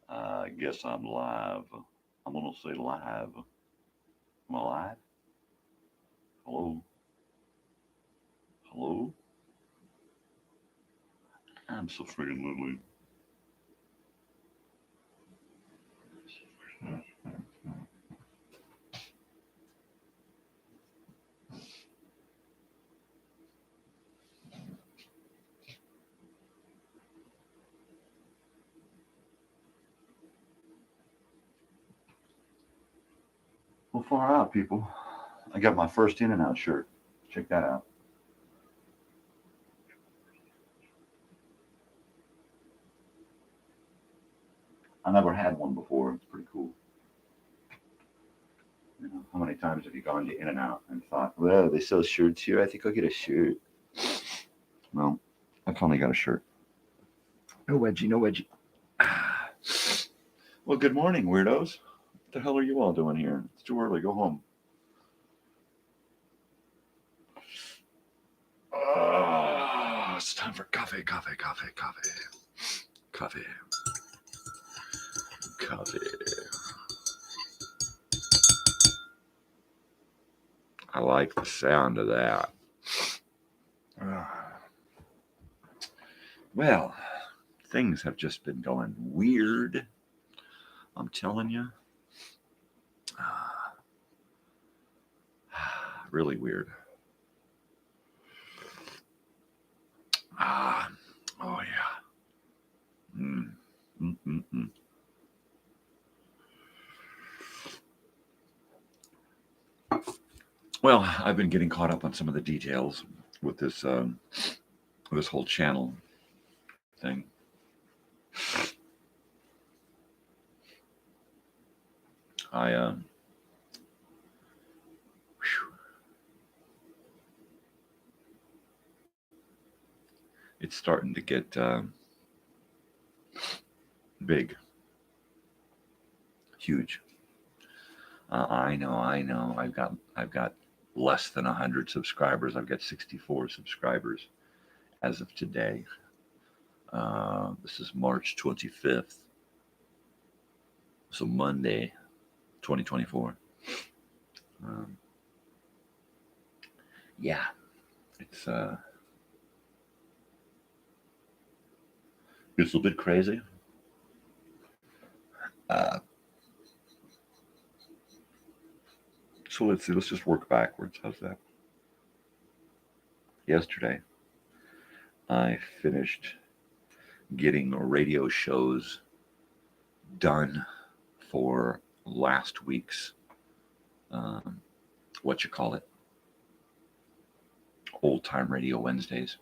I guess I'm live. I'm going to say live. Am I live? Hello? Hello? I'm so freaking literally. Well, far out, people. I got my first In and Out shirt. Check that out. I never had one before. It's pretty cool. You know, how many times have you gone to In and Out and thought, well, they sell shirts here. I think I'll get a shirt. Well, I finally got a shirt. No wedgie, no wedgie. Well, good morning, weirdos. What the hell are you all doing here? It's too early. Go home. It's time for coffee, coffee, coffee, coffee. Coffee. Coffee. I like the sound of that. Well, things have just been going weird. I'm telling you. Really weird. Oh yeah. Well, I've been getting caught up on some of the details with this this whole channel thing. It's starting to get big, huge. I know. I've got less than 100 subscribers. I've got 64 subscribers as of today. This is March 25th, so Monday, 2024. Yeah, it's a little bit crazy. So let's see. Let's just work backwards. How's that? Yesterday, I finished getting radio shows done for last week's Old Time Radio Wednesdays.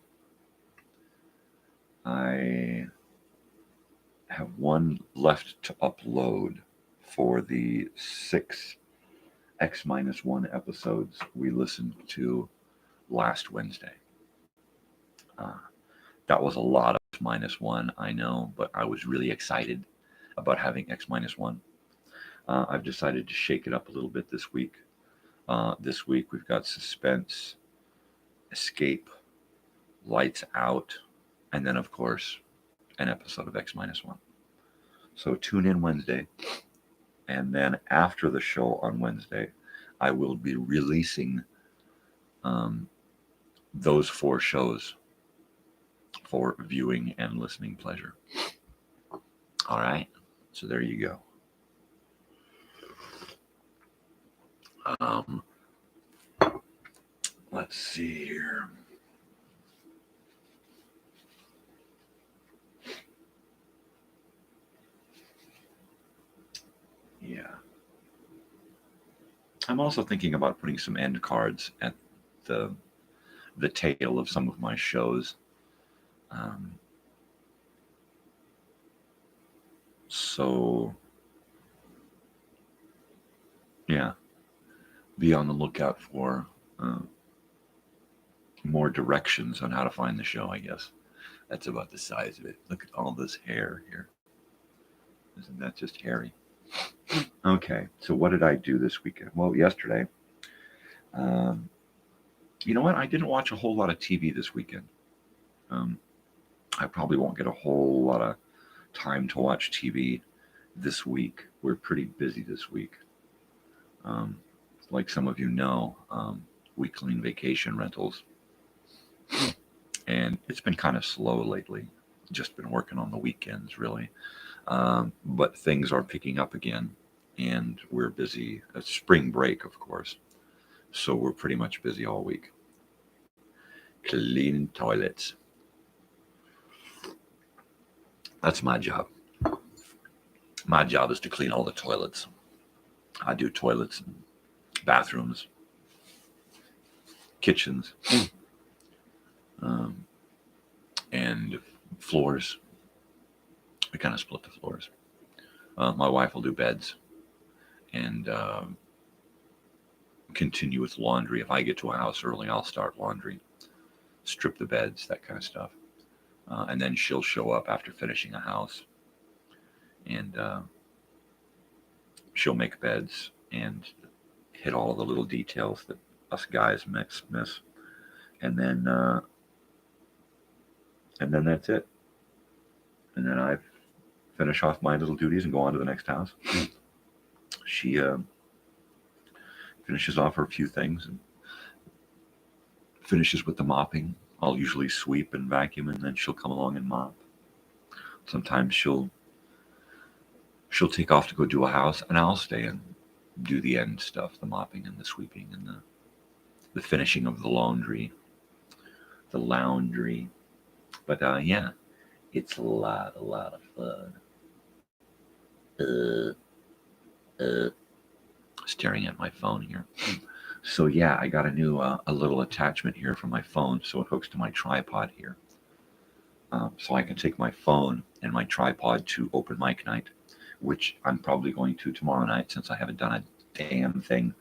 I have one left to upload for the 6 X-1 episodes we listened to last Wednesday. That was a lot of X-1, I know, but I was really excited about having X-1. I've decided to shake it up a little bit this week. This week we've got Suspense, Escape, Lights Out, and then, of course, an episode of X-1. So tune in Wednesday. And then after the show on Wednesday, I will be releasing those 4 shows for viewing and listening pleasure. All right. So there you go. Let's see here. Yeah. I'm also thinking about putting some end cards at the tail of some of my shows. So, yeah, be on the lookout for more directions on how to find the show, I guess. That's about the size of it. Look at all this hair here. Isn't that just hairy? Okay, so what did I do this weekend? Well, yesterday, you know what? I didn't watch a whole lot of TV this weekend. I probably won't get a whole lot of time to watch TV this week. We're pretty busy this week. Like some of you know, we clean vacation rentals, and it's been kind of slow lately. Just been working on the weekends, really. But things are picking up again, and we're busy. It's spring break, of course, so we're pretty much busy all week. Cleaning toilets. That's my job. My job is to clean all the toilets. I do toilets and bathrooms, kitchens, and floors. We kind of split the floors. My wife will do beds and continue with laundry. If I get to a house early, I'll start laundry, strip the beds, that kind of stuff. And then she'll show up after finishing a house, and she'll make beds and hit all the little details that us guys miss. And then that's it. And then I finish off my little duties and go on to the next house. She finishes off her few things and finishes with the mopping. I'll usually sweep and vacuum, and then she'll come along and mop. Sometimes she'll take off to go do a house, and I'll stay and do the end stuff, the mopping and the sweeping and the finishing of the laundry. But yeah, it's a lot of fun. Staring at my phone here. So yeah, I got a little attachment here for my phone, so it hooks to my tripod here. So I can take my phone and my tripod to open mic night, which I'm probably going to tomorrow night, since I haven't done a damn thing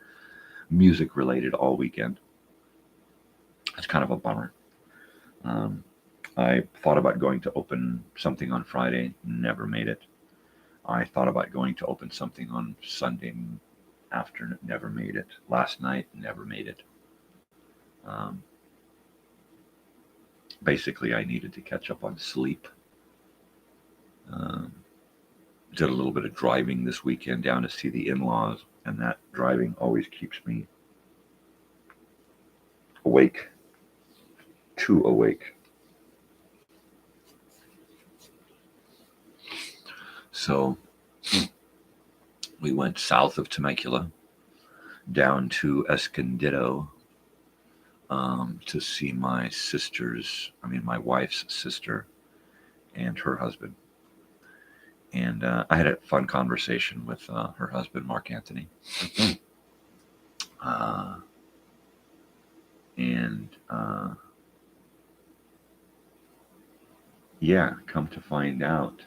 music related all weekend. It's kind of a bummer. I thought about going to open something on Friday, never made it. I thought about going to open something on Sunday afternoon, never made it. Last night, never made it. Basically, I needed to catch up on sleep. Did a little bit of driving this weekend down to see the in-laws, and that driving always keeps me awake, too awake. So we went south of Temecula down to Escondido to see my wife's sister and her husband. And I had a fun conversation with her husband, Mark Anthony. Yeah, come to find out,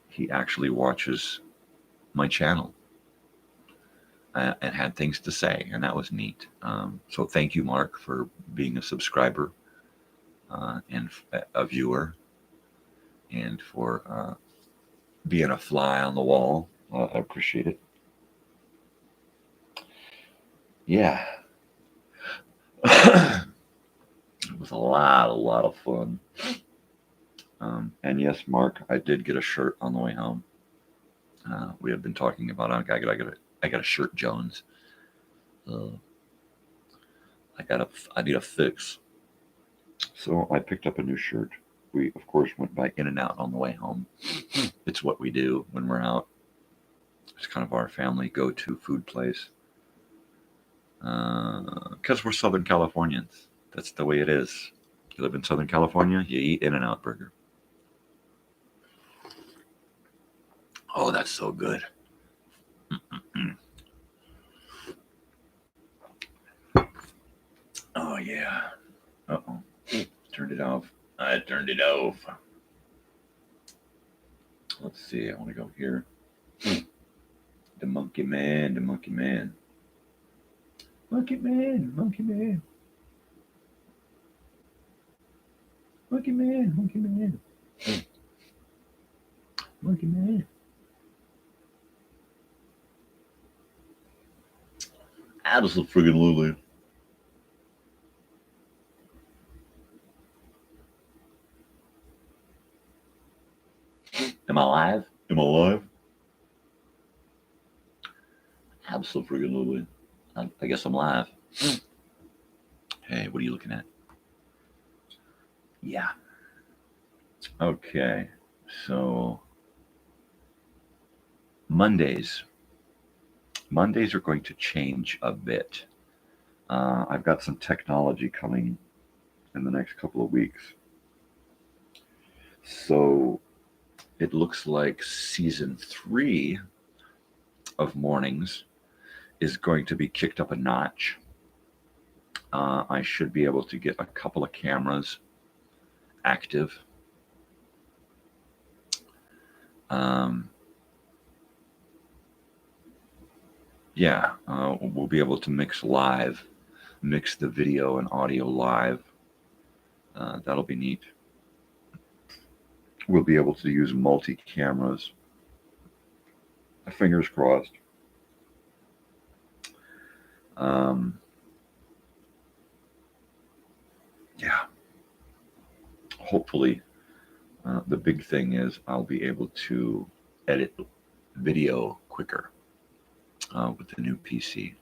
he actually watches my channel and had things to say, and that was neat. So thank you, Mark, for being a subscriber and a viewer, and for being a fly on the wall. I appreciate it. Yeah. It was a lot of fun. And yes, Mark, I did get a shirt on the way home. We have been talking about I got a shirt Jones. I need a fix. So I picked up a new shirt. We of course went by In-N-Out on the way home. It's what we do when we're out. It's kind of our family go-to food place. Because we're Southern Californians. That's the way it is. You live in Southern California, you eat In-N-Out burger. Oh, that's so good. Oh, yeah. Uh-oh. Turned it off. I turned it off. Let's see. I want to go here. The monkey man, the monkey man. Monkey man, monkey man. Monkey man, monkey man. Monkey man. Absolutely friggin' Lulu. live? Am I live? Absolutely. I guess I'm live. Hey, what are you looking at? Yeah. Okay. So Mondays are going to change a bit. I've got some technology coming in the next couple of weeks. So it looks like season 3 of mornings is going to be kicked up a notch. I should be able to get a couple of cameras active. We'll be able to mix the video and audio live. That'll be neat. We'll be able to use multi-cameras. Fingers crossed. Hopefully, the big thing is I'll be able to edit video quicker with the new PC.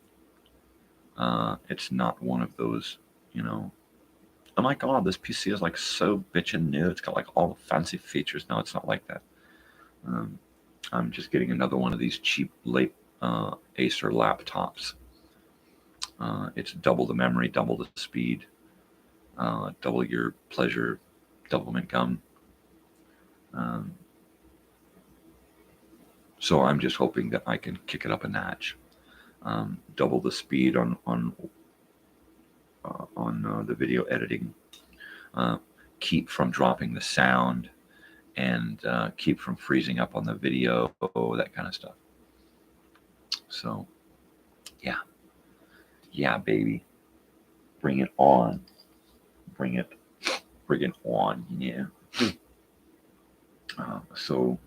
It's not one of those, oh my God, this PC is like so bitchin' new. It's got like all the fancy features. No, it's not like that. I'm just getting another one of these cheap late Acer laptops. It's double the memory, double the speed, double your pleasure, doublemint gum. So I'm just hoping that I can kick it up a notch, double the speed on the video editing, keep from dropping the sound, and keep from freezing up on the video, that kind of stuff. So, yeah, baby, bring it on, bring it on, yeah. So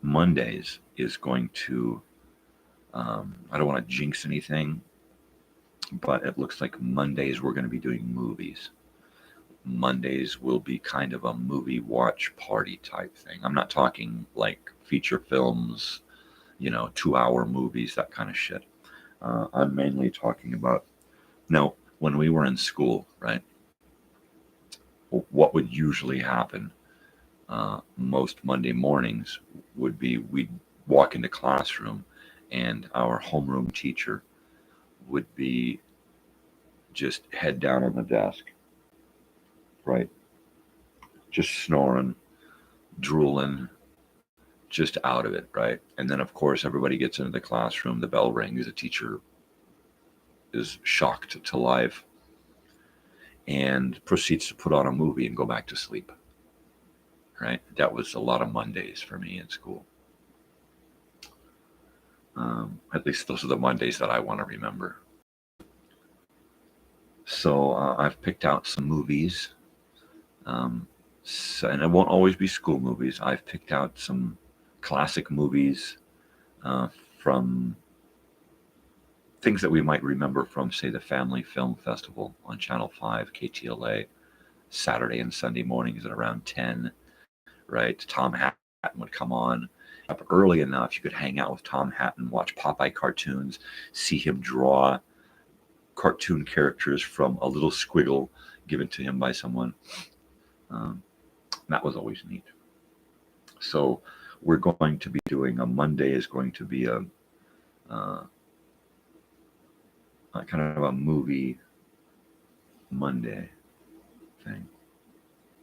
Mondays is going to, I don't want to jinx anything, but it looks like Mondays we're going to be doing movies. Mondays will be kind of a movie watch party type thing. I'm not talking like feature films, 2-hour movies, that kind of shit. I'm mainly talking about, now, when we were in school, right, what would usually happen most Monday mornings would be we'd walk into classroom and our homeroom teacher would be just head down on the desk, right? Just snoring, drooling, just out of it, right? And then, of course, everybody gets into the classroom, the bell rings, the teacher is shocked to life and proceeds to put on a movie and go back to sleep, right? That was a lot of Mondays for me in school. At least those are the Mondays that I want to remember. So I've picked out some movies, and it won't always be school movies. I've picked out some classic movies from things that we might remember from, say, the Family Film Festival on Channel 5, KTLA, Saturday and Sunday mornings at around 10, right? Tom Hatton would come on up early enough. You could hang out with Tom Hatton, watch Popeye cartoons, see him draw cartoon characters from a little squiggle given to him by someone. That was always neat. So we're going to be doing a Monday is going to be a kind of a movie Monday thing.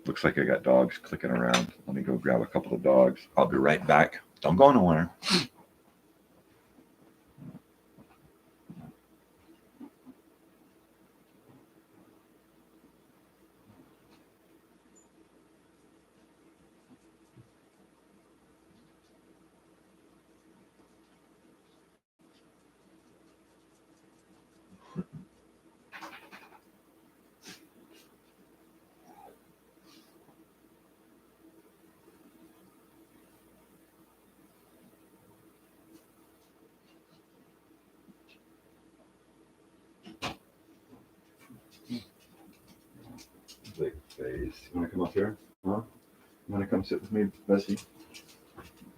Looks like I got dogs clicking around. Let me go grab a couple of dogs. I'll be right back. Don't go nowhere. Big face. You want to come up here? Huh? You want to come sit with me, Bessie?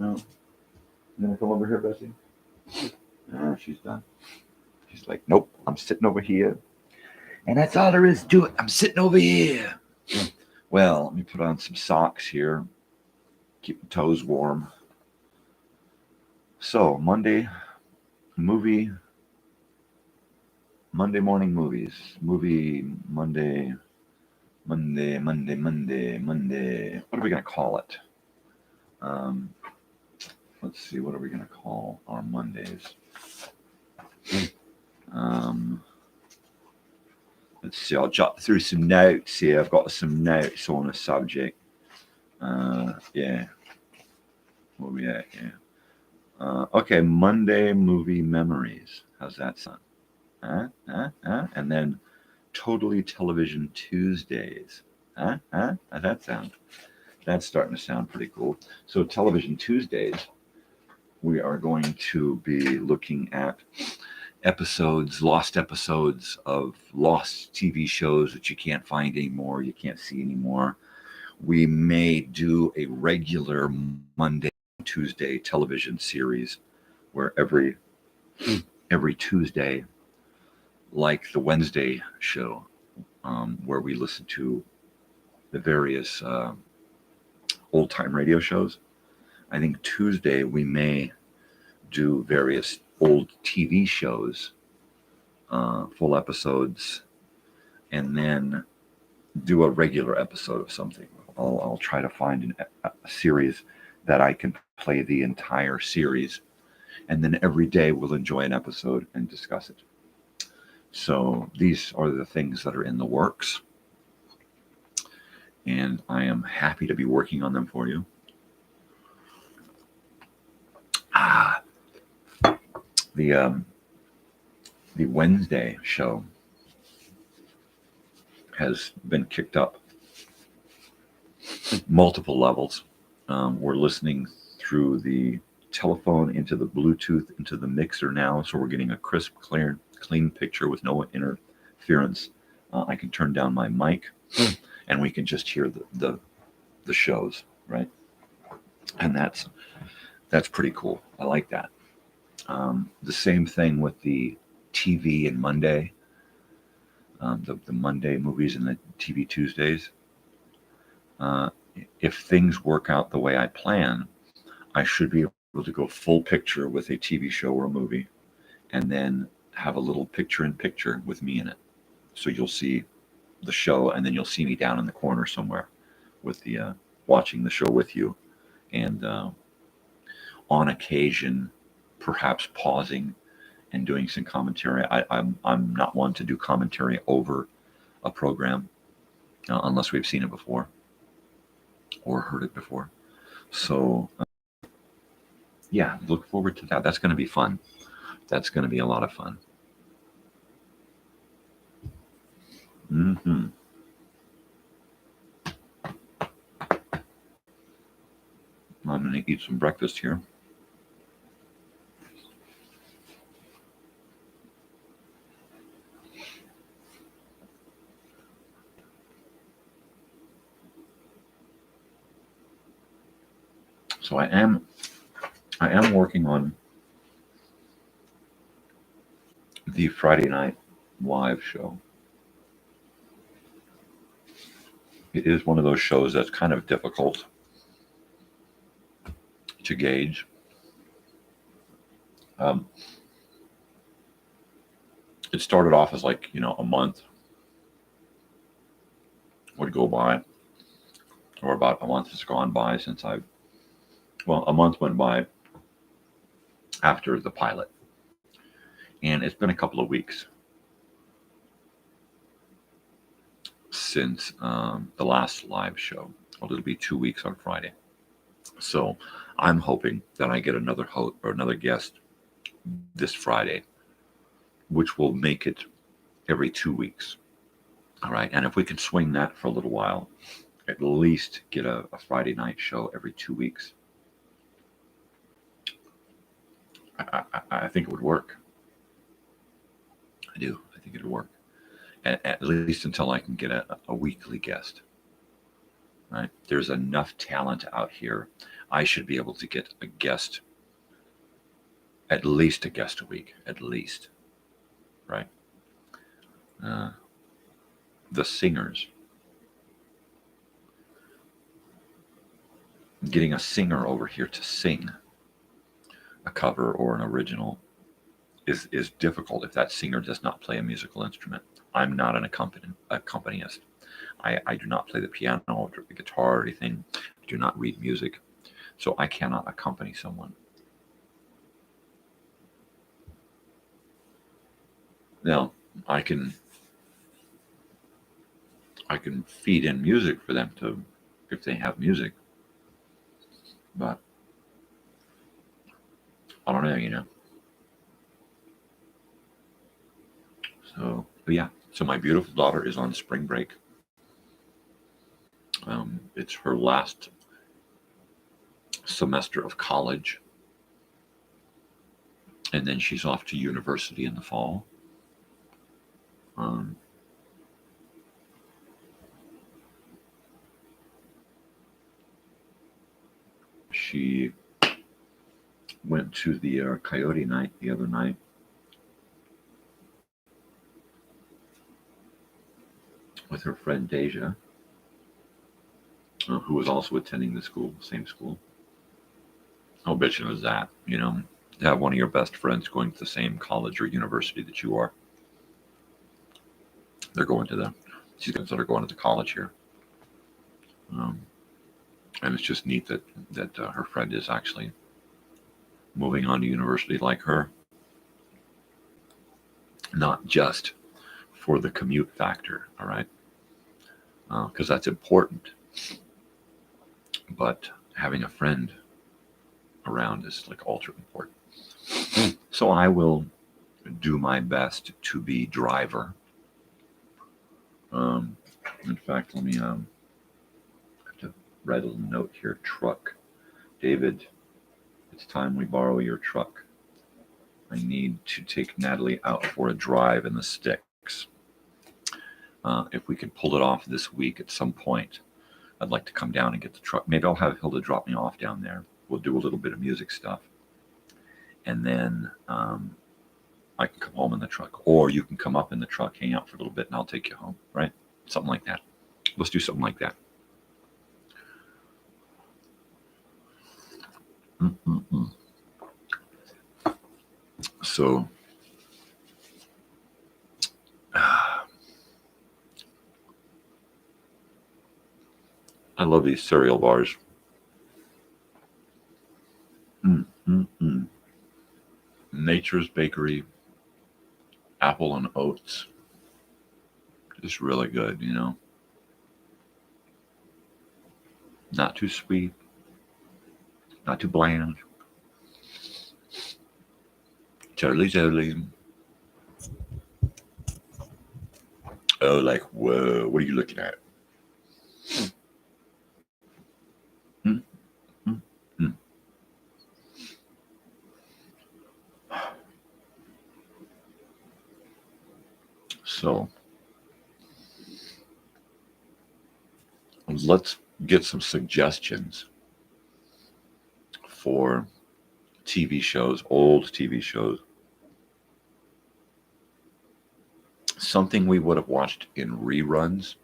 No. You gonna come over here, Bessie? She's done. She's like, nope, I'm sitting over here. And that's all there is to it. I'm sitting over here. Well, let me put on some socks here. Keep my toes warm. So, Monday morning movies. Monday. What are we going to call it? Let's see, what are we going to call our Mondays? Let's see, I'll jot through some notes here. I've got some notes on a subject. Yeah. Where are we at? Yeah. Okay, Monday movie memories. How's that sound? And then Totally Television Tuesdays. How's that sound? That's starting to sound pretty cool. So Television Tuesdays, we are going to be looking at lost episodes of lost TV shows that you can't find anymore, you can't see anymore. We may do a regular Monday, Tuesday television series where every Tuesday, like the Wednesday show, where we listen to the various old-time radio shows. I think Tuesday we may do various old TV shows, full episodes, and then do a regular episode of something. I'll try to find a series that I can play the entire series, and then every day we'll enjoy an episode and discuss it. So these are the things that are in the works, and I am happy to be working on them for you. The Wednesday show has been kicked up multiple levels. We're listening through the telephone into the Bluetooth into the mixer now, so we're getting a crisp, clean picture with no interference. I can turn down my mic, and we can just hear the shows, right? And that's pretty cool. I like that. The same thing with the TV and Monday, the Monday movies and the TV Tuesdays. If things work out the way I plan, I should be able to go full picture with a TV show or a movie, and then have a little picture-in-picture with me in it. So you'll see the show, and then you'll see me down in the corner somewhere with the watching the show with you, and on occasion, perhaps pausing and doing some commentary. I'm not one to do commentary over a program unless we've seen it before or heard it before. So yeah, look forward to that. That's going to be fun. That's going to be a lot of fun. I'm going to eat some breakfast here. So I am working on the Friday night live show. It is one of those shows that's kind of difficult to gauge. It started off as like, a month would go by, or about a month has gone by since a month went by after the pilot. And it's been a couple of weeks since the last live show. Well, it'll be 2 weeks on Friday. So I'm hoping that I get another host or another guest this Friday, which will make it every 2 weeks. All right. And if we can swing that for a little while, at least get a Friday night show every 2 weeks, I think it would work. I do. I think it would work. At least until I can get a weekly guest. Right? There's enough talent out here. I should be able to get a guest, at least a guest a week, at least, right? The singers, getting a singer over here to sing a cover or an original is difficult if that singer does not play a musical instrument. I'm not an accompanist. I do not play the piano or the guitar or anything. I do not read music, so I cannot accompany someone. Now, I can feed in music for them to, if they have music, but I don't know, So, but yeah, so my beautiful daughter is on spring break. It's her last semester of college, and then she's off to university in the fall. She went to the Coyote night the other night. With her friend Deja, who was also attending the school, same school. How bitchin' was that, to have one of your best friends going to the same college or university that you are. They're going to she's considered going to college here. And it's just neat that her friend is actually moving on to university like her. Not just for the commute factor, all right? Because that's important. But having a friend around is like ultra important. So I will do my best to be driver. In fact, let me have to write a little note here. Truck. David, it's time we borrow your truck. I need to take Natalie out for a drive in the sticks. If we can pull it off this week at some point, I'd like to come down and get the truck. Maybe I'll have Hilda drop me off down there. We'll do a little bit of music stuff. And then I can come home in the truck. Or you can come up in the truck, hang out for a little bit, and I'll take you home, right? Something like that. Let's do something like that. So, I love these cereal bars. Nature's Bakery, apple and oats. Just really good, Not too sweet, not too bland. Totally. Oh, like, whoa, what are you looking at? So let's get some suggestions for TV shows, old TV shows. Something we would have watched in reruns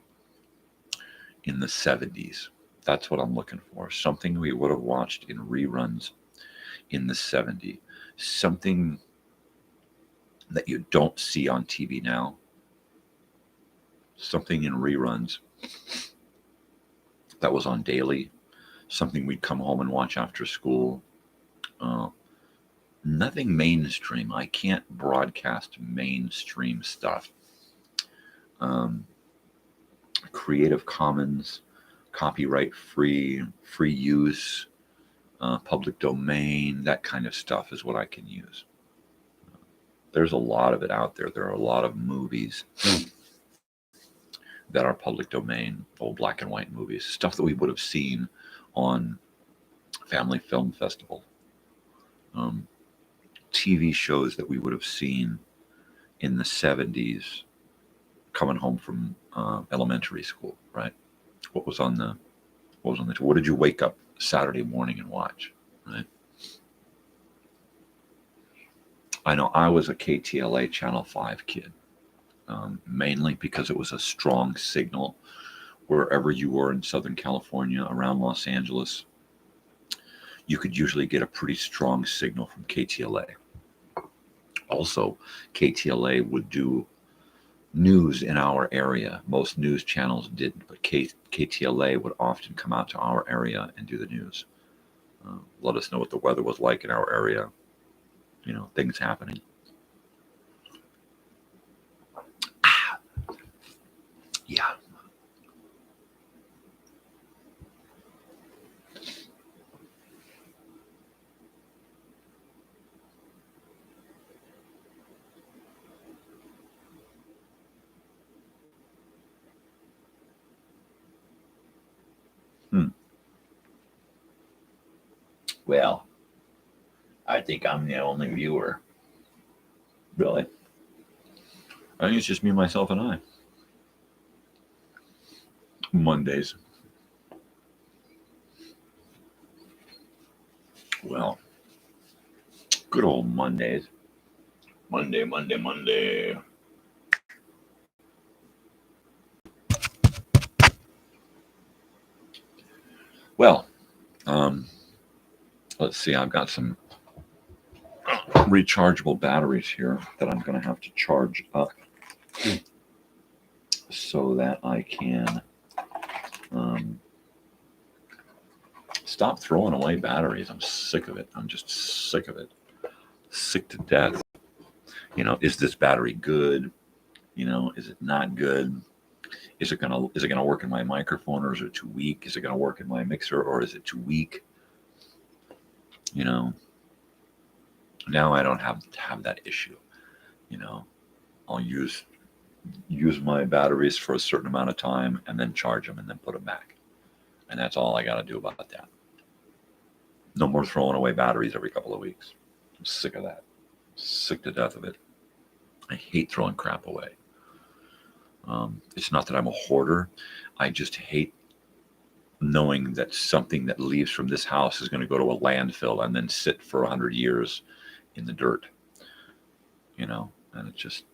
in the 70s. That's what I'm looking for. Something we would have watched in reruns in the 70s. Something that you don't see on TV now. Something in reruns that was on daily. Something we'd come home and watch after school. Nothing mainstream. I can't broadcast mainstream stuff. Creative Commons, copyright free use, public domain, that kind of stuff is what I can use. There's a lot of it out there. There are a lot of movies that are public domain, old black and white movies, stuff that we would have seen on Family Film Festival, TV shows that we would have seen in the 70s coming home from elementary school, right? What did you wake up Saturday morning and watch, right? I know I was a KTLA Channel 5 kid, mainly because it was a strong signal wherever you were in Southern California, around Los Angeles. You could usually get a pretty strong signal from KTLA. Also, KTLA would do news in our area. Most news channels didn't, but KTLA would often come out to our area and do the news. Let us know what the weather was like in our area, things happening. Yeah. Well, I think I'm the only viewer. Really? I think it's just me, myself, and I. Mondays. Well, good old Mondays. Monday. Well, let's see. I've got some rechargeable batteries here that I'm going to have to charge up so that I can stop throwing away batteries. I'm sick of it. I'm just sick of it. Sick to death. Is this battery good? Is it not good? Is it gonna work in my microphone, or is it too weak? Is it gonna work in my mixer, or is it too weak? Now I don't have to have that issue. I'll use my batteries for a certain amount of time and then charge them and then put them back. And that's all I got to do about that. No more throwing away batteries every couple of weeks. I'm sick of that. Sick to death of it. I hate throwing crap away. It's not that I'm a hoarder. I just hate knowing that something that leaves from this house is going to go to a landfill and then sit for 100 years in the dirt. And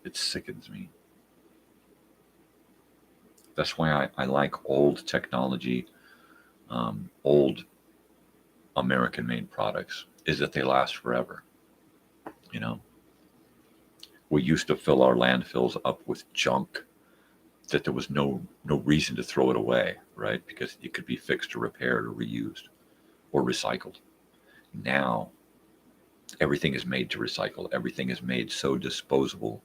it sickens me. That's why I like old technology, old American-made products, is that they last forever. We used to fill our landfills up with junk that there was no reason to throw it away, right? Because it could be fixed or repaired or reused or recycled. Now, everything is made to recycle. Everything is made so disposable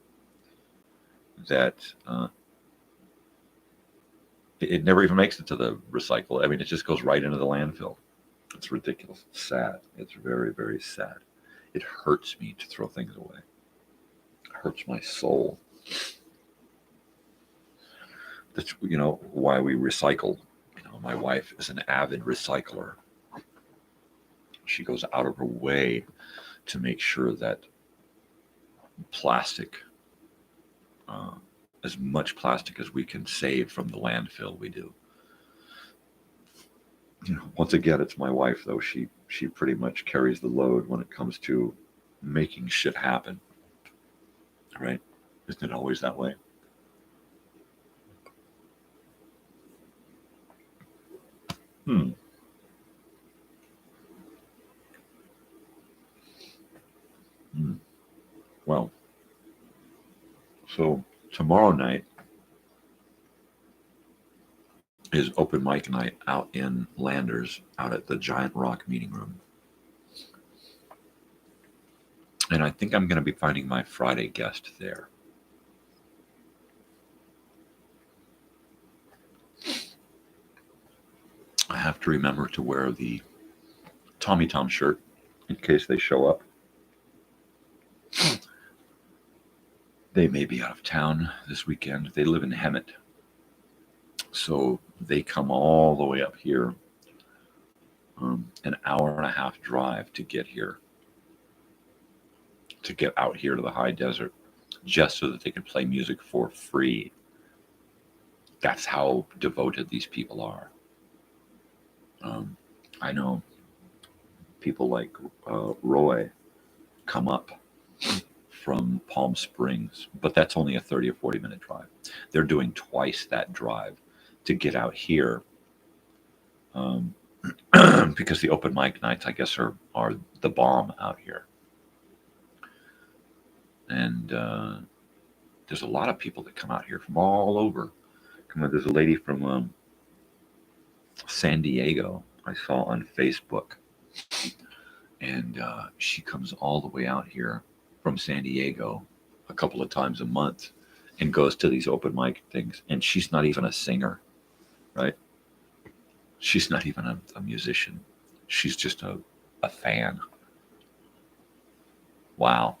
that it never even makes it to the recycle. I mean, it just goes right into the landfill. It's ridiculous. It's sad. It's very, very sad. It hurts me to throw things away. It hurts my soul. That's why we recycle. My wife is an avid recycler. She goes out of her way to make sure that plastic, as much plastic as we can save from the landfill, we do. Once again, it's my wife, though. She pretty much carries the load when it comes to making shit happen. Right? Isn't it always that way? Well, so tomorrow night is open mic night out in Landers, out at the Giant Rock meeting room. And I think I'm going to be finding my Friday guest there. I have to remember to wear the Tommy Tom shirt in case they show up. They may be out of town this weekend. They live in Hemet. So they come all the way up here, an hour and a half drive to get here, to get out here to the high desert, just so that they can play music for free. That's how devoted these people are. I know people like Roy come up from Palm Springs, but that's only a 30 or 40-minute drive. They're doing twice that drive to get out here because the open mic nights, I guess, are the bomb out here. And there's a lot of people that come out here from all over. There's a lady from San Diego I saw on Facebook, and she comes all the way out here from San Diego a couple of times a month and goes to these open mic things. And she's not even a singer, right? She's not even a musician. She's just a fan. Wow.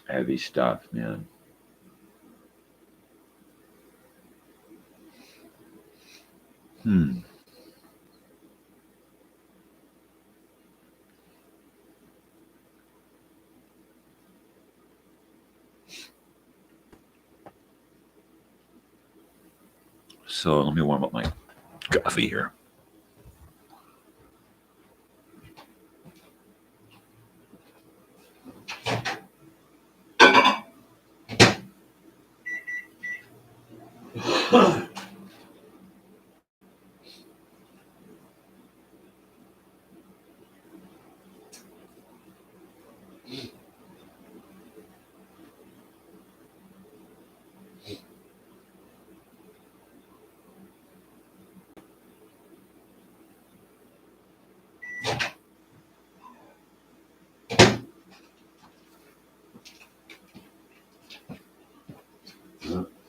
Heavy stuff, man. So let me warm up my coffee here.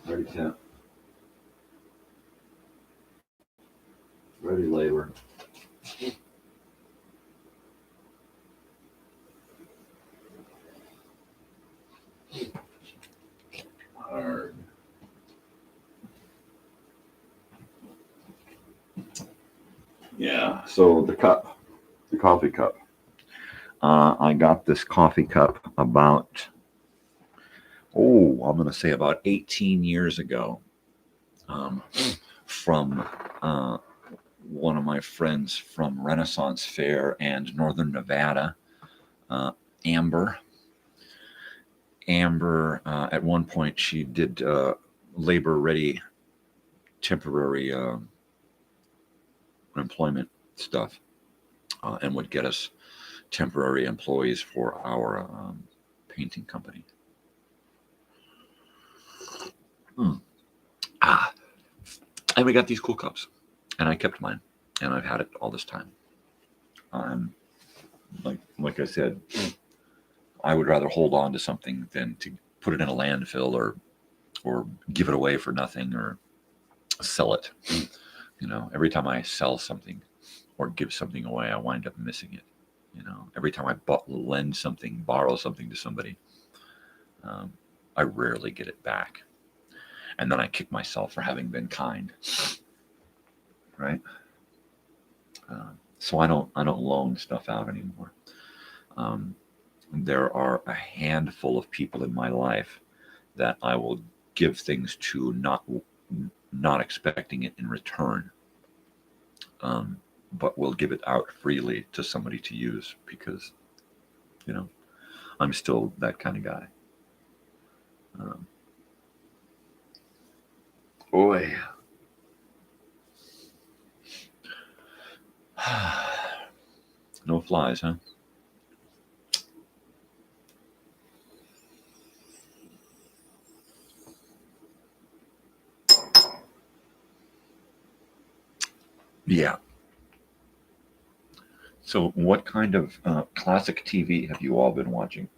Ready, Kent. Ready, labor. Hard. Yeah, so the coffee cup. I got this coffee cup about, I'm going to say about 18 years ago from one of my friends from Renaissance Fair and Northern Nevada, Amber. At one point, she did labor-ready temporary employment stuff and would get us temporary employees for our painting company. And we got these cool cups, and I kept mine, and I've had it all this time. Like I said, I would rather hold on to something than to put it in a landfill or give it away for nothing or sell it. You know, every time I sell something or give something away, I wind up missing it. You know, every time I borrow something to somebody, I rarely get it back. And then I kick myself for having been kind. Right? So I don't loan stuff out anymore. There are a handful of people in my life that I will give things to, not expecting it in return, but will give it out freely to somebody to use because, you know, I'm still that kind of guy. Boy. No flies, huh? Yeah. So what kind of classic TV have you all been watching?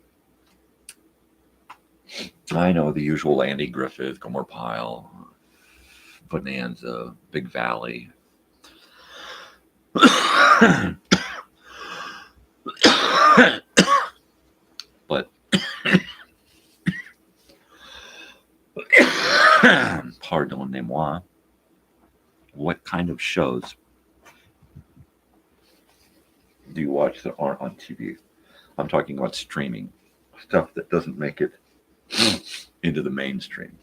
I know the usual Andy Griffith, Gomer Pyle, Bonanza, Big Valley. But pardonnez-moi, what kind of shows do you watch that aren't on TV? I'm talking about streaming stuff that doesn't make it into the mainstream.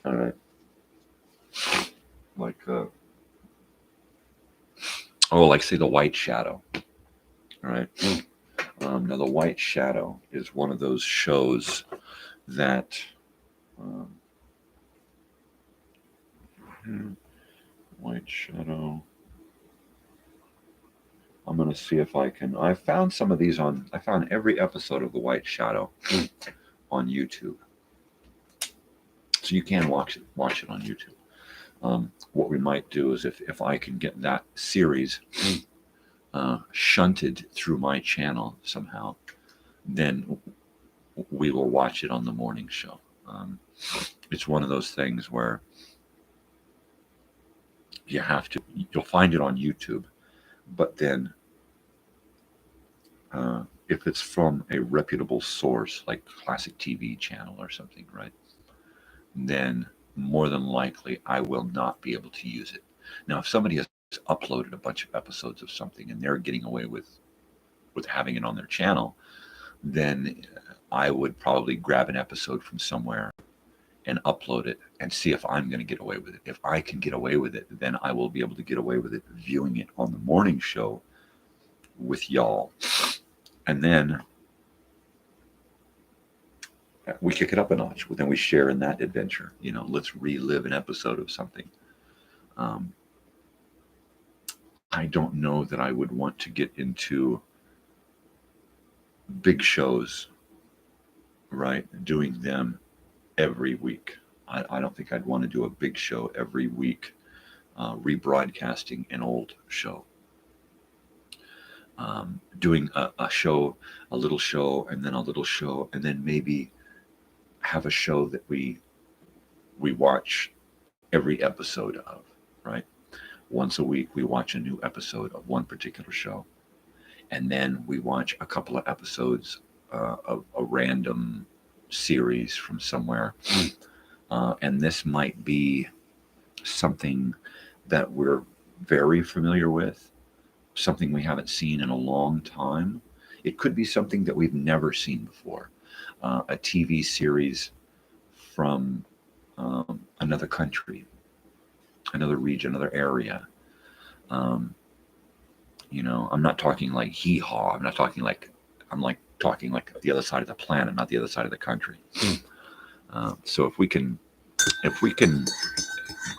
All right. Like Oh, like say the White Shadow. All right. Now the White Shadow is one of those shows that White Shadow. I'm going to see if I can. I found some of these on. I found every episode of the White Shadow on YouTube, so you can watch it on YouTube. What we might do is if I can get that series shunted through my channel somehow, then we will watch it on the morning show. It's one of those things where you'll find it on YouTube, but then if it's from a reputable source like Classic TV channel or something, right, then more than likely I will not be able to use it. Now, if somebody has uploaded a bunch of episodes of something and they're getting away with having it on their channel, then I would probably grab an episode from somewhere and upload it and see if I'm going to get away with it. If I can get away with it, then I will be able to get away with it viewing it on the morning show with y'all. And then we kick it up a notch. Then we share in that adventure. Let's relive an episode of something. I don't know that I would want to get into big shows, right? Doing them every week. I don't think I'd want to do a big show every week, rebroadcasting an old show. Doing a show, a little show, and then a little show, and then maybe have a show that we watch every episode of, right? Once a week, we watch a new episode of one particular show. And then we watch a couple of episodes of a random series from somewhere. And this might be something that we're very familiar with, something we haven't seen in a long time. It could be something that we've never seen before. A TV series from another country, another region, another area. I'm not talking like hee-haw. I'm talking like the other side of the planet, not the other side of the country. So if we can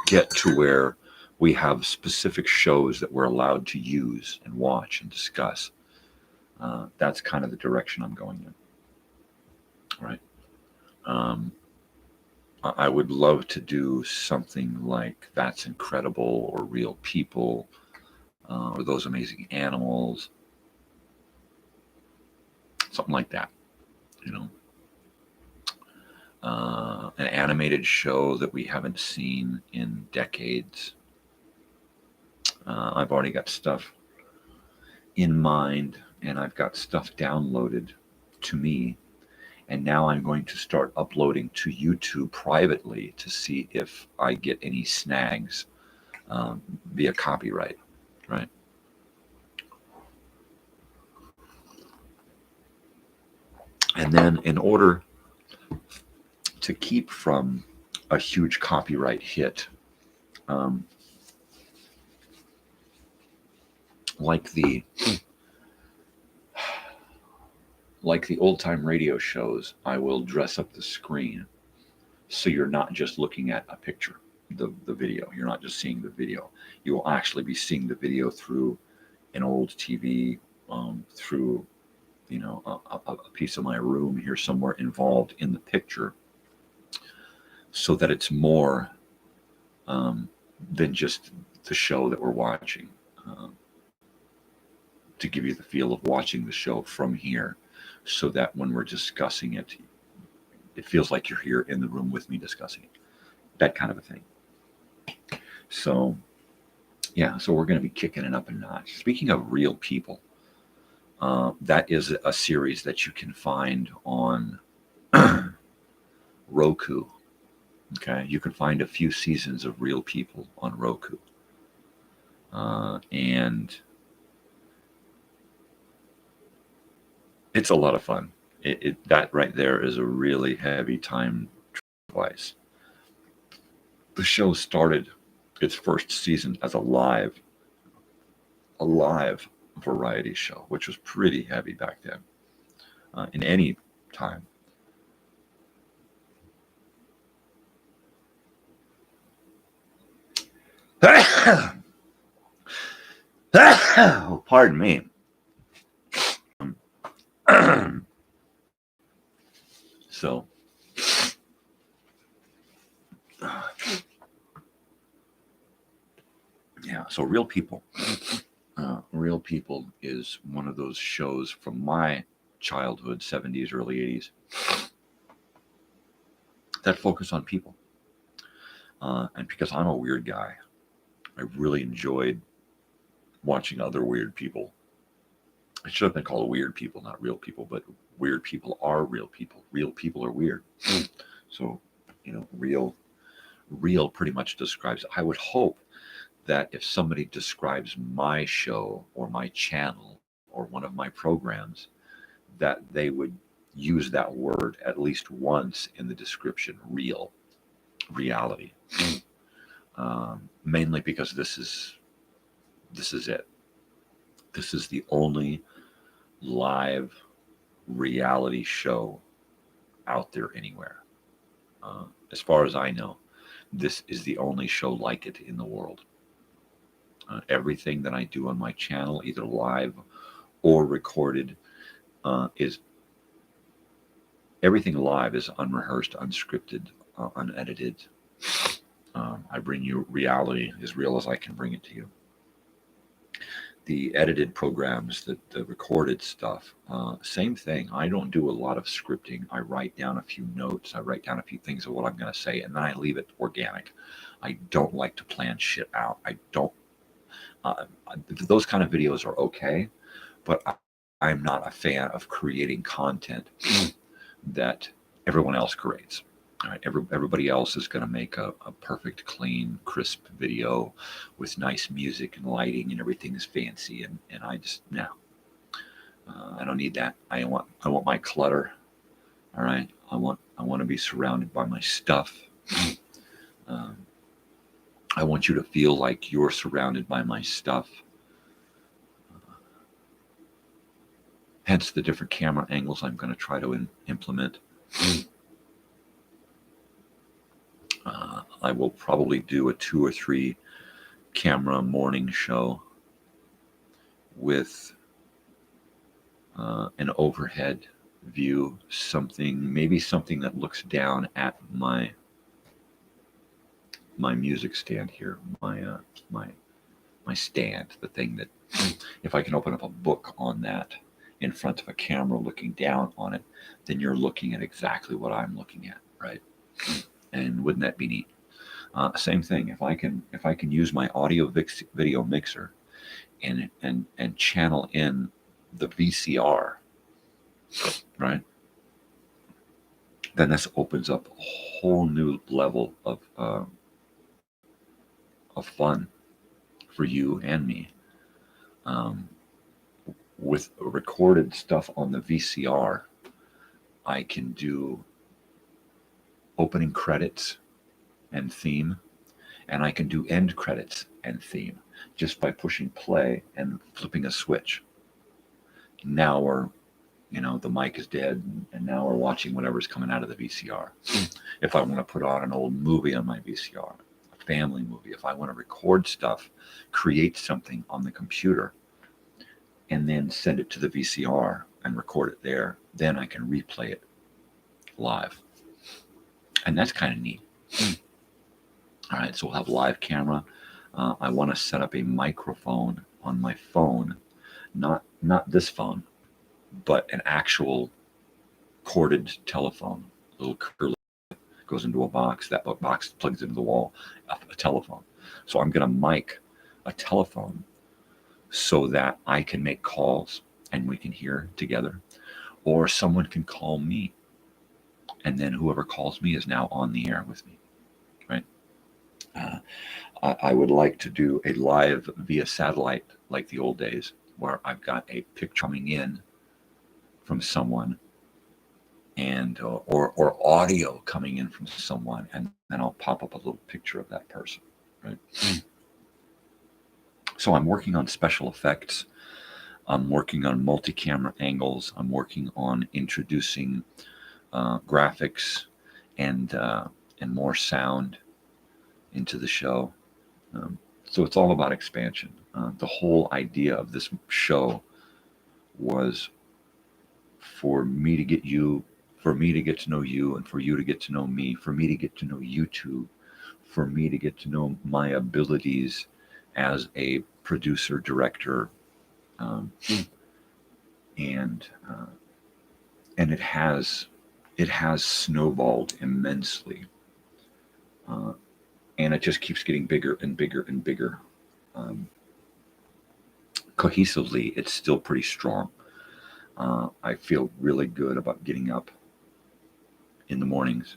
get to where we have specific shows that we're allowed to use and watch and discuss, that's kind of the direction I'm going in. Right. I would love to do something like That's Incredible or Real People, or Those Amazing Animals, something like that, an animated show that we haven't seen in decades. I've already got stuff in mind, and I've got stuff downloaded to me, and now I'm going to start uploading to YouTube privately to see if I get any snags via copyright, right? And then in order to keep from a huge copyright hit, like the old time radio shows, I will dress up the screen so you're not just looking at a picture, the video. You're not just seeing the video. You will actually be seeing the video through an old TV, through a piece of my room here somewhere involved in the picture, so that it's more than just the show that we're watching, to give you the feel of watching the show from here, so that when we're discussing it, it feels like you're here in the room with me discussing it, that kind of a thing. So yeah, so we're going to be kicking it up a notch. Speaking of Real People, that is a series that you can find on Roku. Okay, you can find a few seasons of Real People on Roku, and it's a lot of fun. That right there is a really heavy time twice. The show started its first season as a live a live variety show, which was pretty heavy back then, in any time. Oh, pardon me. So, yeah, so Real People. Real People is one of those shows from my childhood, 70s, early 80s, that focus on people. And because I'm a weird guy, I really enjoyed watching other weird people. It should have been called Weird People, not Real People, but weird people are real people. Real people are weird. So, real pretty much describes it. I would hope that if somebody describes my show or my channel or one of my programs, that they would use that word at least once in the description, reality. Mainly because this is it. This is the only live reality show out there anywhere. As far as I know, this is the only show like it in the world. Everything that I do on my channel, either live or recorded, is everything live is unrehearsed, unscripted, unedited. I bring you reality as real as I can bring it to you. The edited programs, the recorded stuff, same thing. I don't do a lot of scripting. I write down a few notes. I write down a few things of what I'm going to say, and then I leave it organic. I don't like to plan shit out. I don't. Those kind of videos are okay, but I'm not a fan of creating content that everyone else creates. All right, everybody else is going to make a perfect, clean, crisp video with nice music and lighting and everything is fancy, and I just no, I don't need that. I want my clutter. All right, I want to be surrounded by my stuff. I want you to feel like you're surrounded by my stuff. Hence the different camera angles I'm going to try to implement. I will probably do a 2 or 3 camera morning show with an overhead view, maybe something that looks down at my music stand here, my stand, the thing that if I can open up a book on that in front of a camera looking down on it, then you're looking at exactly what I'm looking at, right? And wouldn't that be neat? Same thing. If I can use my audio video mixer and channel in the VCR, right? Then this opens up a whole new level of fun for you and me. With recorded stuff on the VCR, I can do opening credits and theme, and I can do end credits and theme just by pushing play and flipping a switch. Now the mic is dead, and now we're watching whatever's coming out of the VCR. If I want to put on an old movie on my VCR, a family movie, if I want to record stuff, create something on the computer, and then send it to the VCR and record it there, then I can replay it live. And that's kind of neat. All right, so we'll have live camera. I want to set up a microphone on my phone, not this phone, but an actual corded telephone. A little curly goes into a box. That box plugs into the wall, a telephone. So I'm going to mic a telephone so that I can make calls and we can hear together, or someone can call me, and then whoever calls me is now on the air with me, right? I would like to do a live via satellite like the old days, where I've got a picture coming in from someone, and or audio coming in from someone, and then I'll pop up a little picture of that person, right? So I'm working on special effects. I'm working on multi-camera angles. I'm working on introducing graphics and more sound into the show. So it's all about expansion. The whole idea of this show was for me to get you, for me to get to know you, and for you to get to know me, for me to get to know YouTube, for me to get to know my abilities as a producer, director, and it has snowballed immensely, and it just keeps getting bigger and bigger and bigger. Cohesively, it's still pretty strong. I feel really good about getting up in the mornings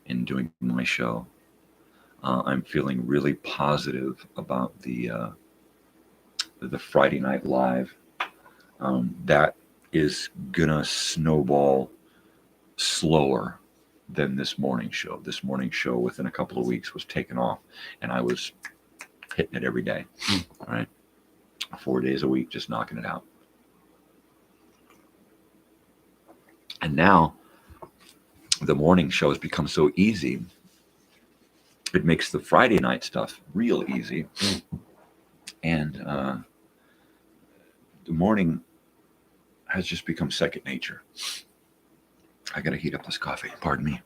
and doing my show. I'm feeling really positive about the Friday Night Live. That is gonna snowball slower than this morning show. This morning show, within a couple of weeks, was taken off, and I was hitting it every day. All right, 4 days a week, just knocking it out. And now the morning show has become so easy. It makes the Friday night stuff real easy. And the morning has just become second nature. I gotta heat up this coffee, pardon me.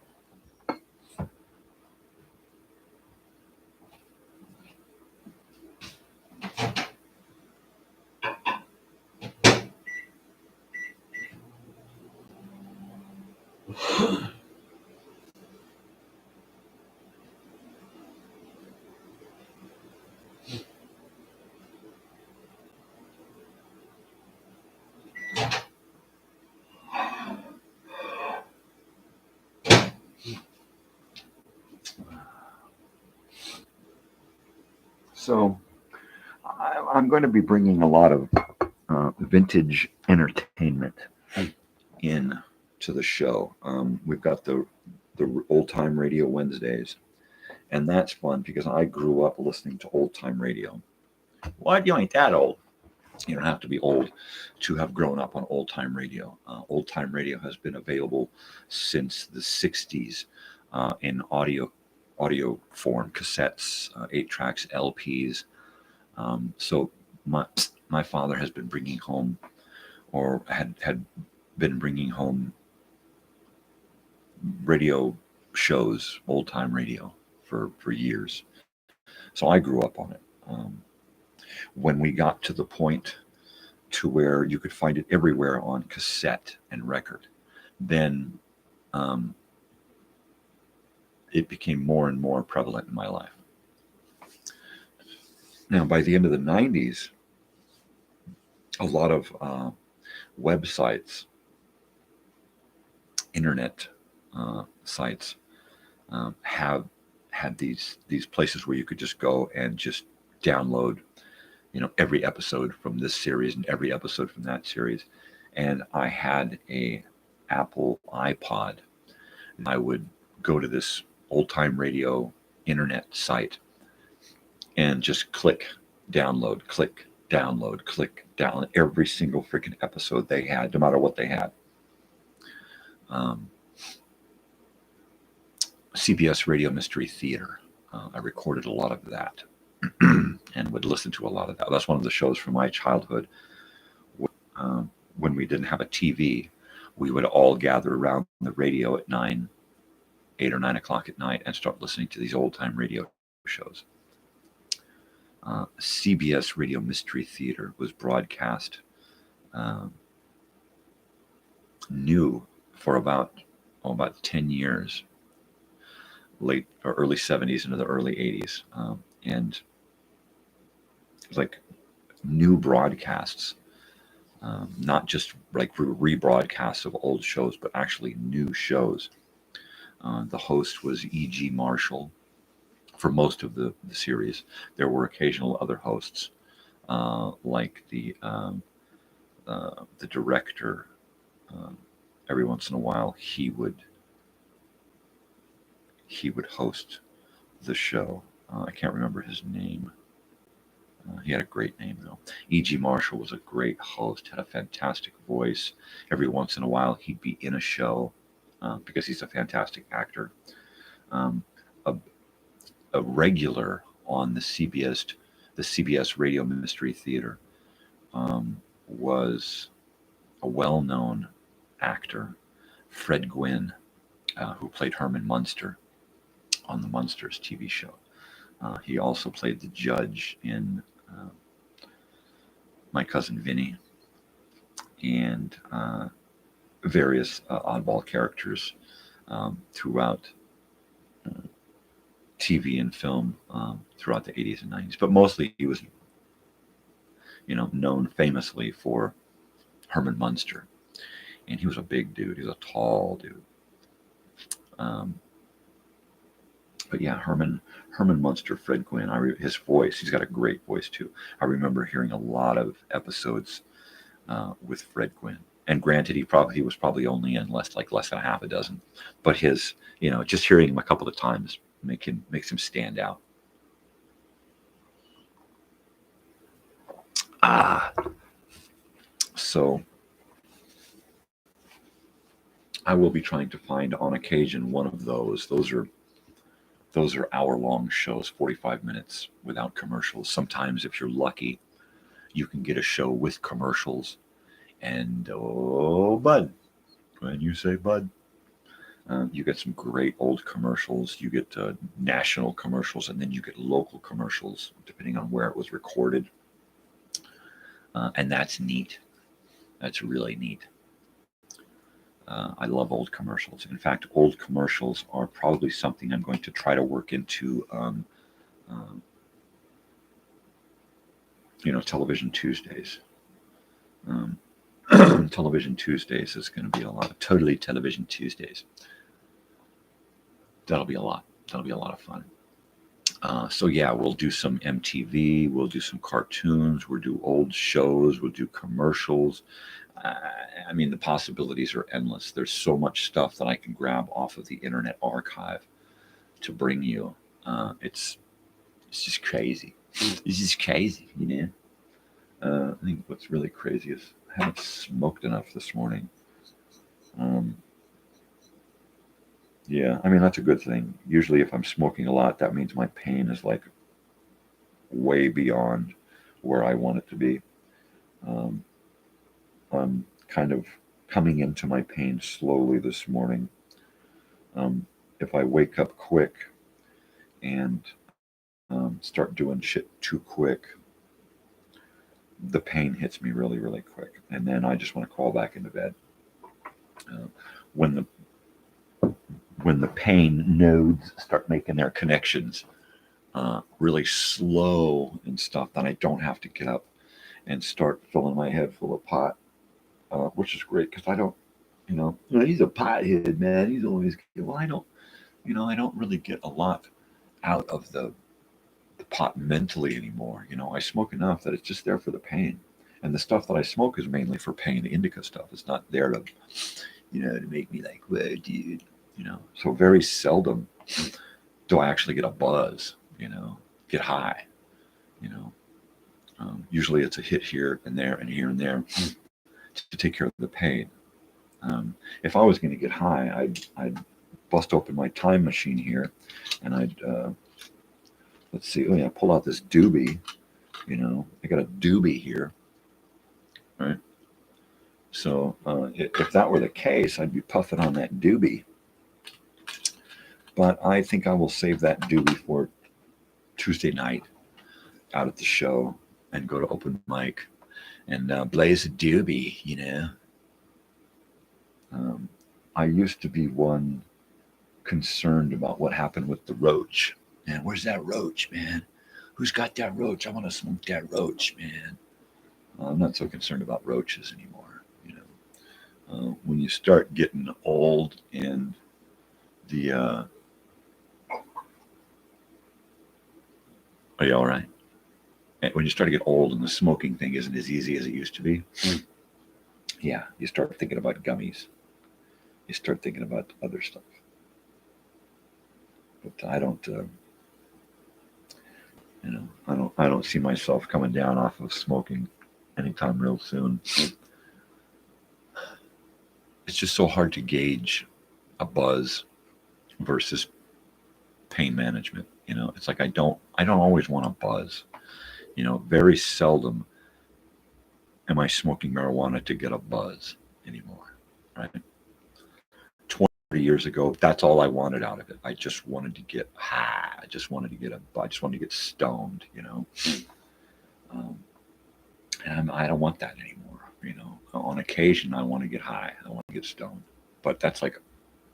So I'm going to be bringing a lot of vintage entertainment in to the show. We've got the old time radio Wednesdays, and that's fun because I grew up listening to old time radio. What? You ain't that old. You don't have to be old to have grown up on old time radio. Old time radio has been available since the 60s in audio form, cassettes, 8 tracks, LPs. So my father has been bringing home, or had been bringing home, radio shows, old time radio for years. So I grew up on it. When we got to the point to where you could find it everywhere on cassette and record, then it became more and more prevalent in my life. Now, by the end of the 90s, a lot of websites, internet sites have had these places where you could just go and just download, every episode from this series and every episode from that series. And I had a Apple iPod. I would go to this old time radio internet site and just click download, click download, click down every single freaking episode they had, no matter what they had. CBS Radio Mystery Theater. I recorded a lot of that and would listen to a lot of that. That's one of the shows from my childhood. When we didn't have a TV, we would all gather around the radio at 8 or 9 o'clock at night and start listening to these old time radio shows. CBS Radio Mystery Theater was broadcast new for about 10 years, late or early 70s into the early 80s. And it was like new broadcasts, not just like rebroadcasts of old shows, but actually new shows. The host was E.G. Marshall for most of the series. There were occasional other hosts, like the director. Every once in a while, he would host the show. I can't remember his name. He had a great name, though. E.G. Marshall was a great host, had a fantastic voice. Every once in a while, he'd be in a show because he's a fantastic actor. Um, a, a regular on the CBS Radio Mystery Theater, was a well-known actor, Fred Gwynn, who played Herman Munster on the Munsters TV show. He also played the judge in My Cousin Vinny, and various oddball characters throughout TV and film throughout the 80s and 90s. But mostly he was, known famously for Herman Munster. And he was a big dude. He was a tall dude. But yeah, Herman Munster, Fred Gwynn. His voice. He's got a great voice too. I remember hearing a lot of episodes with Fred Gwynn. And granted, he was probably only in less than a half a dozen. But his, just hearing him a couple of times makes him stand out. So I will be trying to find on occasion one of those. Those are hour-long shows, 45 minutes without commercials. Sometimes, if you're lucky, you can get a show with commercials. And oh, bud, when you say bud, you get some great old commercials. You get national commercials, and then you get local commercials, depending on where it was recorded. And that's neat. That's really neat. I love old commercials. In fact, old commercials are probably something I'm going to try to work into, Television Tuesdays. Television Tuesdays is going to be a lot of totally Television Tuesdays. That'll be a lot. That'll be a lot of fun. So yeah, we'll do some MTV, we'll do some cartoons, we'll do old shows, we'll do commercials. I mean, the possibilities are endless. There's so much stuff that I can grab off of the Internet Archive to bring you. It's just crazy. It's just crazy, I think what's really crazy is I haven't smoked enough this morning. Yeah, I mean, that's a good thing. Usually if I'm smoking a lot, that means my pain is like way beyond where I want it to be. I'm kind of coming into my pain slowly this morning. If I wake up quick and start doing shit too quick, the pain hits me really, really quick. And then I just want to crawl back into bed. When the pain nodes start making their connections really slow and stuff, then I don't have to get up and start filling my head full of pot, which is great because I don't, he's a pothead, man. He's always, well, I don't really get a lot out of the pot mentally anymore. I smoke enough that it's just there for the pain. And the stuff that I smoke is mainly for pain. The indica stuff is not there to, to make me like, whoa, dude. So very seldom do I actually get a buzz, get high, usually it's a hit here and there and here and there to take care of the pain. If I was going to get high, I'd bust open my time machine here and I'd, let's see, pull out this doobie, I got a doobie here, right? So if that were the case, I'd be puffing on that doobie. But I think I will save that doobie for Tuesday night out at the show and go to open mic and blaze a doobie, I used to be one concerned about what happened with the roach. Man, where's that roach, man? Who's got that roach? I want to smoke that roach, man. I'm not so concerned about roaches anymore, when you start getting old and the... Are you all right? And when you start to get old and the smoking thing isn't as easy as it used to be, yeah, you start thinking about gummies. You start thinking about other stuff. But I don't, You know, I don't see myself coming down off of smoking anytime real soon. It's just so hard to gauge a buzz versus pain management. You know, it's like I don't always want a buzz. You know, very seldom am I smoking marijuana to get a buzz anymore, right? 20 years ago, that's all I wanted out of it. I just wanted to get high. I just wanted to get stoned, you know. And I don't want that anymore, you know. On occasion, I want to get high. I want to get stoned. But that's like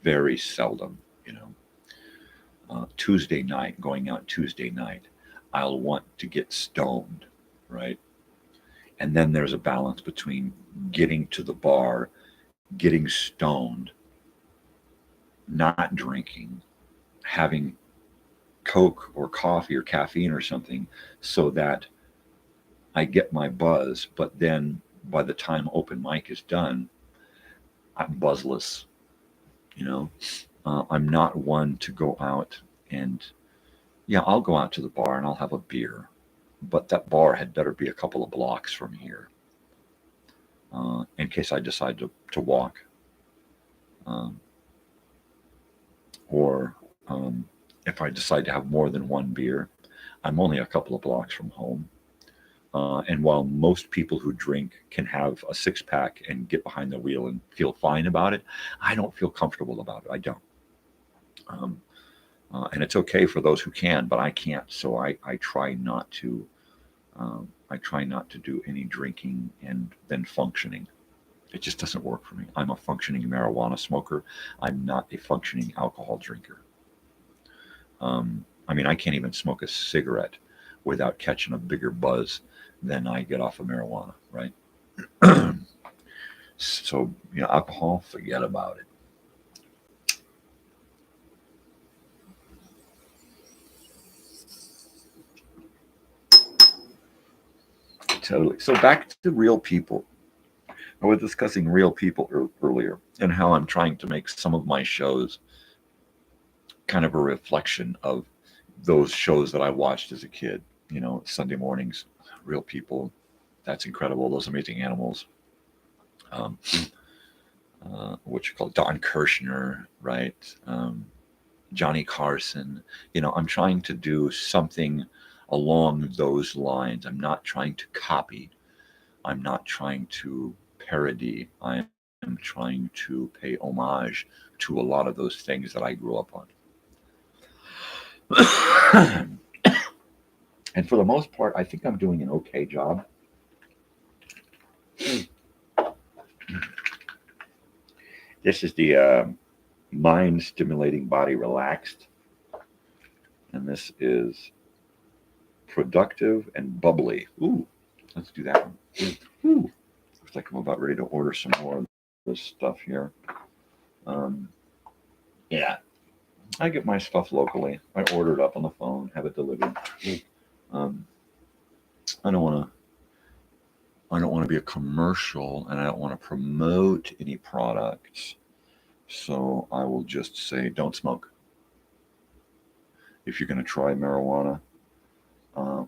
very seldom, you know. Tuesday night, going out Tuesday night, I'll want to get stoned, right? And then there's a balance between getting to the bar, getting stoned, not drinking, having Coke or coffee or caffeine or something so that I get my buzz. But then by the time open mic is done, I'm buzzless, you know. I'm not one to go out and, yeah, I'll go out to the bar and I'll have a beer, but that bar had better be a couple of blocks from here, in case I decide to walk. Or if I decide to have more than one beer, I'm only a couple of blocks from home. And while most people who drink can have a six-pack and get behind the wheel and feel fine about it, I don't feel comfortable about it. I don't. And it's okay for those who can, but I can't. So I try not to. I try not to do any drinking and then functioning. It just doesn't work for me. I'm a functioning marijuana smoker. I'm not a functioning alcohol drinker. I mean, I can't even smoke a cigarette without catching a bigger buzz than I get off of marijuana, right? So, you know, alcohol, forget about it. Totally. So back to real people. I was discussing real people earlier and how I'm trying to make some of my shows kind of a reflection of those shows that I watched as a kid. You know, Sunday mornings, real people. That's incredible. Those amazing animals. Um, what you call Don Kirshner, right? Johnny Carson. You know, I'm trying to do something along those lines. I'm not trying to copy. I'm not trying to parody. I am trying to pay homage to a lot of those things that I grew up on. And for the most part, I think I'm doing an okay job. This is the mind stimulating, body relaxed. And this is productive and bubbly. Ooh, let's do that one. Ooh, looks like I'm about ready to order some more of this stuff here. Yeah, I get my stuff locally. I order it up on the phone, have it delivered. I don't want to. I don't want to be a commercial, and I don't want to promote any products. So I will just say, don't smoke. If you're going to try marijuana,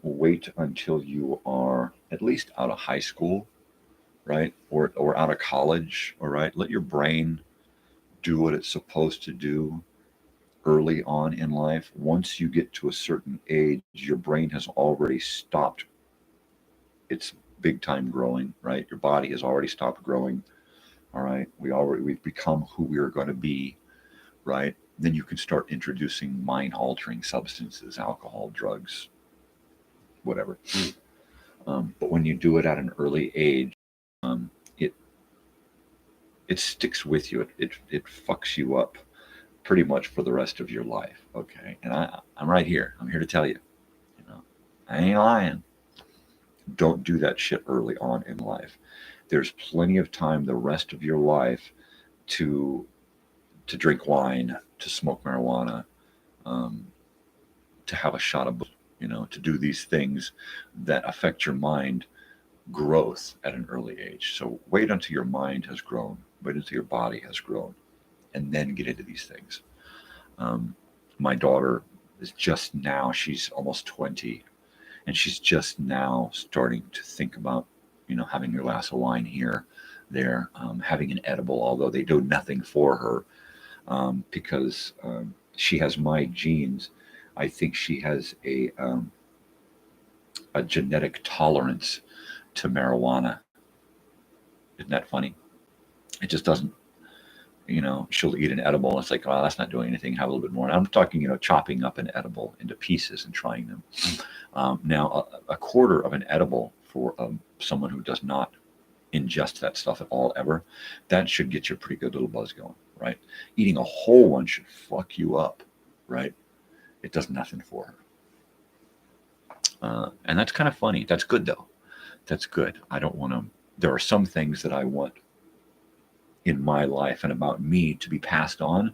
wait until you are at least out of high school, right? Or out of college, all right? Let your brain do what it's supposed to do early on in life. Once you get to a certain age, your brain has already stopped its big time growing, right? Your body has already stopped growing. All right. We've become who we are going to be, right? Then you can start introducing mind altering substances, alcohol, drugs, whatever. But when you do it at an early age, it sticks with you. It fucks you up pretty much for the rest of your life. Okay. And I'm right here. I'm here to tell you, you know, I ain't lying. Don't do that shit early on in life. There's plenty of time the rest of your life to drink wine, to smoke marijuana, to have a shot of, you know, to do these things that affect your mind growth at an early age. So wait until your mind has grown, wait until your body has grown, and then get into these things. My daughter is just now, she's almost 20. and she's just now starting to think about, having a glass of wine here, there, having an edible, although they do nothing for her, because she has my genes. I think she has a genetic tolerance to marijuana. Isn't that funny? It just doesn't, she'll eat an edible and it's like, oh, that's not doing anything, have a little bit more. And I'm talking, chopping up an edible into pieces and trying them. Now, a quarter of an edible for someone who does not ingest that stuff at all ever, that should get you a pretty good little buzz going, right? Eating a whole one should fuck you up, right? It does nothing for her. And that's kind of funny. That's good, though. That's good. I don't want to, there are some things that I want in my life and about me to be passed on.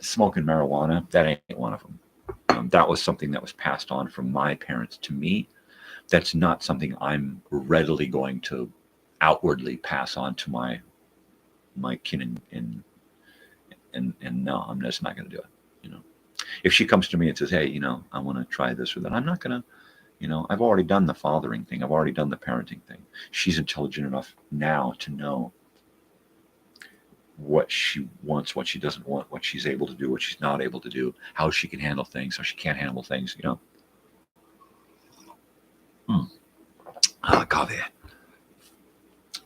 Smoking marijuana, that ain't one of them. That was something that was passed on from my parents to me. That's not something I'm readily going to outwardly pass on to my kin and no, I'm just not going to do it. If she comes to me and says, hey, I want to try this or that, I'm not going to, I've already done the fathering thing. I've already done the parenting thing. She's intelligent enough now to know what she wants, what she doesn't want, what she's able to do, what she's not able to do, how she can handle things, how she can't handle things, Agave.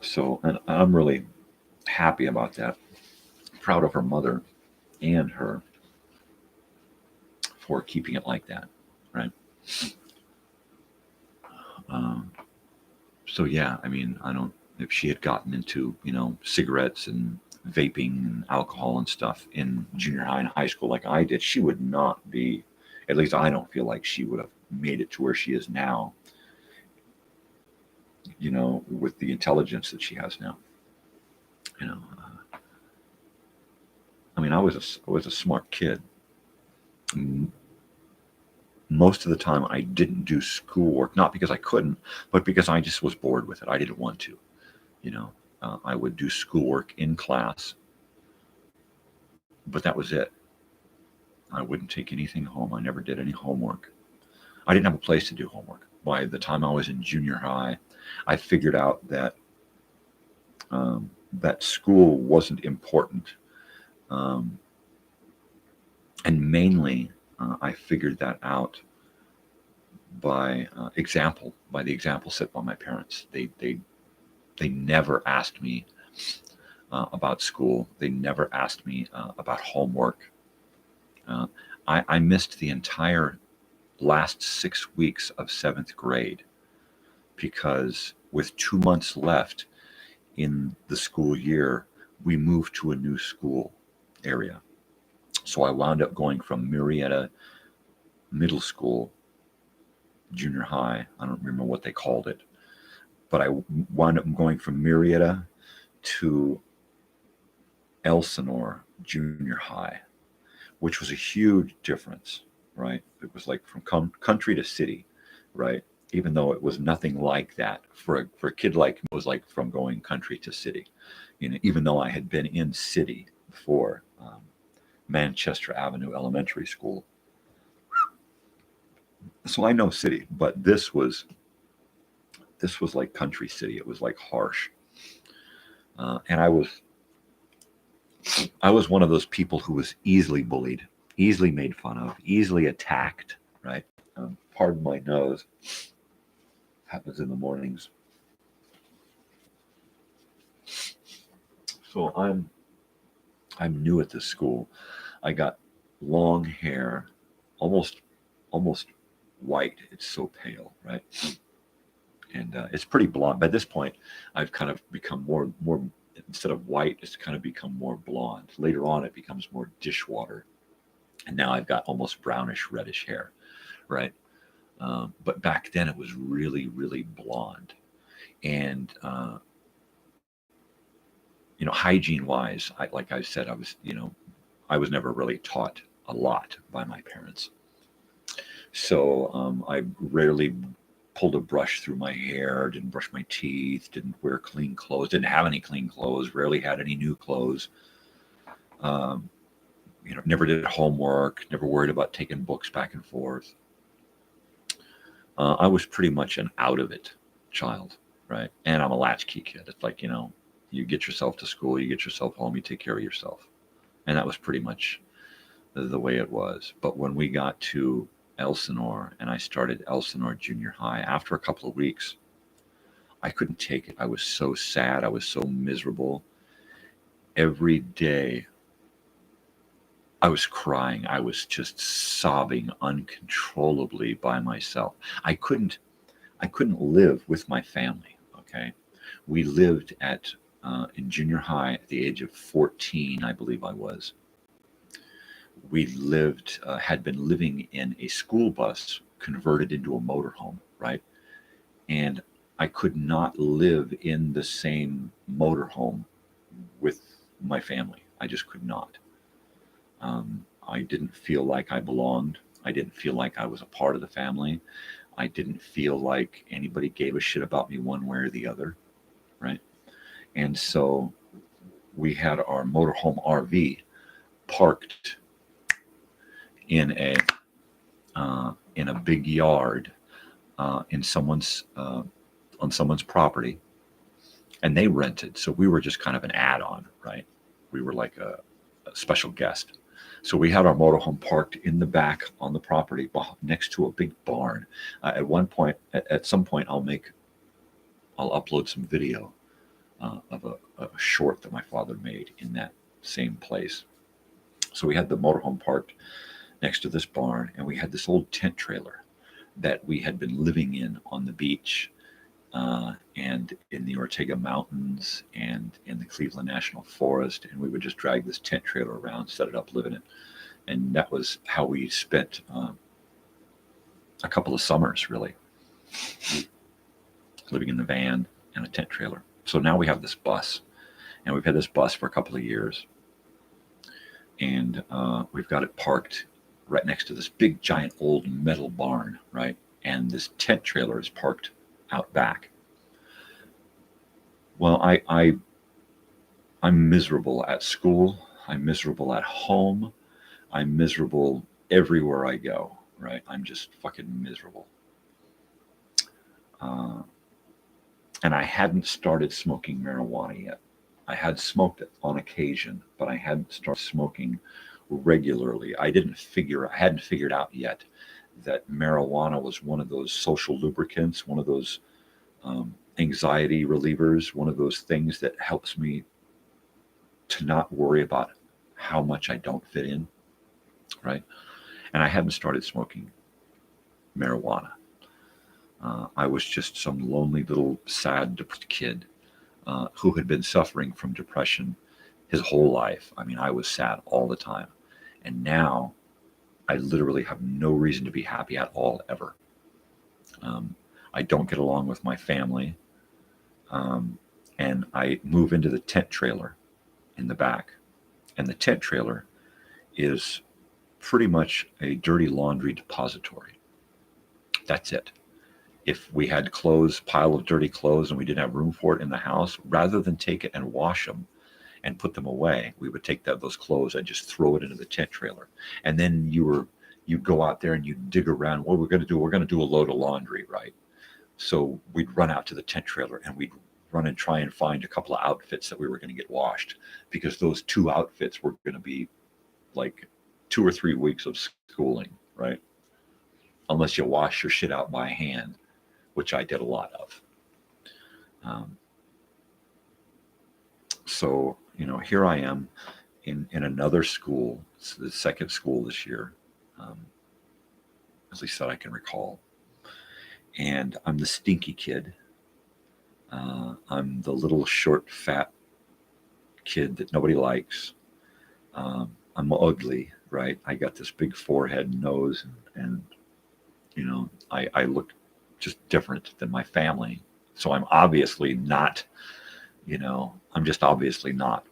So, and I'm really happy about that. Proud of her mother and her for keeping it like that, right? So yeah, I mean, if she had gotten into, cigarettes and vaping and alcohol and stuff in junior high and high school like I did, she would not be, at least I don't feel like she would have made it to where she is now, with the intelligence that she has now. I mean, I was a smart kid. Most of the time I didn't do schoolwork, not because I couldn't, but because I just was bored with it. I didn't want to, I would do schoolwork in class, but that was it. I wouldn't take anything home. I never did any homework. I didn't have a place to do homework. By the time I was in junior high, I figured out that that school wasn't important. And mainly, I figured that out by the example set by my parents. They never asked me about school. They never asked me about homework. I missed the entire last 6 weeks of 7th grade because with 2 months left in the school year, we moved to a new school area. So I wound up going from Murietta Middle School, junior high, I don't remember what they called it, but I wound up going from Murietta to Elsinore Junior High, which was a huge difference, right? It was like from country to city, right? Even though it was nothing like that for a kid like me, it was like from going country to city. Even though I had been in city before, Manchester Avenue Elementary School. So I know city, but this was like country city. It was like harsh, and I was one of those people who was easily bullied, easily made fun of, easily attacked. Right? Pardon my nose. Happens in the mornings. So I'm new at this school. I got long hair, almost white. It's so pale, right? And it's pretty blonde. By this point, I've kind of become more instead of white, it's kind of become more blonde. Later on, it becomes more dishwater, and now I've got almost brownish reddish hair, right? But back then, it was really, really blonde, and hygiene-wise, like I said, I was never really taught a lot by my parents. So I rarely pulled a brush through my hair, didn't brush my teeth, didn't wear clean clothes, didn't have any clean clothes, rarely had any new clothes. Never did homework, never worried about taking books back and forth. I was pretty much an out of it child, right? And I'm a latchkey kid. It's like, you get yourself to school, you get yourself home, you take care of yourself. And that was pretty much the way it was. But when we got to Elsinore and I started Elsinore Junior High, after a couple of weeks, I couldn't take it. I was so sad. I was so miserable. Every day I was crying. I was just sobbing uncontrollably by myself. I couldn't live with my family. Okay. We lived in junior high at the age of 14, I believe I was. We had been living in a school bus converted into a motorhome, right? And I could not live in the same motorhome with my family. I just could not. I didn't feel like I belonged. I didn't feel like I was a part of the family. I didn't feel like anybody gave a shit about me one way or the other, right? And so we had our motorhome RV parked in a big yard on someone's property, and they rented. So we were just kind of an add-on, right? We were like a special guest. So we had our motorhome parked in the back on the property next to a big barn. At some point, I'll upload some video of a short that my father made in that same place. So we had the motorhome parked next to this barn, and we had this old tent trailer that we had been living in on the beach and in the Ortega Mountains and in the Cleveland National Forest. And we would just drag this tent trailer around, set it up, live in it. And that was how we spent a couple of summers, really, living in the van and a tent trailer. So now we have this bus, and we've had this bus for a couple of years. And we've got it parked right next to this big, giant, old metal barn, right? And this tent trailer is parked out back. Well, I'm miserable at school. I'm miserable at home. I'm miserable everywhere I go, right? I'm just fucking miserable. And I hadn't started smoking marijuana yet. I had smoked it on occasion, but I hadn't started smoking regularly. I hadn't figured out yet that marijuana was one of those social lubricants, one of those anxiety relievers, one of those things that helps me to not worry about how much I don't fit in, right? And I hadn't started smoking marijuana. I was just some lonely little sad, depressed kid who had been suffering from depression his whole life. I mean, I was sad all the time. And now I literally have no reason to be happy at all, ever. I don't get along with my family. And I move into the tent trailer in the back. And the tent trailer is pretty much a dirty laundry depository. That's it. If we had pile of dirty clothes, and we didn't have room for it in the house, rather than take it and wash them and put them away, we would take those clothes and just throw it into the tent trailer. And then you go out there and you dig around. What we're going to do? We're going to do a load of laundry, right? So we'd run out to the tent trailer and we'd run and try and find a couple of outfits that we were going to get washed, because those 2 outfits were going to be like 2 or 3 weeks of schooling, right? Unless you wash your shit out by hand, which I did a lot of. So, here I am in another school. It's the second school this year, at least that I can recall. And I'm the stinky kid. I'm the little short, fat kid that nobody likes. I'm ugly, right? I got this big forehead and nose, and I look just different than my family. So I'm obviously not, I'm just obviously not.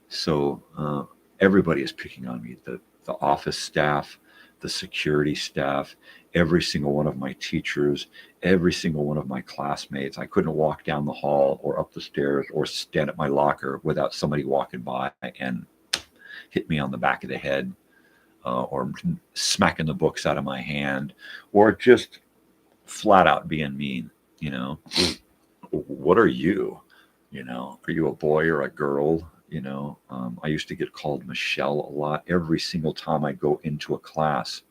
So everybody is picking on me. The office staff, the security staff, every single one of my teachers, every single one of my classmates. I couldn't walk down the hall or up the stairs or stand at my locker without somebody walking by and hit me on the back of the head, or smacking the books out of my hand, or just flat out being mean, you know. What are you? You know, are you a boy or a girl? You know, I used to get called Michelle a lot. Every single time I go into a class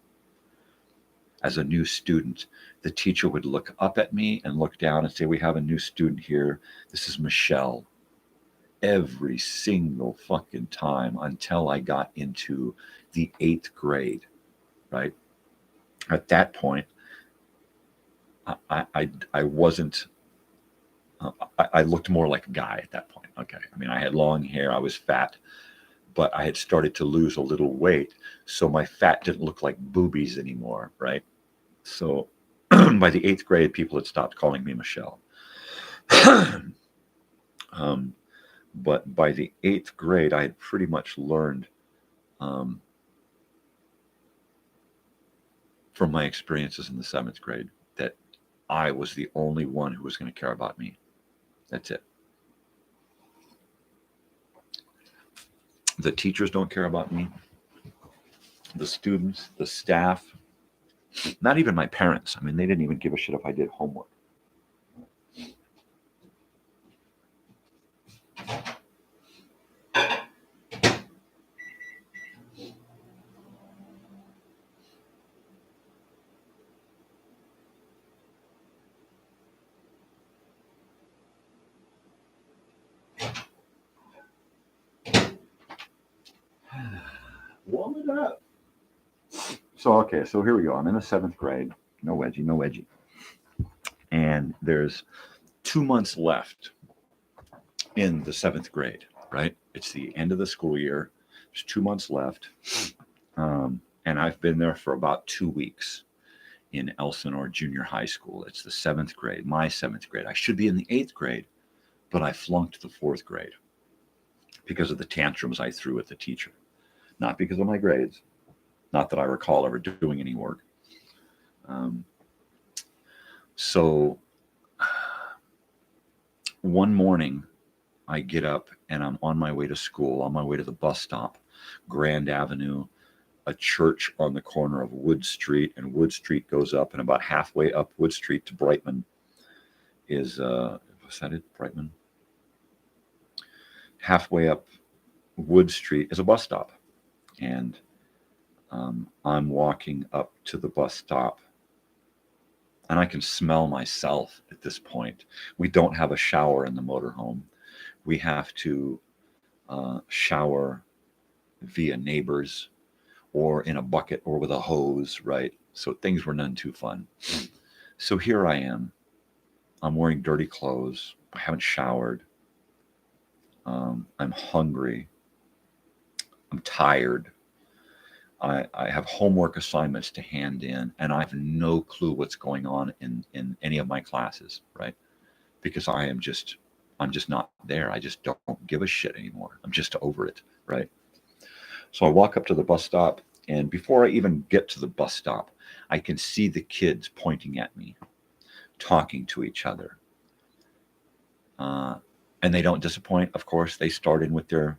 as a new student, the teacher would look up at me and look down and say, we have a new student here. This is Michelle. Every single fucking time until I got into the 8th grade, right? At that point, I wasn't, I looked more like a guy at that point. Okay. I mean, I had long hair, I was fat, but I had started to lose a little weight. So my fat didn't look like boobies anymore, right? So by the 8th grade, people had stopped calling me Michelle. But by the 8th grade, I had pretty much learned from my experiences in the 7th grade that I was the only one who was going to care about me. That's it. The teachers don't care about me. The students, the staff, not even my parents. I mean, they didn't even give a shit if I did homework. Warm it up. So, okay, so here we go. I'm in the 7th grade. No wedgie, no wedgie. And there's 2 months left in the 7th grade, right? It's the end of the school year. There's 2 months left. And I've been there for about 2 weeks in Elsinore Jr High School. It's the 7th grade, my 7th grade. I should be in the 8th grade, but I flunked the 4th grade because of the tantrums I threw at the teacher. Not because of my grades. Not that I recall ever doing any work. So one morning, I get up and I'm on my way to school, on my way to the bus stop, Grand Avenue, a church on the corner of Wood Street, and Wood Street goes up, and about halfway up Wood Street to Brightman is, was that it, Brightman? Halfway up Wood Street is a bus stop. And I'm walking up to the bus stop, and I can smell myself at this point. We don't have a shower in the motorhome. We have to shower via neighbors or in a bucket or with a hose, right? So things were none too fun. So here I am. I'm wearing dirty clothes. I haven't showered. I'm hungry. I'm tired. I have homework assignments to hand in, and I have no clue what's going on in any of my classes, right? Because I'm just not there. I just don't give a shit anymore. I'm just over it, right? So I walk up to the bus stop, and before I even get to the bus stop, I can see the kids pointing at me, talking to each other. And they don't disappoint, of course. They start in with their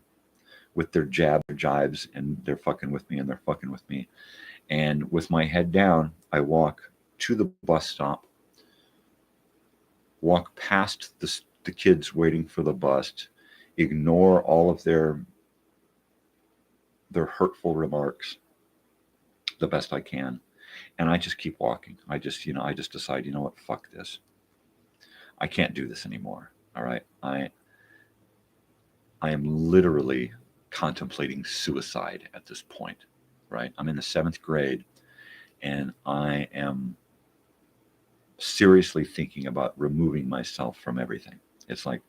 jibes, and they're fucking with me, and they're fucking with me. And with my head down, I walk to the bus stop, walk past the kids waiting for the bus, ignore all of their hurtful remarks the best I can. And I just keep walking. I just decide, you know what, fuck this. I can't do this anymore. All right. I am literally contemplating suicide at this point, right? I'm in the 7th grade, and I am seriously thinking about removing myself from everything. It's like,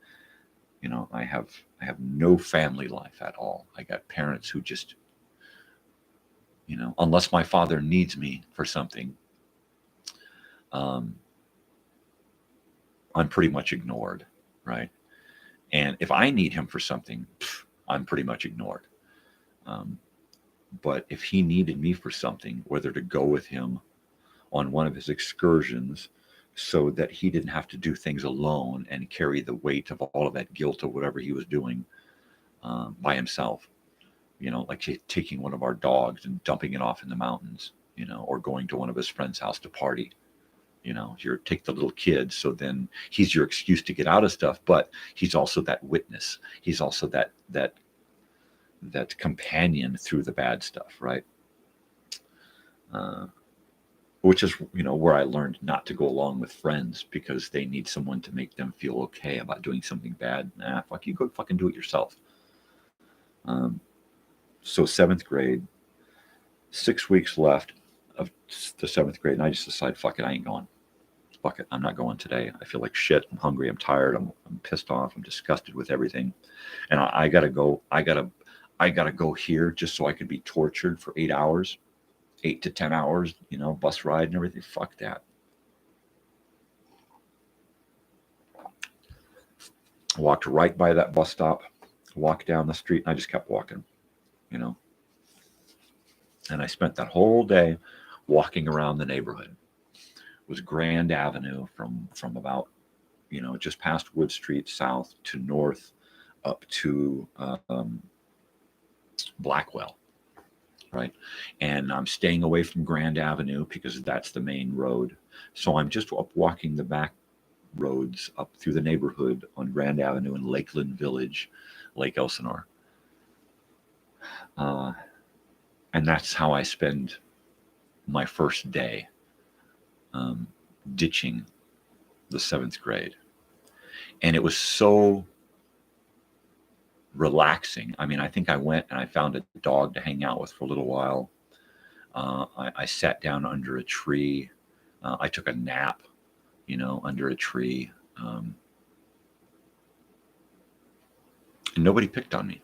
you know, I have no family life at all. I got parents who just, you know, unless my father needs me for something, I'm pretty much ignored, right? And if I need him for something, I'm pretty much ignored. But if he needed me for something, whether to go with him on one of his excursions so that he didn't have to do things alone and carry the weight of all of that guilt of whatever he was doing by himself, you know, like taking one of our dogs and dumping it off in the mountains, you know, or going to one of his friend's house to party, You know, you're take the little kid, so then he's your excuse to get out of stuff, but he's also that witness. He's also that companion through the bad stuff, right? Which is, you know, where I learned not to go along with friends because they need someone to make them feel okay about doing something bad. Nah, fuck you, go fucking do it yourself. So 7th grade, 6 weeks left of the 7th grade, and I just decided, fuck it, I ain't going. Fuck it, I'm not going today. I feel like shit. I'm hungry. I'm tired. I'm pissed off. I'm disgusted with everything, and I gotta go. I gotta go here just so I could be tortured for 8 hours, 8 to 10 hours. You know, bus ride and everything. Fuck that. I walked right by that bus stop. Walked down the street, and I just kept walking. You know, and I spent that whole day walking around the neighborhood. It was Grand Avenue from about, you know, just past Wood Street south to north up to Blackwell, right? And I'm staying away from Grand Avenue because that's the main road. So I'm just up walking the back roads up through the neighborhood on Grand Avenue in Lakeland Village, Lake Elsinore. And that's how I spend my first day ditching the 7th grade. And it was so relaxing. I mean, I think I went and I found a dog to hang out with for a little while. I sat down under a tree. I took a nap, you know, under a tree. And nobody picked on me.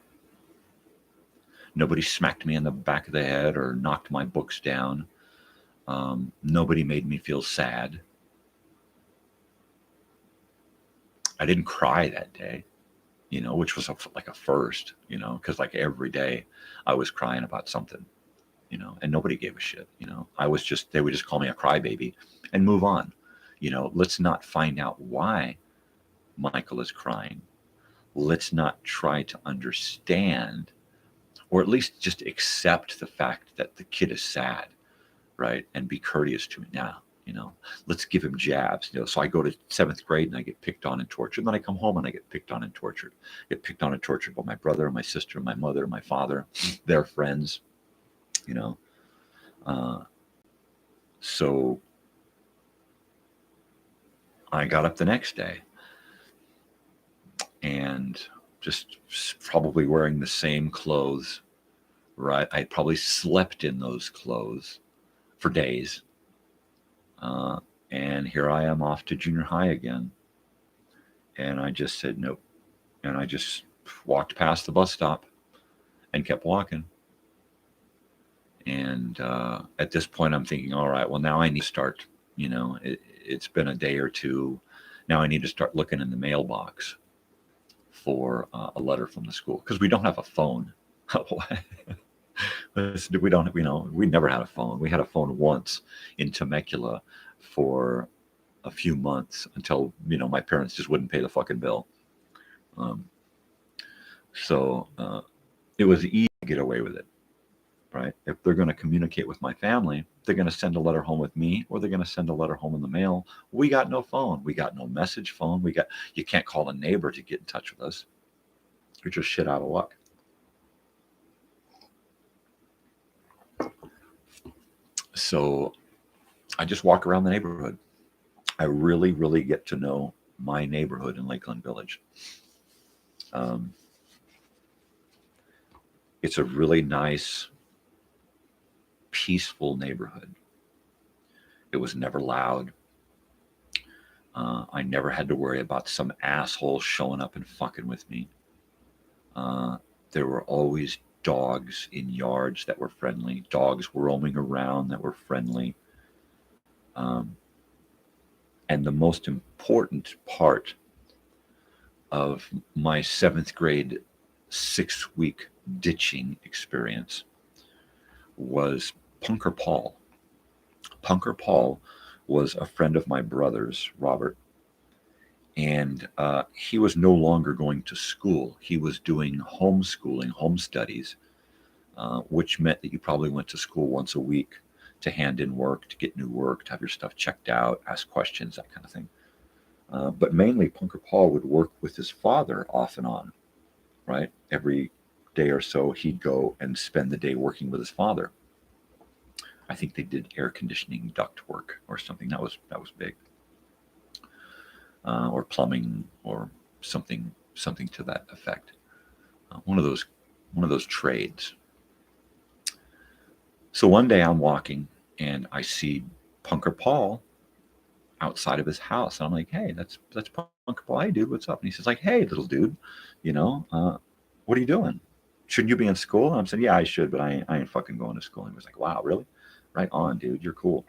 Nobody smacked me in the back of the head or knocked my books down. Nobody made me feel sad. I didn't cry that day, you know, which was like a first, you know, because like every day I was crying about something, you know, and nobody gave a shit, you know. They would just call me a crybaby and move on. You know, let's not find out why Michael is crying. Let's not try to understand, or at least just accept the fact that the kid is sad, right? And be courteous to me now, you know. Let's give him jabs, you know. So I go to 7th grade and I get picked on and tortured. And then I come home and I get picked on and tortured. Get picked on and tortured by my brother, my sister, my mother, my father, their friends, you know. So I got up the next day and just probably wearing the same clothes, right? I probably slept in those clothes for days. And here I am off to junior high again. And I just said nope. And I just walked past the bus stop and kept walking. And at this point, I'm thinking, all right, well, now I need to start, you know, it's been a day or two. Now I need to start looking in the mailbox for a letter from the school, because we don't have a phone. We don't, you know, we never had a phone. We had a phone once in Temecula for a few months until, you know, my parents just wouldn't pay the fucking bill. So it was easy to get away with it, right? If they're going to communicate with my family, they're going to send a letter home with me, or they're going to send a letter home in the mail. We got no phone. We got no message phone. You can't call a neighbor to get in touch with us. You're just shit out of luck. So I just walk around the neighborhood. I really, really get to know my neighborhood in Lakeland Village. It's a really nice, peaceful neighborhood. It was never loud. I never had to worry about some asshole showing up and fucking with me. There were always dogs in yards that were friendly, dogs roaming around that were friendly. And the most important part of my 7th grade 6-week ditching experience was Punker Paul. Punker Paul was a friend of my brother's, Robert, and he was no longer going to school. He was doing homeschooling, home studies, which meant that you probably went to school once a week to hand in work, to get new work, to have your stuff checked out, ask questions, that kind of thing. But mainly, Punker Paul would work with his father off and on, right? Every day or so, he'd go and spend the day working with his father. I think they did air conditioning duct work or something. That was big, or plumbing or something to that effect. One of those trades. So one day I'm walking and I see Punker Paul outside of his house. And I'm like, hey, that's Punker Paul. Hey, dude, what's up? And he says, like, hey, little dude, what are you doing? Shouldn't you be in school? And I'm saying, yeah, I should, but I ain't fucking going to school. And he was like, wow, really? Right on, dude. You're cool.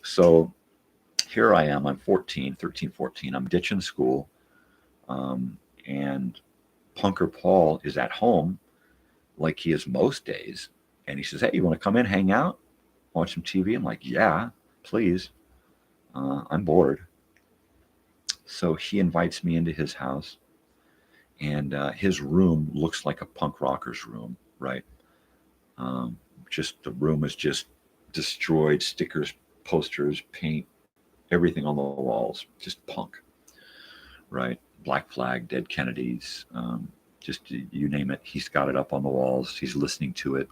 So here I am. I'm 13, 14. I'm ditching school. And Punker Paul is at home like he is most days. And he says, hey, you want to come in, hang out, watch some TV? I'm like, yeah, please. I'm bored. So he invites me into his house. And his room looks like a punk rocker's room, right? Just the room is just destroyed, stickers, posters, paint, everything on the walls, just punk, right? Black Flag, Dead Kennedys, just you name it. He's got it up on the walls. He's listening to it.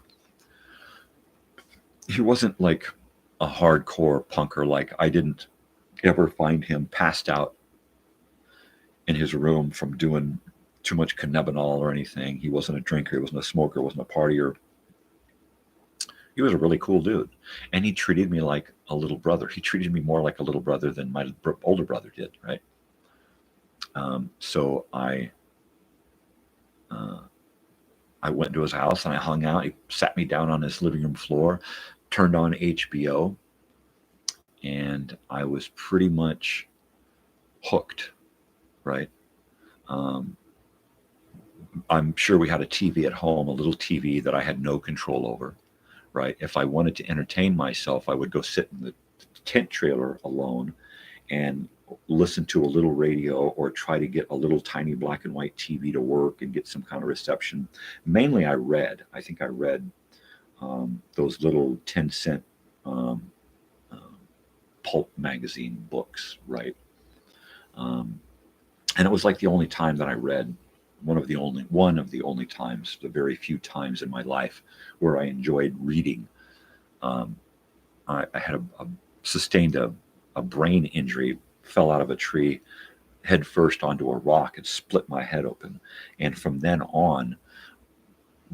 He wasn't like a hardcore punker. Like, I didn't ever find him passed out in his room from doing too much cannabinol or anything. He wasn't a drinker. He wasn't a smoker. Wasn't a partier. He was a really cool dude. And he treated me like a little brother. He treated me more like a little brother than my older brother did, right? So I went to his house and I hung out. He sat me down on his living room floor, turned on HBO, and I was pretty much hooked, right? I'm sure we had a TV at home, a little TV that I had no control over, right? If I wanted to entertain myself, I would go sit in the tent trailer alone and listen to a little radio or try to get a little tiny black and white TV to work and get some kind of reception. Mainly I read. I think I read those little 10-cent pulp magazine books, right? And it was like the only time that I read, one of the only times, the very few times in my life where I enjoyed reading. I had sustained a brain injury, fell out of a tree head first onto a rock and split my head open. And from then on,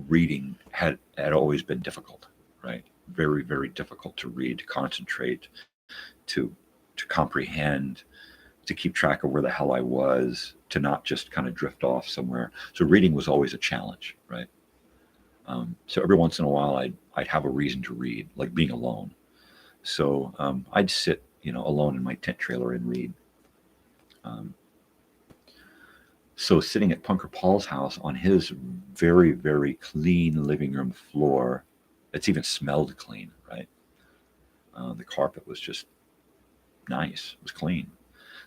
reading had always been difficult, right? Very, very difficult to read, to concentrate, to comprehend, to keep track of where the hell I was, to not just kind of drift off somewhere. So reading was always a challenge, right? So every once in a while, I'd have a reason to read, like being alone. So I'd sit, alone in my tent trailer and read. So sitting at Punker Paul's house on his very, very clean living room floor, it's even smelled clean, right? The carpet was just nice. It was clean.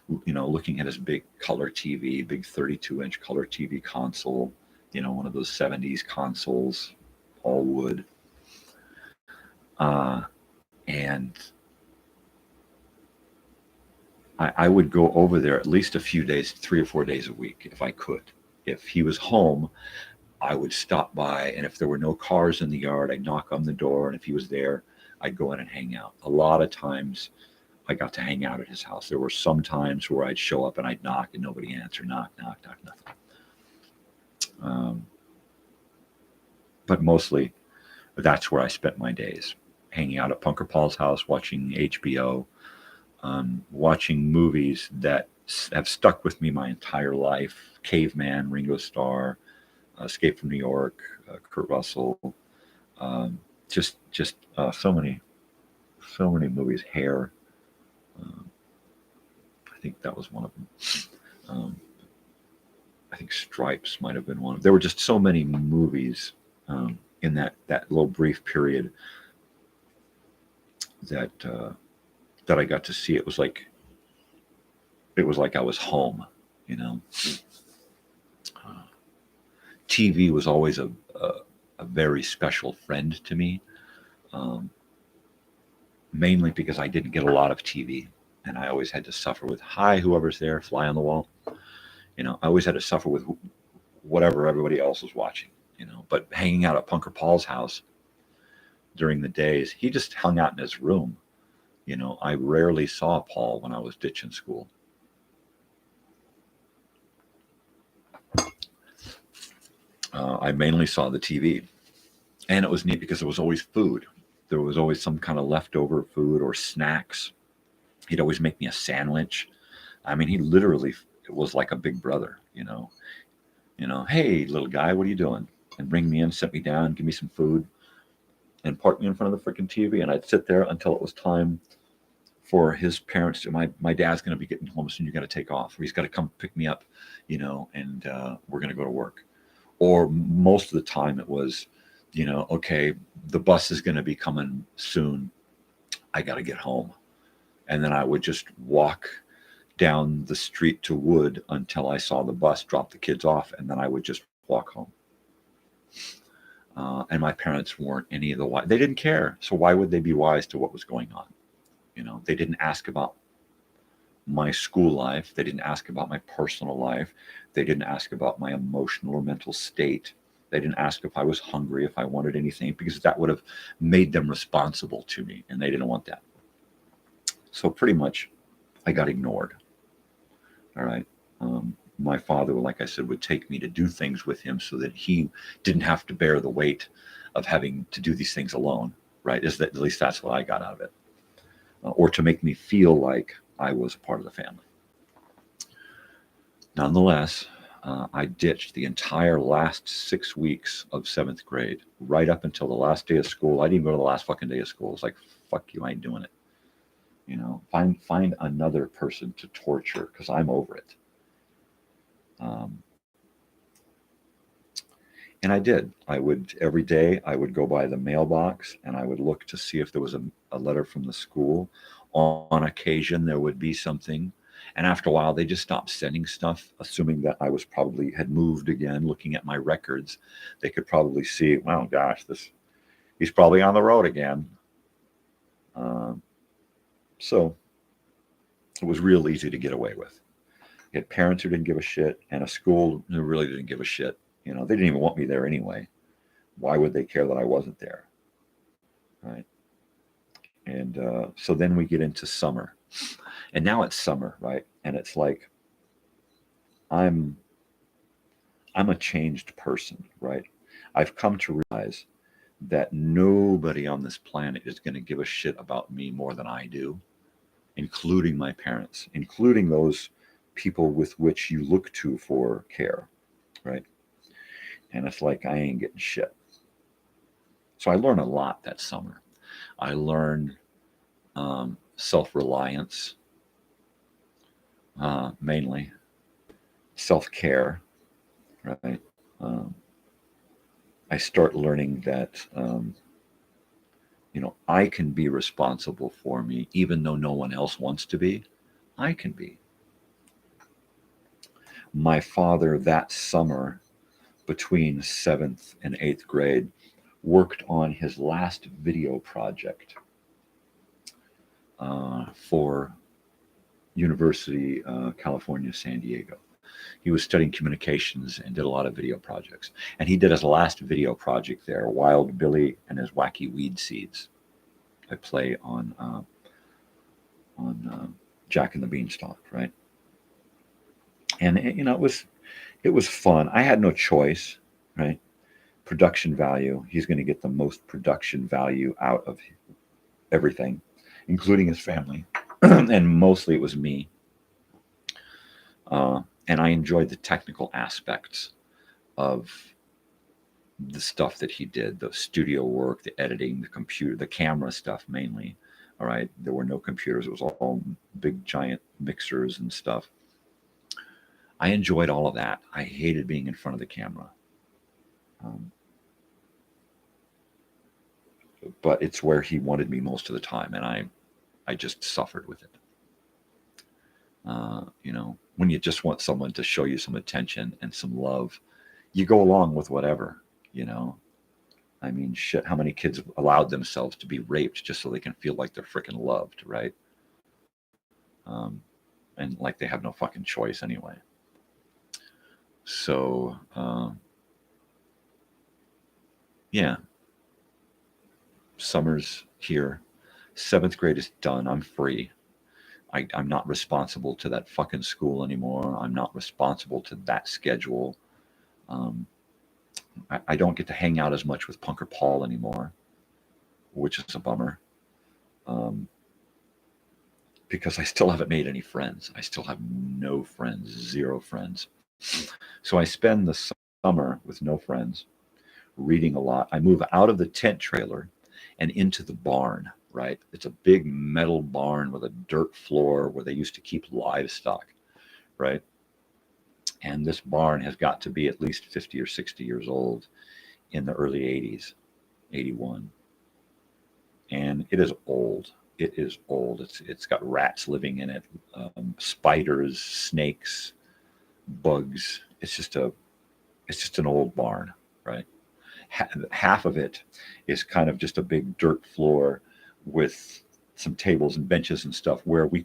Looking at his big color TV, big 32-inch color TV console, one of those 70s consoles, all wood. And I would go over there at least a few days, 3 or 4 days a week, if I could. If he was home, I would stop by, and if there were no cars in the yard, I'd knock on the door, and if he was there, I'd go in and hang out. A lot of times, I got to hang out at his house. There were some times where I'd show up and I'd knock and nobody answered. Knock, nothing. But mostly, that's where I spent my days, hanging out at Punker Paul's house, watching HBO, watching movies that have stuck with me my entire life. Caveman, Ringo Starr, Escape from New York, Kurt Russell, just so many movies. Hair. I think that was one of them. I think Stripes might have been one. There were just so many movies in that little brief period that I got to see. It was like I was home, TV was always a very special friend to me. mainly because I didn't get a lot of TV, and I always had to suffer with, hi, whoever's there, fly on the wall. I always had to suffer with whatever everybody else was watching, But hanging out at Punker Paul's house during the days, he just hung out in his room. I rarely saw Paul when I was ditching school. I mainly saw the TV. And it was neat because there was always food. There was always some kind of leftover food or snacks. He'd always make me a sandwich. I mean, he literally was like a big brother, Hey, little guy, what are you doing? And bring me in, sit me down, give me some food, and park me in front of the freaking TV. And I'd sit there until it was time for his parents to, my dad's going to be getting home soon. You got to take off, or he's got to come pick me up, and we're going to go to work. Or most of the time it was, okay, the bus is going to be coming soon. I got to get home. And then I would just walk down the street to Wood until I saw the bus drop the kids off, and then I would just walk home. And my parents weren't any of the wise. They didn't care. So why would they be wise to what was going on? They didn't ask about my school life. They didn't ask about my personal life. They didn't ask about my emotional or mental state. They didn't ask if I was hungry, if I wanted anything, because that would have made them responsible to me, and they didn't want that. So pretty much I got ignored. All right. My father, like I said, would take me to do things with him so that he didn't have to bear the weight of having to do these things alone, right? At least that's what I got out of it. Or to make me feel like I was a part of the family. Nonetheless, I ditched the entire last 6 weeks of 7th grade, right up until the last day of school. I didn't even go to the last fucking day of school. It's like, fuck you, I ain't doing it. Find another person to torture, because I'm over it. And I did. Every day I would go by the mailbox and I would look to see if there was a letter from the school. On occasion, there would be something. And after a while, they just stopped sending stuff, assuming that I was probably had moved again. Looking at my records, they could probably see, well, gosh, he's probably on the road again. So it was real easy to get away with. You had parents who didn't give a shit, and a school who really didn't give a shit. They didn't even want me there anyway. Why would they care that I wasn't there? Right. And so then we get into summer. And now it's summer, right? And it's like I'm a changed person, right? I've come to realize that nobody on this planet is going to give a shit about me more than I do, including my parents, including those people with which you look to for care, right? And it's like, I ain't getting shit. So I learned a lot that summer. I learned self-reliance, mainly self-care, right? I start learning that, I can be responsible for me, even though no one else wants to be. I can be. My father that summer, between 7th and 8th grade, worked on his last video project for University California, San Diego. He was studying communications and did a lot of video projects. And he did his last video project there, Wild Billy and His Wacky Weed Seeds. I play on Jack and the Beanstalk, right? And it was fun. I had no choice, right? Production value. He's going to get the most production value out of everything, including his family. And mostly it was me. And I enjoyed the technical aspects of the stuff that he did, the studio work, the editing, the computer, the camera stuff mainly. All right. There were no computers. It was all big, giant mixers and stuff. I enjoyed all of that. I hated being in front of the camera. But it's where he wanted me most of the time, and I just suffered with it. When you just want someone to show you some attention and some love, you go along with whatever, I mean, shit, how many kids have allowed themselves to be raped just so they can feel like they're freaking loved, right? And like they have no fucking choice anyway. So, yeah, summer's here. 7th grade is done. I'm free. I'm not responsible to that fucking school anymore. I'm not responsible to that schedule. I don't get to hang out as much with Punker Paul anymore, which is a bummer. Because I still haven't made any friends. I still have no friends, 0 friends. So I spend the summer with no friends, reading a lot. I move out of the tent trailer and into the barn, right? It's a big metal barn with a dirt floor where they used to keep livestock, right? And this barn has got to be at least 50 or 60 years old in the early 80s, 81. And it is old. It is old. It's got rats living in it, spiders, snakes, bugs. It's just an old barn, right? Half of it is kind of just a big dirt floor with some tables and benches and stuff where we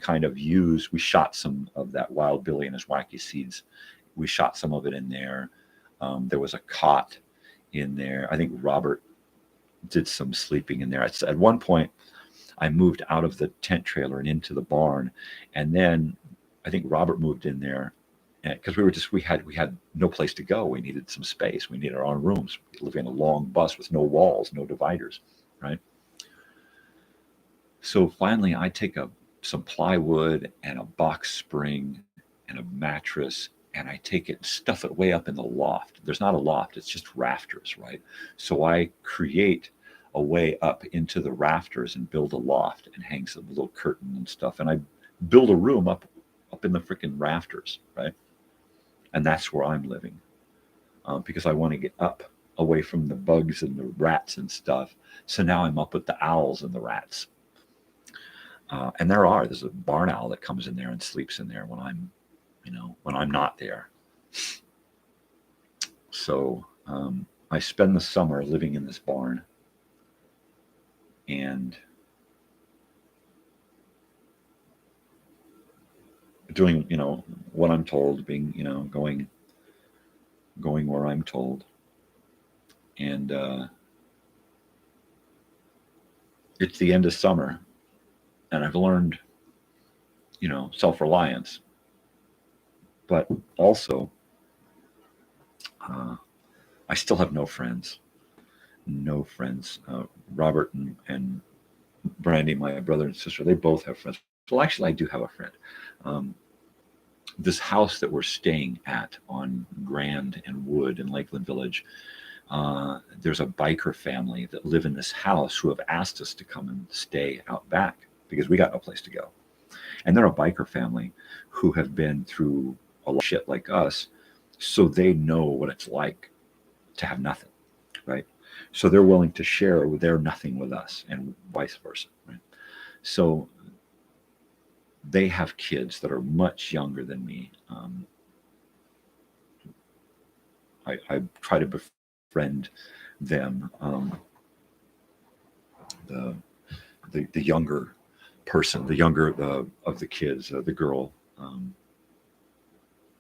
shot some of that Wild Billy and his Wacky Seeds. We shot some of it in there. There was a cot in there. I think Robert did some sleeping in there. At one point, I moved out of the tent trailer and into the barn, and then I think Robert moved in there because we had no place to go. We needed some space. We needed our own rooms. We live in a long bus with no walls, no dividers, right? So finally, I take some plywood and a box spring and a mattress, and I take it and stuff it way up in the loft. There's not a loft, it's just rafters, right? So I create a way up into the rafters and build a loft and hang some little curtain and stuff. And I build a room up in the freaking rafters, right? And that's where I'm living because I want to get up away from the bugs and the rats and stuff. So now I'm up with the owls and the rats. And there's a barn owl that comes in there and sleeps in there when I'm not there. So I spend the summer living in this barn and doing, what I'm told, being, going where I'm told. And it's the end of summer, and I've learned, self-reliance, but also I still have no friends. No friends. Robert and Brandy, my brother and sister, they both have friends. Well, actually, I do have a friend. This house that we're staying at on Grand and Wood in Lakeland Village, there's a biker family that live in this house who have asked us to come and stay out back because we got no place to go. And they're a biker family who have been through a lot of shit like us, so they know what it's like to have nothing, right? So they're willing to share their nothing with us and vice versa, right? So they have kids that are much younger than me. I try to befriend them. The younger person, the younger of the kids, the girl,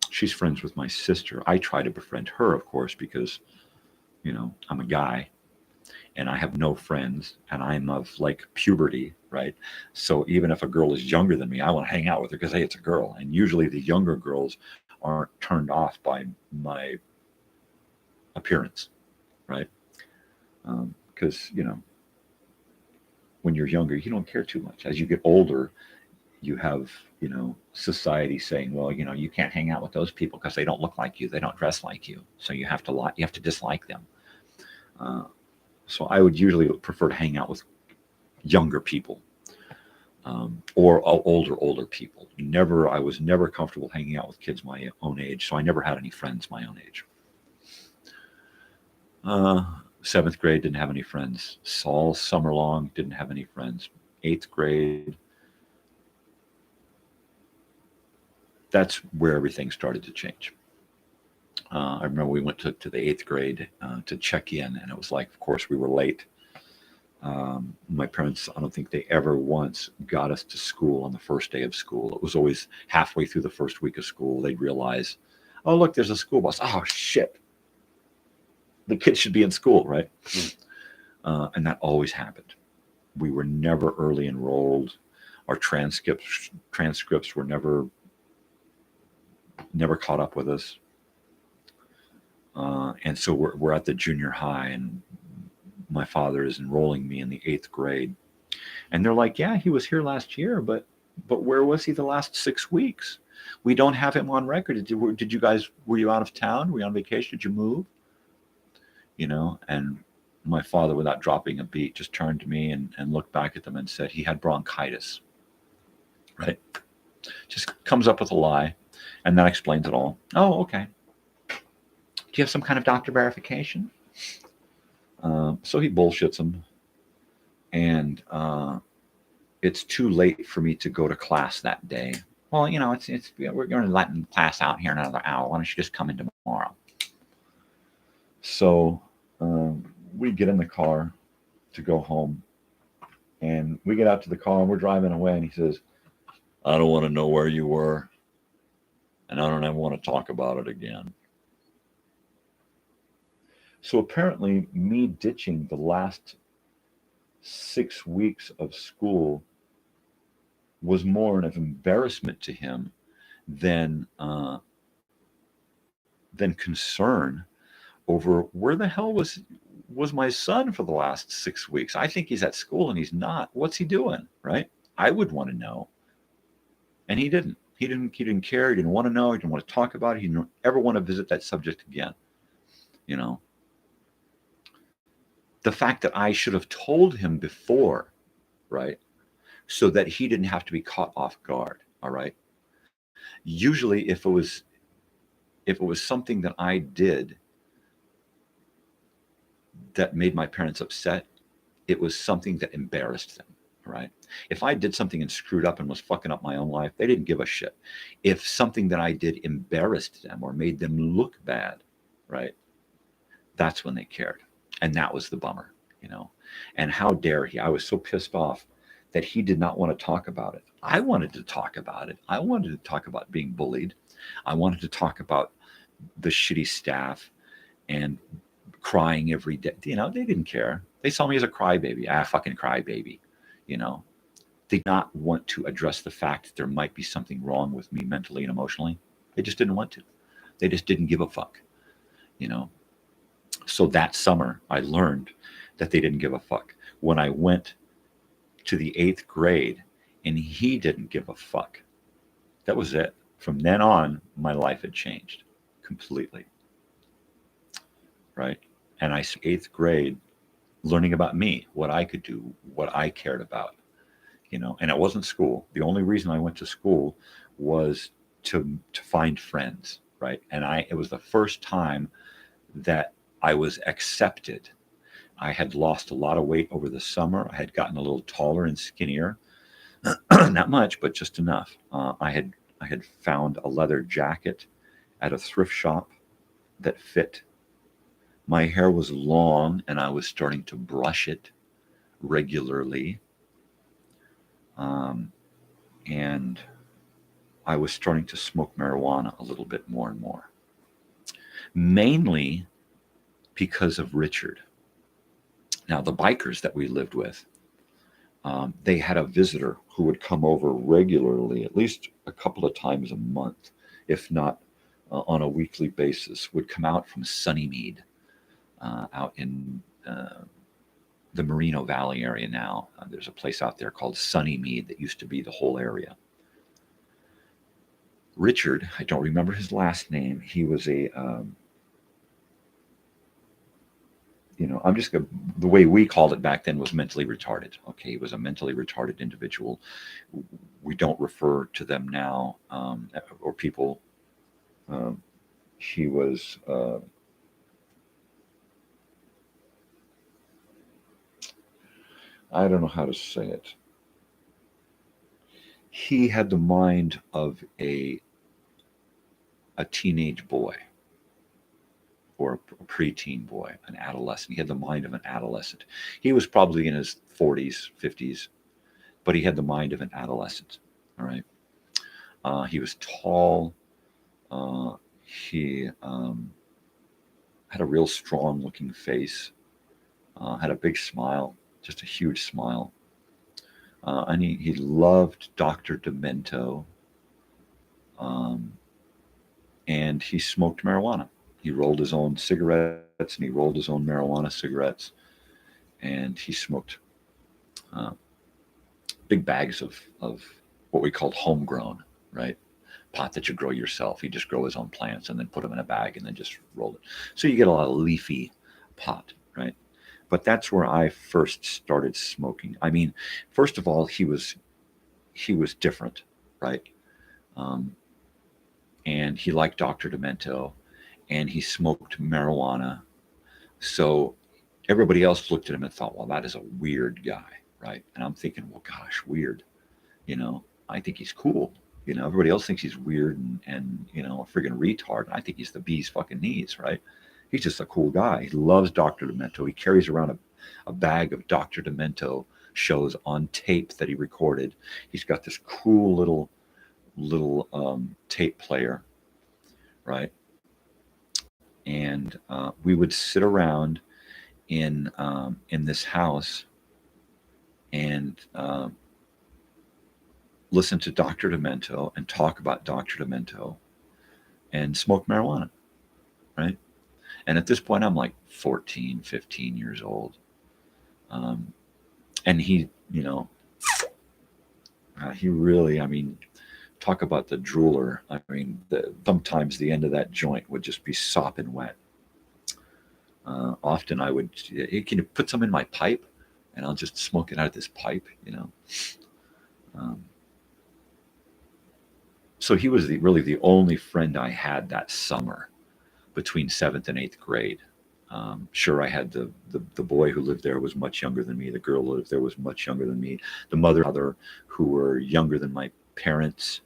she's friends with my sister. I try to befriend her, of course, because, I'm a guy and I have no friends and I'm of like puberty, right? So even if a girl is younger than me, I want to hang out with her because, hey, it's a girl. And usually the younger girls aren't turned off by my appearance, right? Because, when you're younger, you don't care too much. As you get older, you have, society saying, well, you can't hang out with those people because they don't look like you, they don't dress like you, so you have to dislike them. So I would usually prefer to hang out with younger people, or older people. I was never comfortable hanging out with kids my own age, so I never had any friends my own age. 7th grade, didn't have any friends. All summer long, didn't have any friends. 8th grade, that's where everything started to change. I remember we went to the 8th grade to check in, and it was like, of course, we were late. My parents, I don't think they ever once got us to school on the first day of school. It was always halfway through the first week of school, they'd realize, oh, look, there's a school bus. Oh, shit. The kids should be in school, right? And that always happened. We were never early enrolled. Our transcripts were never caught up with us. And so we're at the junior high, and my father is enrolling me in the 8th grade. And they're like, yeah, he was here last year, but where was he the last 6 weeks? We don't have him on record. Did you guys, were you out of town? Were you on vacation? Did you move? You know, and my father, without dropping a beat, just turned to me and looked back at them and said he had bronchitis. Right? Just comes up with a lie, and that explains it all. Oh, okay. Do you have some kind of doctor verification? So he bullshits him, and it's too late for me to go to class that day. Well, you know, we're going to let class out here in another hour. Why don't you just come in tomorrow? So we get in the car to go home, and we get out to the car, and we're driving away, and he says, I don't want to know where you were, and I don't ever want to talk about it again. So apparently, me ditching the last 6 weeks of school was more of an embarrassment to him than concern over where the hell was my son for the last 6 weeks. I think he's at school and he's not. What's he doing, right? I would want to know. And he didn't. He didn't care. He didn't want to know. He didn't want to talk about it. He didn't ever want to visit that subject again. You know, the fact that I should have told him before, right, so that he didn't have to be caught off guard. All right. Usually, if it was something that I did that made my parents upset, it was something that embarrassed them. Right? If I did something and screwed up and was fucking up my own life, they didn't give a shit. If something that I did embarrassed them or made them look bad, right, that's when they cared. And that was the bummer, you know. And how dare he? I was so pissed off that he did not want to talk about it. I wanted to talk about it. I wanted to talk about being bullied. I wanted to talk about the shitty staff and crying every day. You know, they didn't care. They saw me as a crybaby. Fucking crybaby. You know, they did not want to address the fact that there might be something wrong with me mentally and emotionally. They just didn't want to. They just didn't give a fuck, you know. So that summer, I learned that they didn't give a fuck. When I went to the 8th grade and he didn't give a fuck, that was it. From then on, my life had changed completely, right? And I 8th grade, learning about me, what I could do, what I cared about, you know. And it wasn't school. The only reason I went to school was to find friends, right? And it was the first time that I was accepted. I had lost a lot of weight over the summer. I had gotten a little taller and skinnier, not much, but just enough. I had found a leather jacket at a thrift shop that fit. My hair was long, and I was starting to brush it regularly. And I was starting to smoke marijuana a little bit more and more. Mainly because of Richard. Now, the bikers that we lived with, they had a visitor who would come over regularly, at least a couple of times a month, if not on a weekly basis, would come out from Sunnymead. Out in the Merino Valley area now. There's a place out there called Sunnymead that used to be the whole area. Richard, I don't remember his last name. He was a, the way we called it back then was mentally retarded. Okay, he was a mentally retarded individual. We don't refer to them now, or people. He was... I don't know how to say it. He had the mind of a teenage boy, or a preteen boy, an adolescent. He had the mind of an adolescent. He was probably in his 40s, 50s, but he had the mind of an adolescent. All right. He was tall. He had a real strong looking face, had a big smile, just a huge smile. And he loved Dr. Demento. And he smoked marijuana. He rolled his own cigarettes and he rolled his own marijuana cigarettes. And he smoked big bags of what we called homegrown, right? Pot that you grow yourself. He just grow his own plants and then put them in a bag and then just roll it. So you get a lot of leafy pot, right? But that's where I first started smoking. I mean, first of all, he was different, right? And he liked Dr. Demento, and he smoked marijuana. So everybody else looked at him and thought, well, that is a weird guy, right? And I'm thinking, well, gosh, weird. I think he's cool. Everybody else thinks he's weird and a friggin' retard. I think he's the bee's fucking knees, right? He's just a cool guy. He loves Dr. Demento. He carries around a bag of Dr. Demento shows on tape that he recorded. He's got this cool little tape player, right? And we would sit around in this house and listen to Dr. Demento and talk about Dr. Demento and smoke marijuana, right? And at this point, I'm like 14, 15 years old. And he really, I mean, talk about the drooler. I mean, sometimes the end of that joint would just be sopping wet. Often I would, can you put some in my pipe? And I'll just smoke it out of this pipe, So he was really the only friend I had that summer between 7th and 8th grade. Sure, I had the boy who lived there was much younger than me. The girl who lived there was much younger than me. The mother and father who were younger than my parents,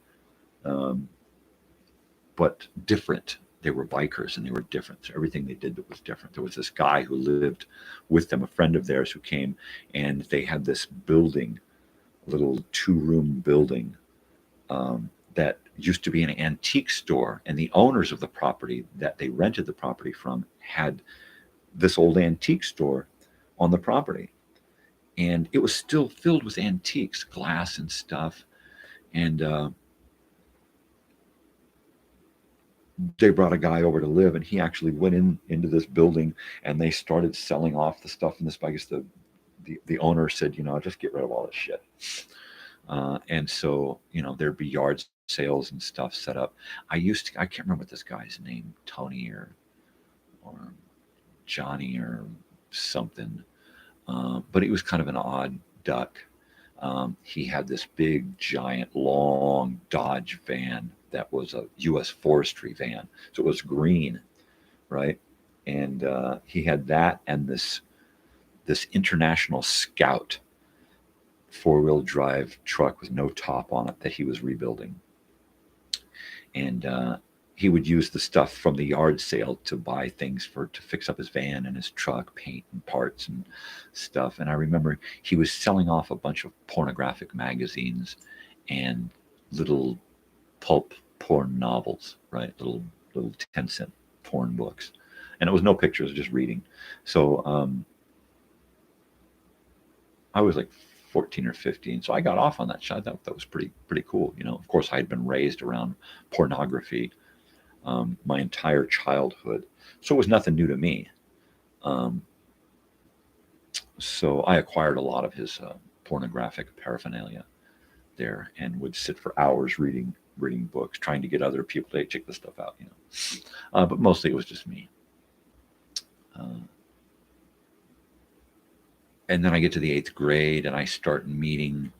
but different. They were bikers and they were different. So everything they did was different. There was this guy who lived with them, a friend of theirs who came, and they had this building, a little 2-room building that used to be an antique store. And the owners of the property that they rented the property from had this old antique store on the property. And it was still filled with antiques, glass and stuff. And they brought a guy over to live, and he actually went into this building and they started selling off the stuff in this. I guess the owner said, just get rid of all this shit. And so, there'd be yard sales and stuff set up. I can't remember what this guy's name, Tony or Johnny or something. But he was kind of an odd duck. He had this big, giant, long Dodge van that was a U.S. forestry van. So it was green, right? And he had that and this International Scout 4-wheel drive truck with no top on it that he was rebuilding. And he would use the stuff from the yard sale to buy things to fix up his van and his truck, paint and parts and stuff. And I remember he was selling off a bunch of pornographic magazines and little pulp porn novels, right? Little 10-cent porn books. And it was no pictures, just reading. So I was like 14 or 15. So I got off on that shot. I thought that was pretty cool. Of course, I had been raised around pornography my entire childhood. So it was nothing new to me. So I acquired a lot of his pornographic paraphernalia there and would sit for hours reading books, trying to get other people to check the stuff out, but mostly it was just me. And then I get to the 8th grade and I start meeting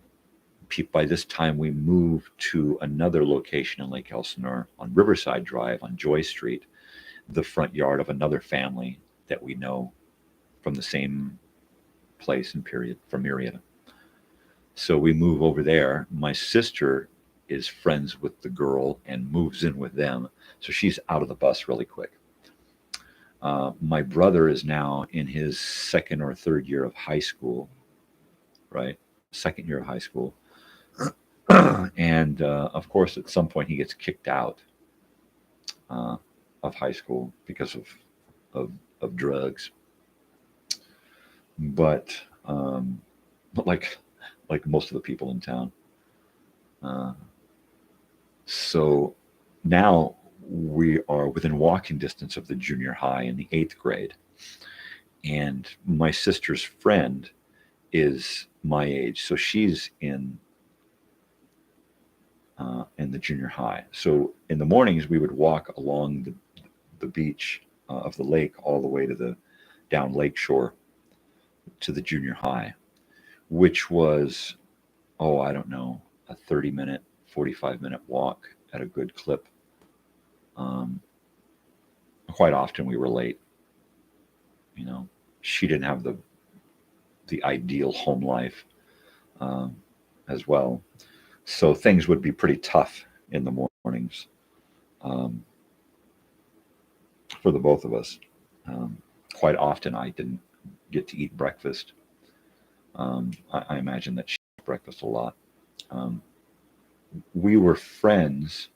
people. By this time, we moved to another location in Lake Elsinore on Riverside Drive on Joy Street, the front yard of another family that we know from the same place and period, from Murietta. So we move over there. My sister is friends with the girl and moves in with them. So she's out of the bus really quick. My brother is now in his second or third year of high school, right? Second year of high school. And of course, at some point, he gets kicked out uh, of high school because of, of drugs. But um, like most of the people in town. Uh, so now we are within walking distance of the junior high in the 8th grade. And my sister's friend is my age. So she's in the junior high. So in the mornings, we would walk along the beach of the lake all the way to the down lake shore to the junior high, which was, oh, I don't know, a 30-minute, 45-minute walk at a good clip. Um, Quite often we were late. You know, she didn't have the ideal home life um, as well. So things would be pretty tough in the mornings um, for the both of us. Um, Quite often I didn't get to eat breakfast. I imagine that she ate breakfast a lot. Um, we were friends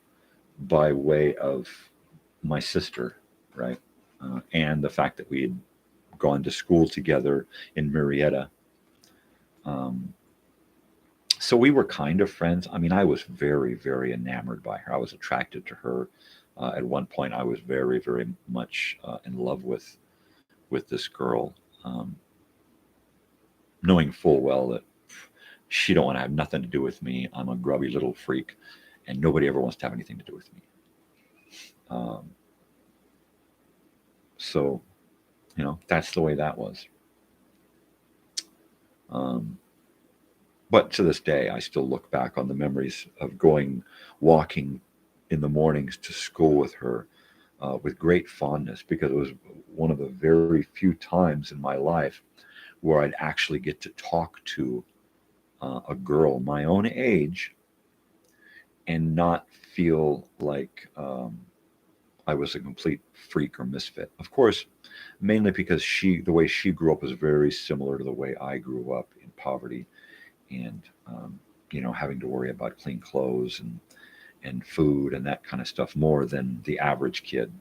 by way of my sister, right? And the fact that we had gone to school together in Murietta. Um, so we were kind of friends. I mean, I was very, very enamored by her. I was attracted to her. At one point, I was very, very much in love with this girl, um, knowing full well that she don't want to have nothing to do with me. I'm a grubby little freak, and nobody ever wants to have anything to do with me. Um, so, that's the way that was. Um, but to this day, I still look back on the memories of going walking in the mornings to school with her with great fondness, because it was one of the very few times in my life where I'd actually get to talk to a girl my own age and not feel like I was a complete freak or misfit. Of course, mainly because the way she grew up was very similar to the way I grew up, in poverty and having to worry about clean clothes and food and that kind of stuff more than the average kid.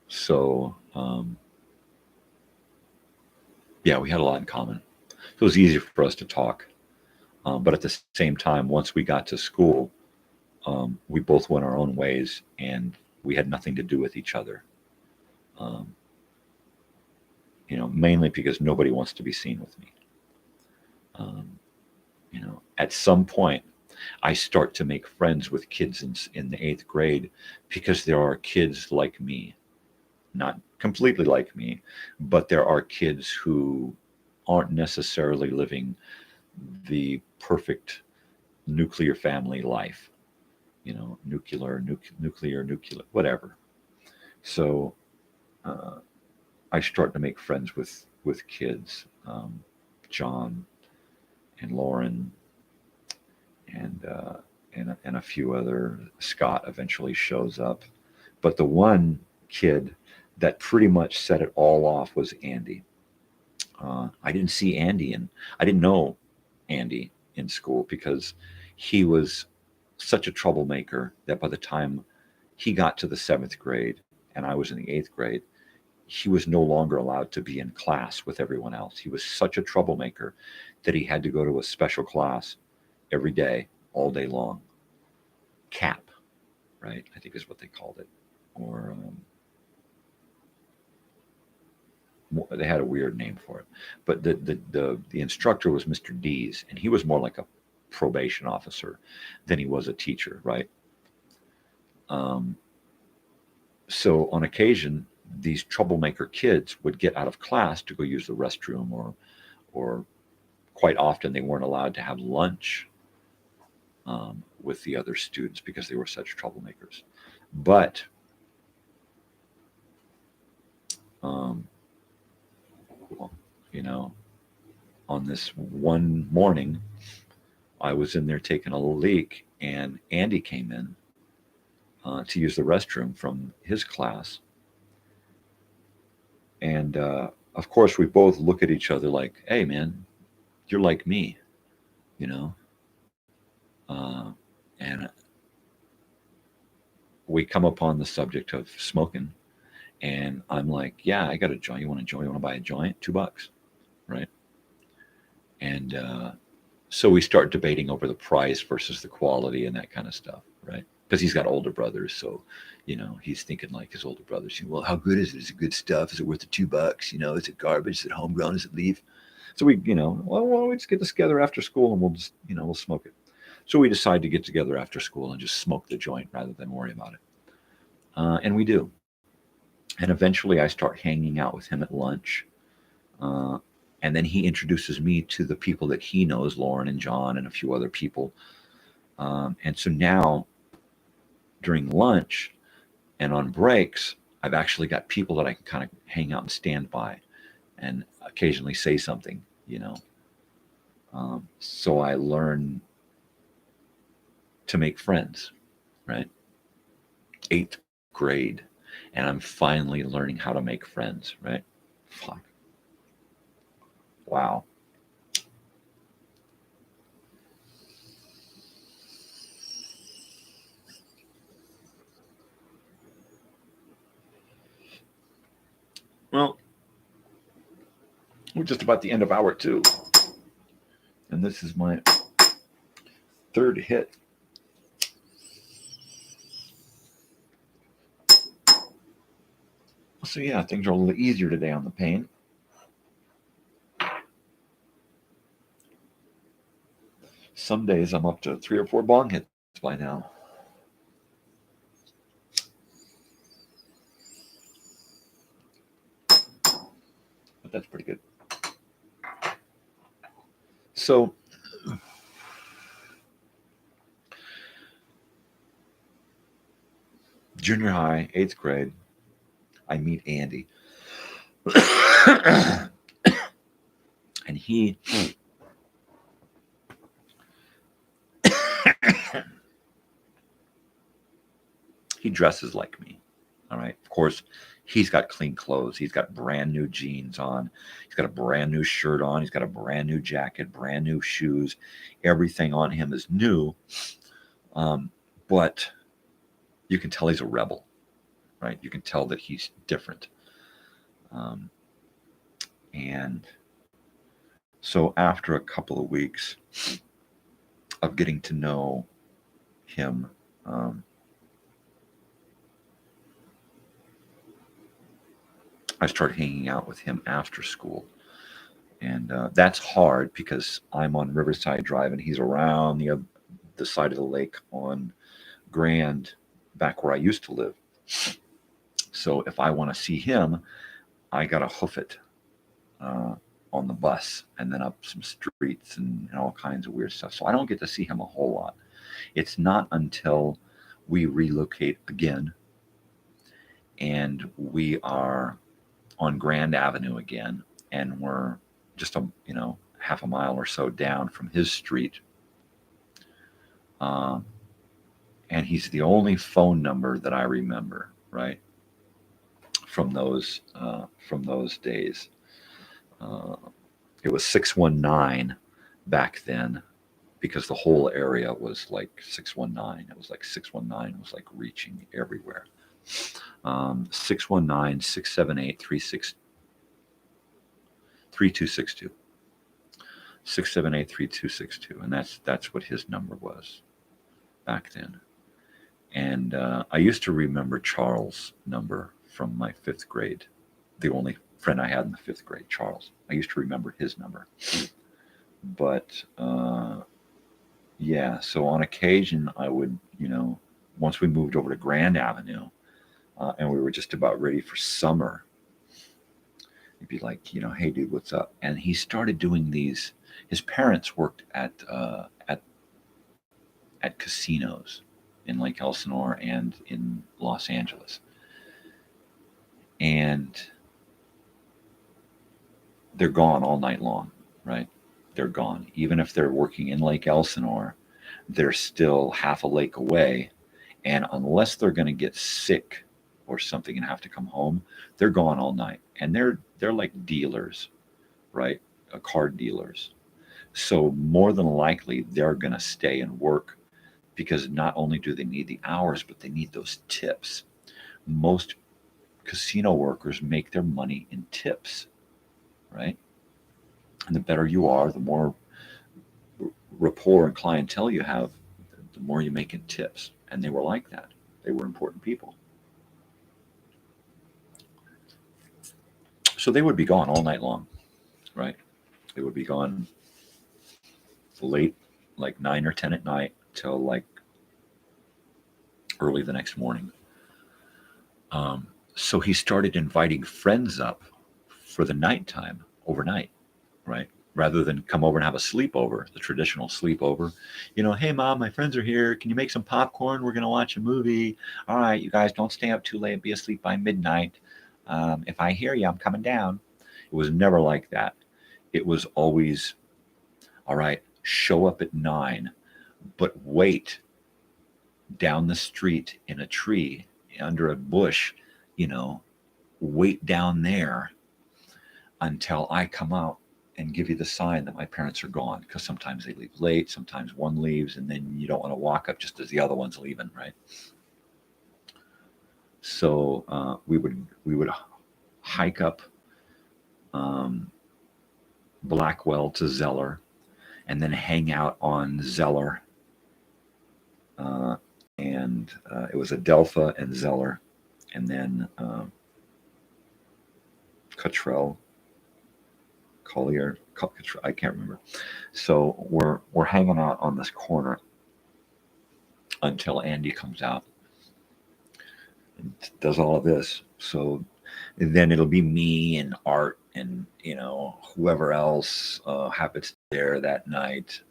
So yeah, we had a lot in common. So it was easy for us to talk. But at the same time, once we got to school, we both went our own ways, and we had nothing to do with each other. Um, Mainly because nobody wants to be seen with me. Um, at some point, I start to make friends with kids in the 8th grade, because there are kids like me, not completely like me, but there are kids who aren't necessarily living the perfect nuclear family life, nuclear, whatever. So I start to make friends with kids, John and Lauren, and and a few other. Scott eventually shows up, but the one kid that pretty much set it all off was Andy. I didn't see Andy, and I didn't know Andy in school, because he was such a troublemaker that by the time he got to the 7th grade and I was in the 8th grade, he was no longer allowed to be in class with everyone else. He was such a troublemaker that he had to go to a special class every day, all day long. CAP, right? I think is what they called it. Or they had a weird name for it. But the instructor was Mr. Dees, and he was more like a probation officer than he was a teacher, right? Um, so on occasion, these troublemaker kids would get out of class to go use the restroom, or quite often they weren't allowed to have lunch with the other students because they were such troublemakers. But um, on this one morning, I was in there taking a leak, and Andy came in to use the restroom from his class. And of course, we both look at each other like, hey, man, you're like me, you know? And we come upon the subject of smoking. And I'm like, yeah, I got a joint. You want a joint? You want to buy a joint? $2, right? And so we start debating over the price versus the quality and that kind of stuff, right? Because he's got older brothers, so he's thinking like his older brothers. Well, how good is it? Is it good stuff? Is it worth the $2? Is it garbage? Is it homegrown? Is it leaf? So we, well, why don't we just get this together after school and we'll just, we'll smoke it. So we decide to get together after school and just smoke the joint rather than worry about it. And we do. And eventually I start hanging out with him at lunch. And then he introduces me to the people that he knows, Lauren and John and a few other people. And so now during lunch and on breaks, I've actually got people that I can kind of hang out and stand by and occasionally say something, so I learn to make friends, right? 8th grade. And I'm finally learning how to make friends, right? Fuck. Wow. Well, we're just about the end of hour 2. And this is my 3rd hit. So yeah, things are a little easier today on the pain. Some days I'm up to 3 or 4 bong hits by now. But that's pretty good. So junior high, 8th grade, I meet Andy. And he dresses like me. All right. Of course, he's got clean clothes. He's got brand new jeans on. He's got a brand new shirt on. He's got a brand new jacket, brand new shoes. Everything on him is new. But you can tell he's a rebel, right? You can tell that he's different. And so after a couple of weeks of getting to know him, I started hanging out with him after school. And that's hard because I'm on Riverside Drive and he's around the side of the lake on Grand, back where I used to live. So if I want to see him, I got to hoof it on the bus and then up some streets and all kinds of weird stuff. So I don't get to see him a whole lot. It's not until we relocate again and we are on Grand Avenue again, and we're just half a mile or so down from his street. And he's the only phone number that I remember, right? From those days. It was 619 back then, because the whole area was like 619. It was like 619 was like reaching everywhere. 619-678-3262. 678-3262, and that's what his number was back then. And I used to remember Charles' number from my 5th grade. The only friend I had in the 5th grade, Charles. I used to remember his number. But yeah, so on occasion I would, once we moved over to Grand Avenue, and we were just about ready for summer, he'd be like, hey dude, what's up? And he started doing these. His parents worked at casinos in Lake Elsinore and in Los Angeles. And they're gone all night long, right? They're gone. Even if they're working in Lake Elsinore, they're still half a lake away. And unless they're going to get sick or something and have to come home, they're gone all night. And they're like dealers, right? Card dealers. So more than likely they're going to stay and work, because not only do they need the hours, but they need those tips. Most casino workers make their money in tips, right? And the better you are, the more rapport and clientele you have, the more you make in tips. And they were like that. They were important people. So they would be gone all night long, right? They would be gone late, like 9 or 10 at night, till like early the next morning. So he started inviting friends up for the nighttime overnight, right? Rather than come over and have a sleepover, the traditional sleepover. Hey, Mom, my friends are here. Can you make some popcorn? We're going to watch a movie. All right, you guys don't stay up too late. Be asleep by midnight. If I hear you, I'm coming down. It was never like that. It was always, all right, show up at 9, but wait down the street in a tree under a bush, wait down there until I come out and give you the sign that my parents are gone. Because sometimes they leave late, sometimes one leaves, and then you don't want to walk up just as the other one's leaving, right? So we would hike up Blackwell to Zeller, and then hang out on Zeller. And it was Adelpha and Zeller, and then Cottrell, Collier, I can't remember. So we're hanging out on this corner until Andy comes out and does all of this. So then it'll be me and Art and whoever else happens there that night.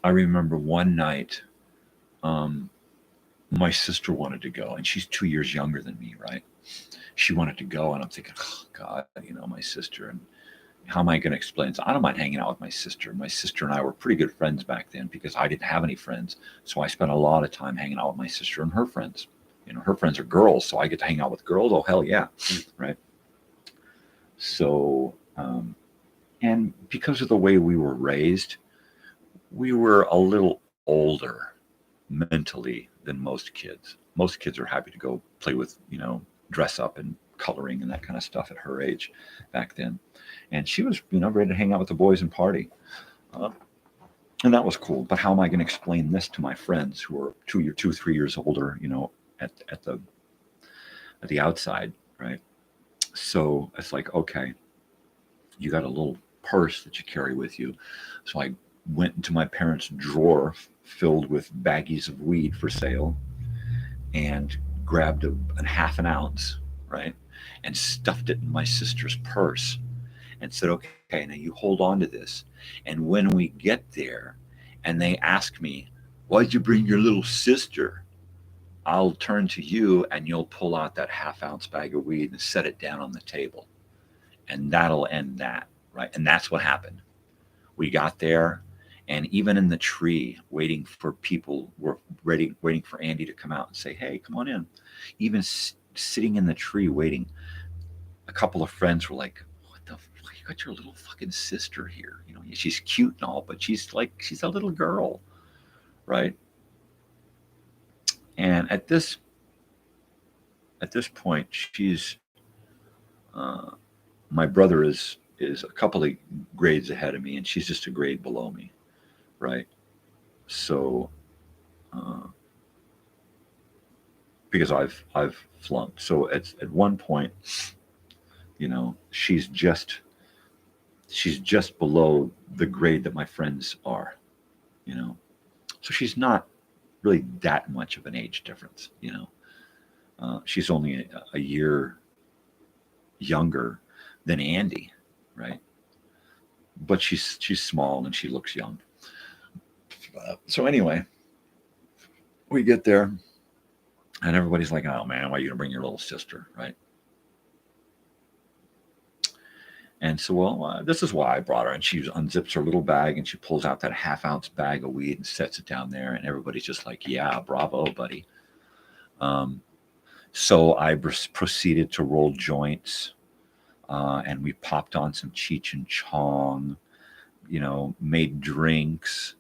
I remember one night, my sister wanted to go, and she's 2 years younger than me, right? She wanted to go, and I'm thinking, oh, God, my sister, and how am I going to explain? So I don't mind hanging out with my sister. My sister and I were pretty good friends back then because I didn't have any friends. So I spent a lot of time hanging out with my sister and her friends. Her friends are girls, so I get to hang out with girls. Oh, hell yeah, right? So, and because of the way we were raised, we were a little older mentally than most kids. Most kids are happy to go play with, dress up and coloring and that kind of stuff at her age back then. And she was, ready to hang out with the boys and party. And that was cool. But how am I going to explain this to my friends who are 3 years older, at the outside, right? So it's like, okay, you got a little purse that you carry with you. So I went into my parents' drawer filled with baggies of weed for sale and grabbed a half an ounce, right? And stuffed it in my sister's purse and said, okay, now you hold on to this. And when we get there and they ask me, why'd you bring your little sister? I'll turn to you and you'll pull out that half-ounce bag of weed and set it down on the table. And that'll end that, right? And that's what happened. We got there, and even in the tree, waiting for people, were ready, waiting for Andy to come out and say, hey, come on in. Even sitting in the tree waiting, a couple of friends were like, what the fuck? You got your little fucking sister here. She's cute and all, but she's a little girl, right? And at this point, she's my brother is a couple of grades ahead of me, and she's just a grade below me, right? So because I've flunked, so at one point, she's just below the grade that my friends are, so she's not really that much of an age difference, she's only a year younger than Andy, right? But she's small and she looks young. So anyway, we get there and everybody's like, oh man, why are you gonna bring your little sister, right? And so, well, this is why I brought her. And she unzips her little bag and she pulls out that half-ounce bag of weed and sets it down there. And everybody's just like, yeah, bravo, buddy. So I proceeded to roll joints, and we popped on some Cheech and Chong, made drinks.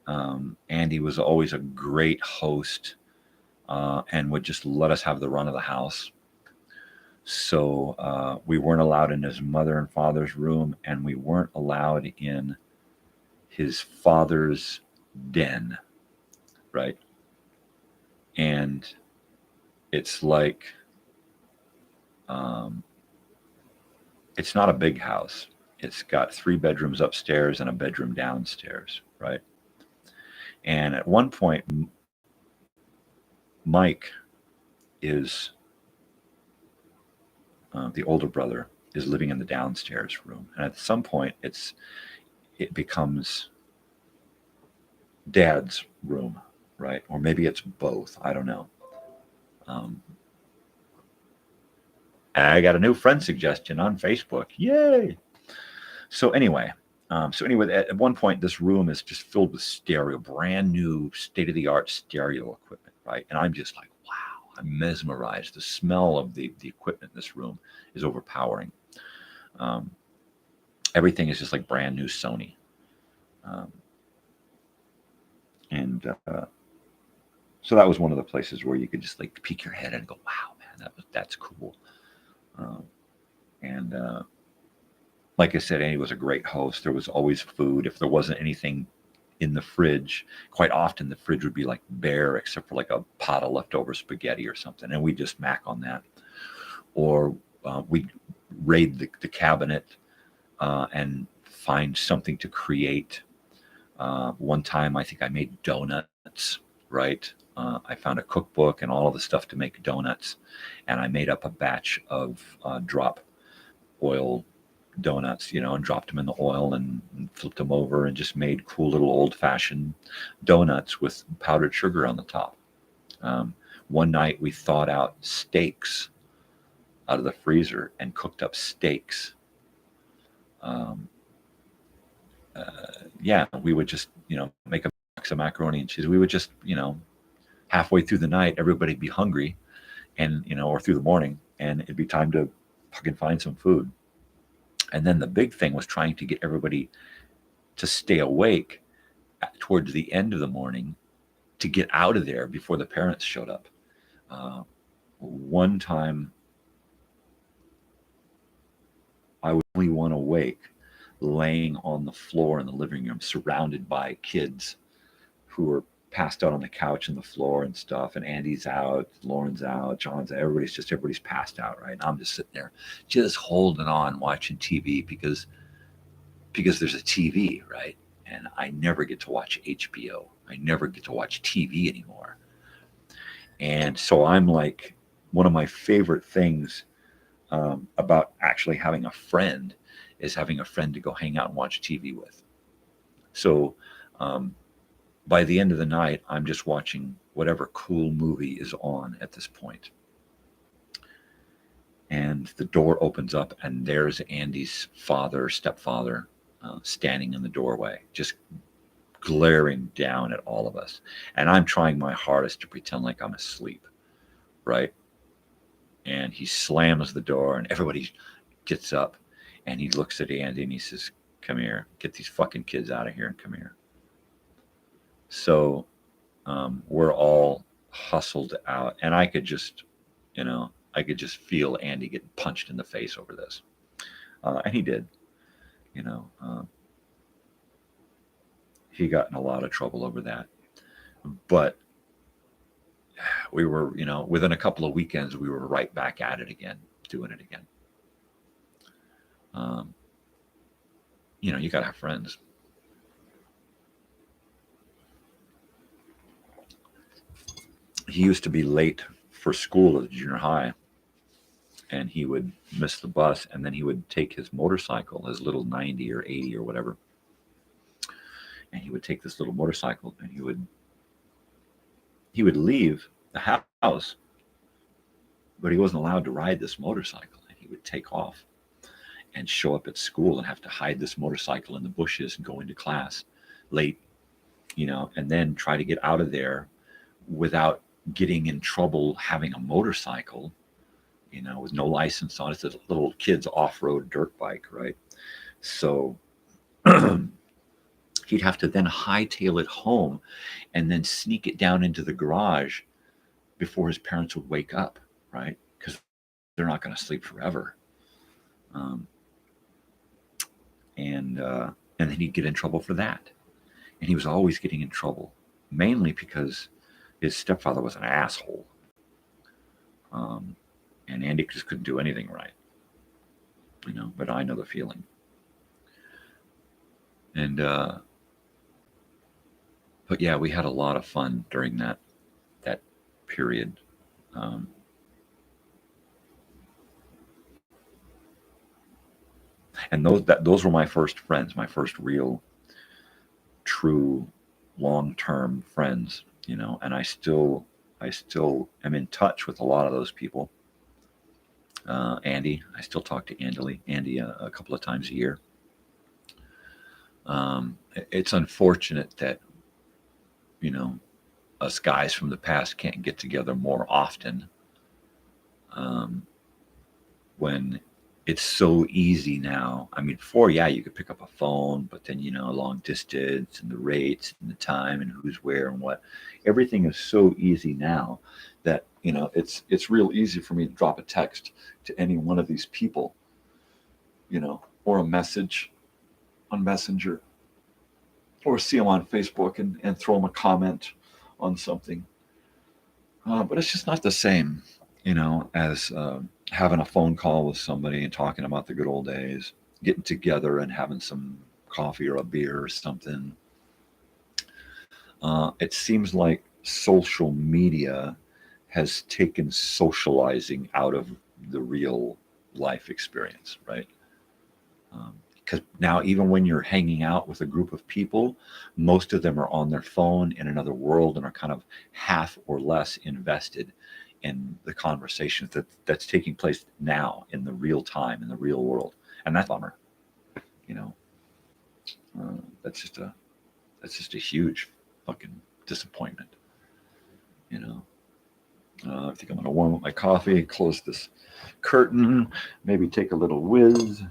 Andy was always a great host, and would just let us have the run of the house. So we weren't allowed in his mother and father's room, and we weren't allowed in his father's den, right? And it's like, it's not a big house. It's got 3 bedrooms upstairs and a bedroom downstairs, right? And at one point, Mike is the older brother is living in the downstairs room, and at some point it becomes Dad's room, right? Or maybe it's both. I don't know. I got a new friend suggestion on Facebook. Yay! So anyway, at one point, this room is just filled with stereo, brand new, state-of-the-art stereo equipment, right? And I'm just like, wow, I'm mesmerized. The smell of the equipment in this room is overpowering. Everything is just like brand new Sony. So that was one of the places where you could just like peek your head and go, wow, man, that's cool. Like I said, Andy was a great host. There was always food. If there wasn't anything in the fridge, quite often the fridge would be like bare, except for like a pot of leftover spaghetti or something, and we'd just mac on that. Or we'd raid the cabinet and find something to create. One time, I think I made donuts, right? I found a cookbook and all of the stuff to make donuts, and I made up a batch of drop oil donuts, and dropped them in the oil and flipped them over and just made cool little old-fashioned donuts with powdered sugar on the top. One night we thawed out steaks out of the freezer and cooked up steaks. We would just, make a box of macaroni and cheese. We would just, halfway through the night, everybody'd be hungry and, or through the morning, and it'd be time to fucking find some food. And then the big thing was trying to get everybody to stay awake towards the end of the morning to get out of there before the parents showed up. One time, I was the only one awake, laying on the floor in the living room, surrounded by kids who were passed out on the couch and the floor and stuff. And Andy's out, Lauren's out, John's out. Everybody's passed out, right? And I'm just sitting there, just holding on, watching TV because there's a TV, right? And I never get to watch HBO. I never get to watch TV anymore. And so I'm like, one of my favorite things about actually having a friend is having a friend to go hang out and watch TV with. So by the end of the night, I'm just watching whatever cool movie is on at this point. And the door opens up, and there's Andy's stepfather, standing in the doorway, just glaring down at all of us. And I'm trying my hardest to pretend like I'm asleep, right? And he slams the door, and everybody gets up, and he looks at Andy and he says, "Come here, get these fucking kids out of here and come here." So we're all hustled out, and I could just feel Andy getting punched in the face over this. And he did, he got in a lot of trouble over that. But we were, within a couple of weekends, we were right back at it again, doing it again. You got to have friends. He used to be late for school at junior high, and he would miss the bus, and then he would take his motorcycle, his little 90 or 80 or whatever, and he would take this little motorcycle, and he would leave the house, but he wasn't allowed to ride this motorcycle, and he would take off. and show up at school and have to hide this motorcycle in the bushes and go into class late, and then try to get out of there without getting in trouble having a motorcycle, with no license on it. It's a little kid's off-road dirt bike, right? So he'd have to then hightail it home and then sneak it down into the garage before his parents would wake up, right? Because they're not going to sleep forever. And then he'd get in trouble for that. And he was always getting in trouble, mainly because his stepfather was an asshole. And Andy just couldn't do anything right, but I know the feeling. And, but yeah, we had a lot of fun during that period. And those were my first friends, my first real, true, long-term friends, and I still am in touch with a lot of those people. Andy, I still talk to Andy a couple of times a year. It's unfortunate that, us guys from the past can't get together more often, when it's so easy now. I mean, before, yeah, you could pick up a phone, but then, long distance and the rates and the time and who's where and what. Everything is so easy now that, it's real easy for me to drop a text to any one of these people, or a message on Messenger, or see them on Facebook and throw them a comment on something. But it's just not the same, as having a phone call with somebody and talking about the good old days, getting together and having some coffee or a beer or something. It seems like social media has taken socializing out of the real life experience, right? Because now, even when you're hanging out with a group of people, most of them are on their phone in another world and are kind of half or less invested in the conversation that's taking place now in the real time, in the real world. And that's a bummer. That's just a huge fucking disappointment. I think I'm going to warm up my coffee, close this curtain, maybe take a little whiz.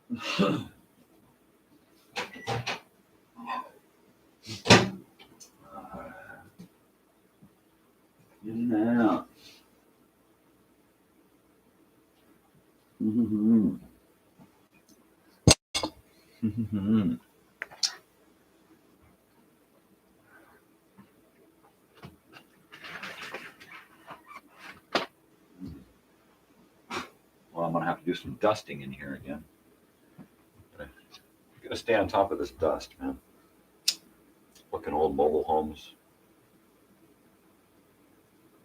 In and out. Mm-hmm. Mm-hmm. Well, I'm gonna have to do some dusting in here again. I'm gonna stay on top of this dust, man. Looking old mobile homes.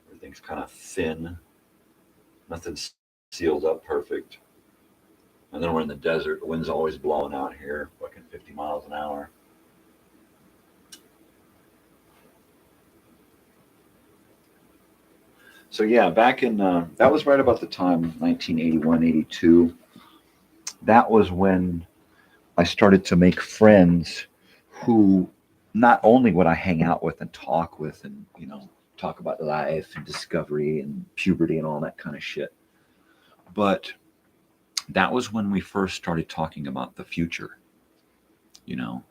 Everything's kind of thin. Nothing's sealed up perfect. And then we're in the desert. The wind's always blowing out here, fucking 50 miles an hour. So yeah, back in, that was right about the time, 1981, 82. That was when I started to make friends who not only would I hang out with and talk with and, you know, talk about life and discovery and puberty and all that kind of shit, but that was when we first started talking about the future, you know,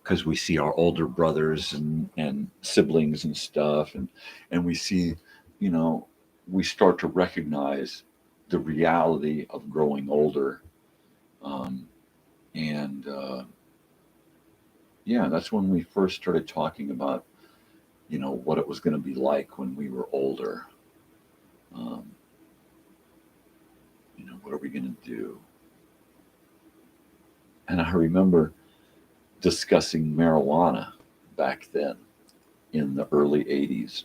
because we see our older brothers and siblings and stuff, and we see, you know, we start to recognize the reality of growing older. And yeah, that's when we first started talking about, you know, what it was going to be like when we were older. You know, what are we going to do? And I remember discussing marijuana back then in the early 80s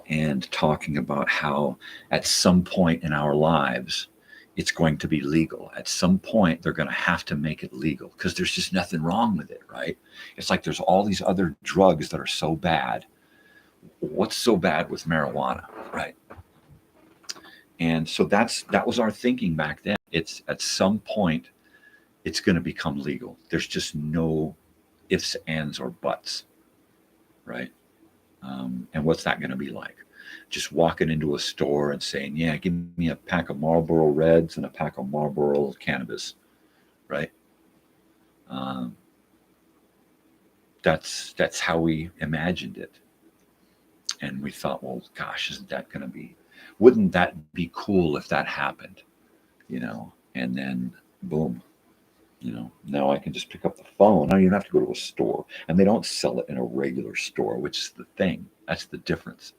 and talking about how at some point in our lives it's going to be legal. At some point they're going to have to make it legal because there's just nothing wrong with it, right? It's like there's all these other drugs that are so bad. What's so bad with marijuana, right? And so that was our thinking back then. It's at some point it's going to become legal. There's just no ifs, ands, or buts, right? And what's that going to be like? Just walking into a store and saying, yeah, give me a pack of Marlboro Reds and a pack of Marlboro cannabis, right? That's how we imagined it. And we thought, well, gosh, wouldn't that be cool if that happened, you know? And then boom, you know, now I can just pick up the phone. I don't even have to go to a store. And they don't sell it in a regular store, which is the thing. That's the difference.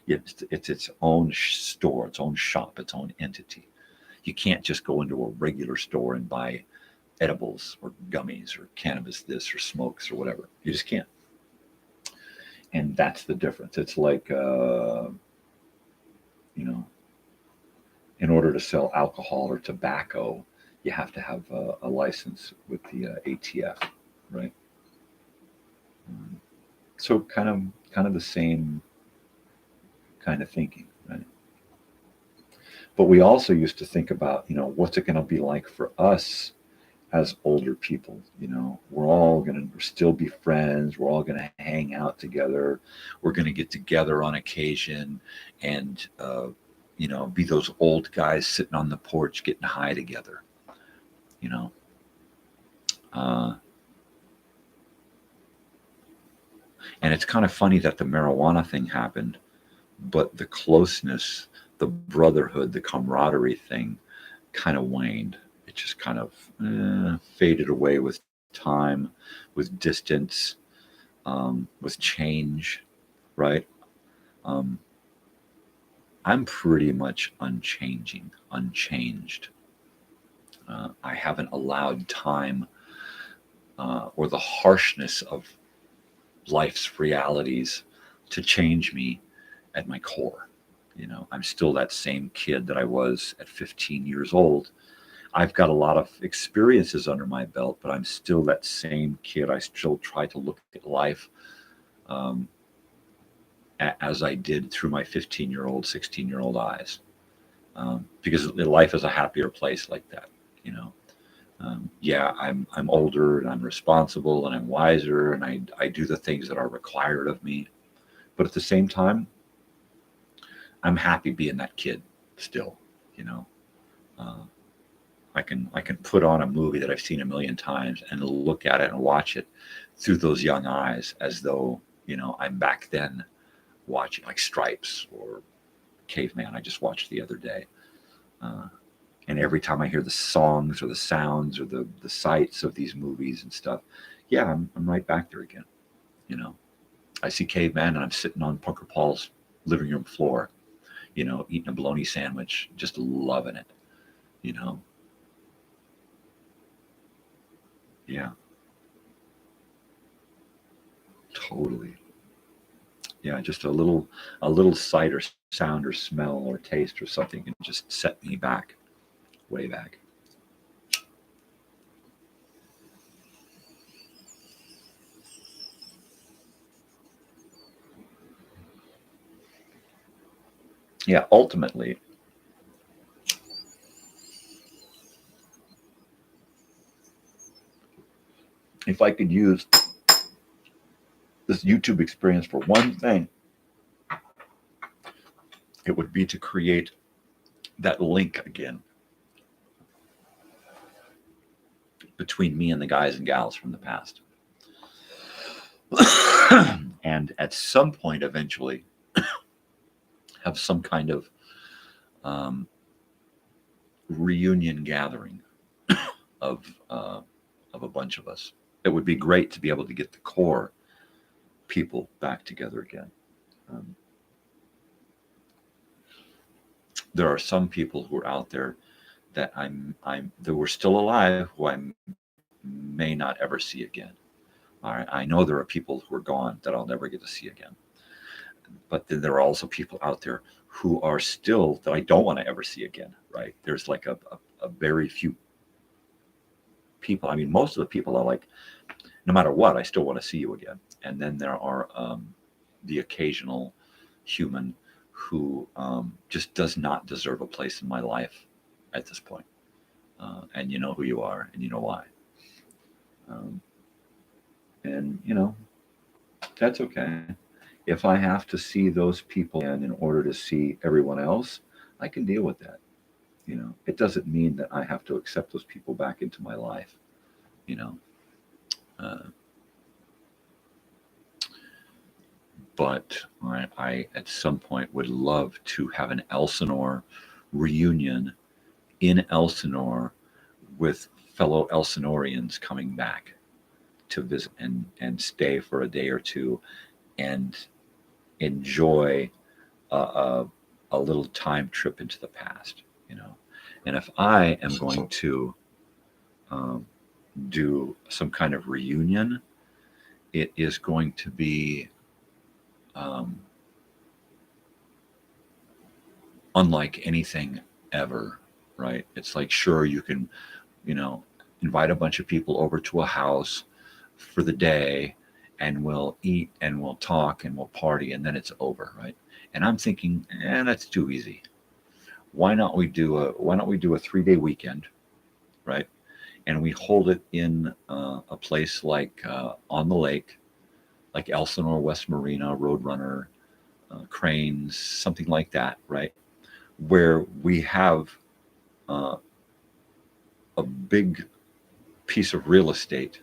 It's its own store, its own shop, its own entity. You can't just go into a regular store and buy edibles or gummies or cannabis this or smokes or whatever. You just can't. And that's the difference. It's like, you know, in order to sell alcohol or tobacco, you have to have a license with the ATF, right? So kind of the same kind of thinking, right? But we also used to think about, you know, what's it going to be like for us as older people? You know, we're all going to still be friends. We're all going to hang out together. We're going to get together on occasion and, you know, be those old guys sitting on the porch getting high together, you know. And it's kind of funny that the marijuana thing happened, but the closeness, the brotherhood, the camaraderie thing kind of waned. It just kind of faded away with time, with distance, with change, right? I'm pretty much unchanged. I haven't allowed time or the harshness of life's realities to change me at my core. You know, I'm still that same kid that I was at 15 years old. I've got a lot of experiences under my belt, but I'm still that same kid. I still try to look at life as I did through my 15-year-old, 16-year-old eyes, because life is a happier place like that. You know, yeah, I'm older and I'm responsible and I'm wiser and I do the things that are required of me, but at the same time, I'm happy being that kid still. You know, I can put on a movie that I've seen a million times and look at it and watch it through those young eyes, as though, you know, I'm back then watching, like Stripes or Caveman I just watched the other day. And every time I hear the songs or the sounds or the sights of these movies and stuff, yeah, I'm right back there again. You know, I see Caveman and I'm sitting on Punker Paul's living room floor, you know, eating a bologna sandwich, just loving it, you know. Yeah, totally. Yeah, just a little sight or sound or smell or taste or something can just set me back, way back. Yeah, ultimately, if I could use this YouTube experience for one thing, it would be to create that link again between me and the guys and gals from the past. And at some point, eventually, have some kind of reunion gathering of a bunch of us. It would be great to be able to get the core people back together again. There are some people who are out there that that were still alive, who I may not ever see again. All right, I know there are people who are gone that I'll never get to see again. But then there are also people out there who are still, that I don't want to ever see again. Right? There's like a very few people. I mean, most of the people are like, no matter what, I still want to see you again. And then there are the occasional human who just does not deserve a place in my life at this point. And you know who you are, and you know why. And, you know, that's okay. If I have to see those people in order to see everyone else, I can deal with that. You know, it doesn't mean that I have to accept those people back into my life, you know. But I at some point would love to have an Elsinore reunion in Elsinore with fellow Elsinoreans coming back to visit and stay for a day or two and enjoy a little time trip into the past, you know. And if I am going to do some kind of reunion, it is going to be unlike anything ever, right? It's like, sure, you can, you know, invite a bunch of people over to a house for the day and we'll eat and we'll talk and we'll party and then it's over, right? And I'm thinking, that's too easy. Why not we do a 3-day weekend, right? And we hold it in a place like on the lake, like Elsinore West Marina, Roadrunner, Cranes, something like that, right? Where we have a big piece of real estate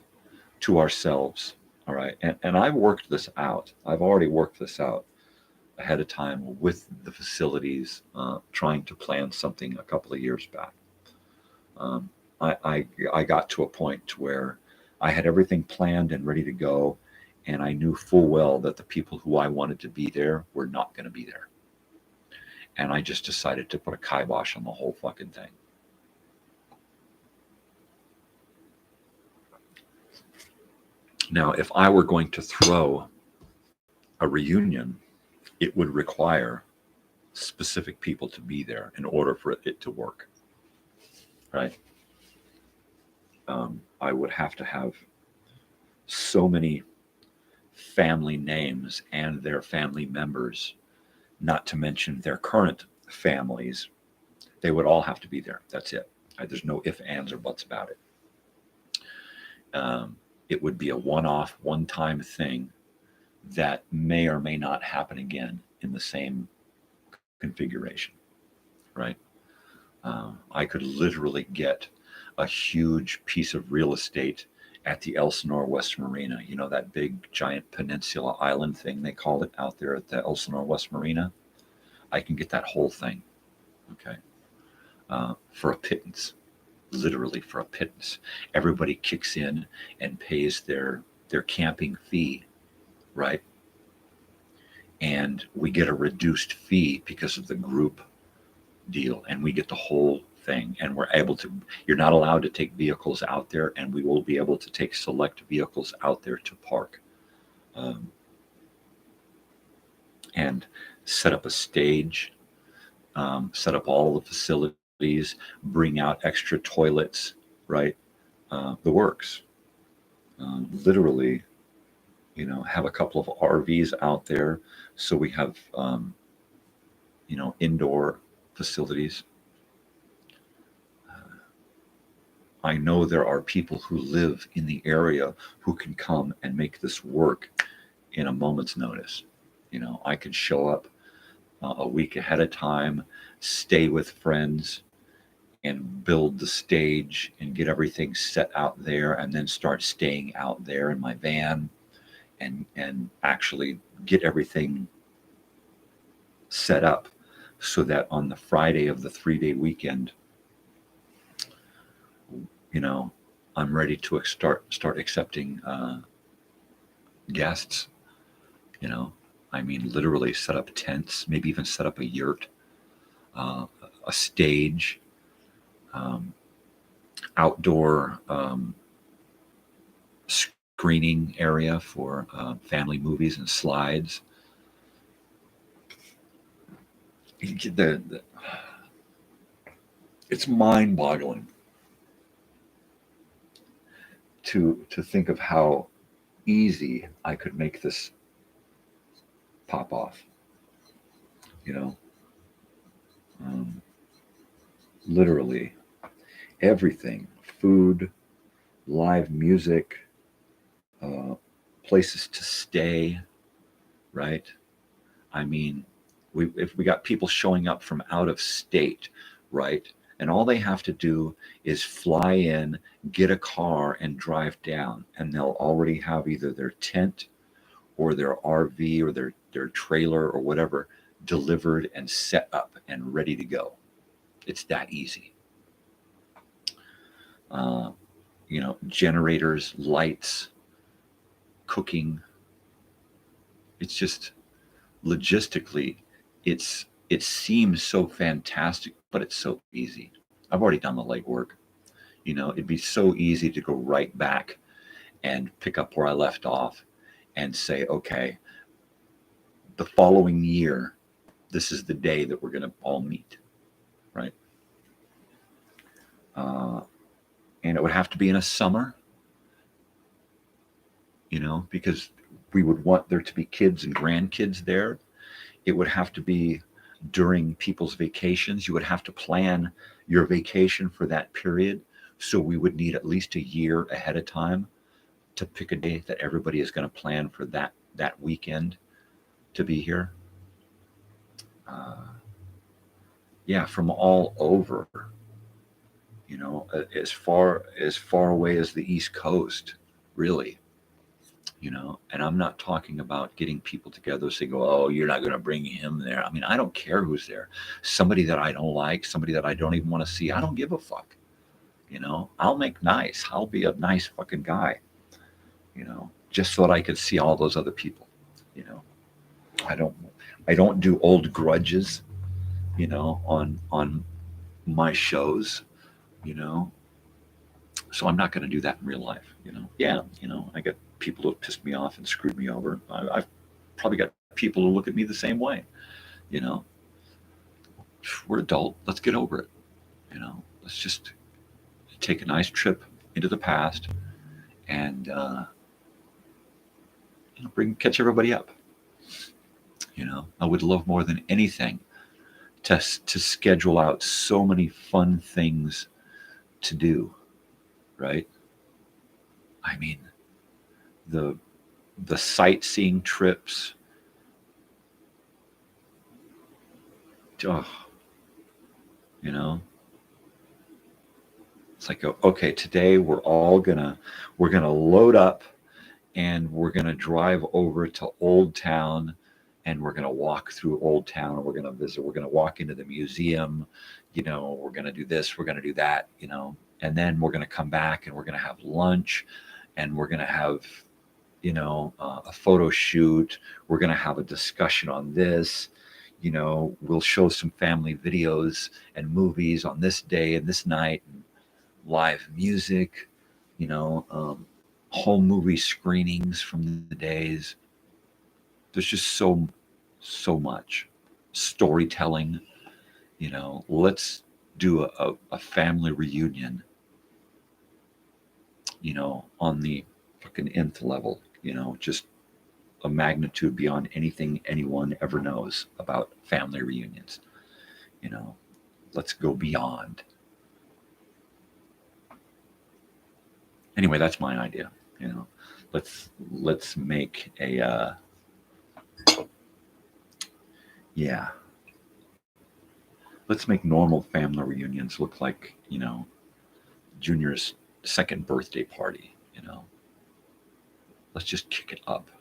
to ourselves, all right? And I've worked this out. I've already worked this out ahead of time with the facilities, trying to plan something a couple of years back. I got to a point where I had everything planned and ready to go, and I knew full well that the people who I wanted to be there were not going to be there. And I just decided to put a kibosh on the whole fucking thing. Now, if I were going to throw a reunion, it would require specific people to be there in order for it to work, right? I would have to have so many family names and their family members, not to mention their current families. They would all have to be there. That's it. There's no ifs, ands, or buts about it. It would be a one-off, one-time thing that may or may not happen again in the same configuration, right? I could literally get a huge piece of real estate at the Elsinore West Marina. You know, that big giant peninsula island thing they call it out there at the Elsinore West Marina. I can get that whole thing, okay, for a pittance, literally for a pittance. Everybody kicks in and pays their camping fee, right? And we get a reduced fee because of the group deal, and we get the whole thing. And we're able to, you're not allowed to take vehicles out there, and we will be able to take select vehicles out there to park, and set up a stage, set up all the facilities, bring out extra toilets, right? The works. Literally, you know, have a couple of RVs out there, so we have, you know, indoor facilities. I know there are people who live in the area who can come and make this work in a moment's notice. You know, I could show up a week ahead of time, stay with friends, and build the stage and get everything set out there, and then start staying out there in my van, and actually get everything set up so that on the Friday of the 3-day weekend, you know, I'm ready to start accepting guests. You know, I mean, literally set up tents, maybe even set up a yurt, a stage, outdoor screening area for family movies and slides. It's mind-boggling to think of how easy I could make this pop off. You know, literally everything: food, live music, places to stay, right? I mean, if we got people showing up from out of state, right? And all they have to do is fly in, get a car, and drive down, and they'll already have either their tent or their RV or their trailer or whatever delivered and set up and ready to go. It's that easy. You know, generators, lights, cooking. It's just logistically, it seems so fantastic, but it's so easy. I've already done the legwork. You know, it'd be so easy to go right back and pick up where I left off and say, okay, the following year, this is the day that we're going to all meet, right? And it would have to be in a summer, you know, because we would want there to be kids and grandkids there. It would have to be during people's vacations. You would have to plan your vacation for that period. So we would need at least a year ahead of time to pick a day that everybody is going to plan for that weekend to be here. Yeah, from all over, you know, as far away as the East Coast, really. You know, and I'm not talking about getting people together saying, oh, you're not going to bring him there. I mean, I don't care who's there. Somebody that I don't like, somebody that I don't even want to see, I don't give a fuck. You know, I'll make nice. I'll be a nice fucking guy, you know, just so that I could see all those other people. You know, I don't do old grudges, you know, on my shows, you know. So I'm not going to do that in real life, you know. Yeah, you know, I get people who have pissed me off and screwed me over. I've probably got people who look at me the same way, you know. We're adult. Let's get over it, you know. Let's just take a nice trip into the past and you know, catch everybody up. You know, I would love more than anything to schedule out so many fun things to do, right? I mean, the sightseeing trips, oh, you know, It's like, okay, today we're gonna load up and we're gonna drive over to Old Town, and we're gonna walk through Old Town, and we're gonna visit. We're gonna walk into the museum, we're gonna do this, we're gonna do that, and then we're gonna come back and we're gonna have lunch, and we're gonna have a photo shoot. We're going to have a discussion on this. We'll show some family videos and movies on this day and this night, and live music, home movie screenings from the days. There's just so much storytelling. Let's do a family reunion, on the fucking nth level, just a magnitude beyond anything anyone ever knows about family reunions. Let's go beyond. Anyway, that's my idea. Let's make a let's make normal family reunions look like Junior's second birthday party. Let's just kick it up.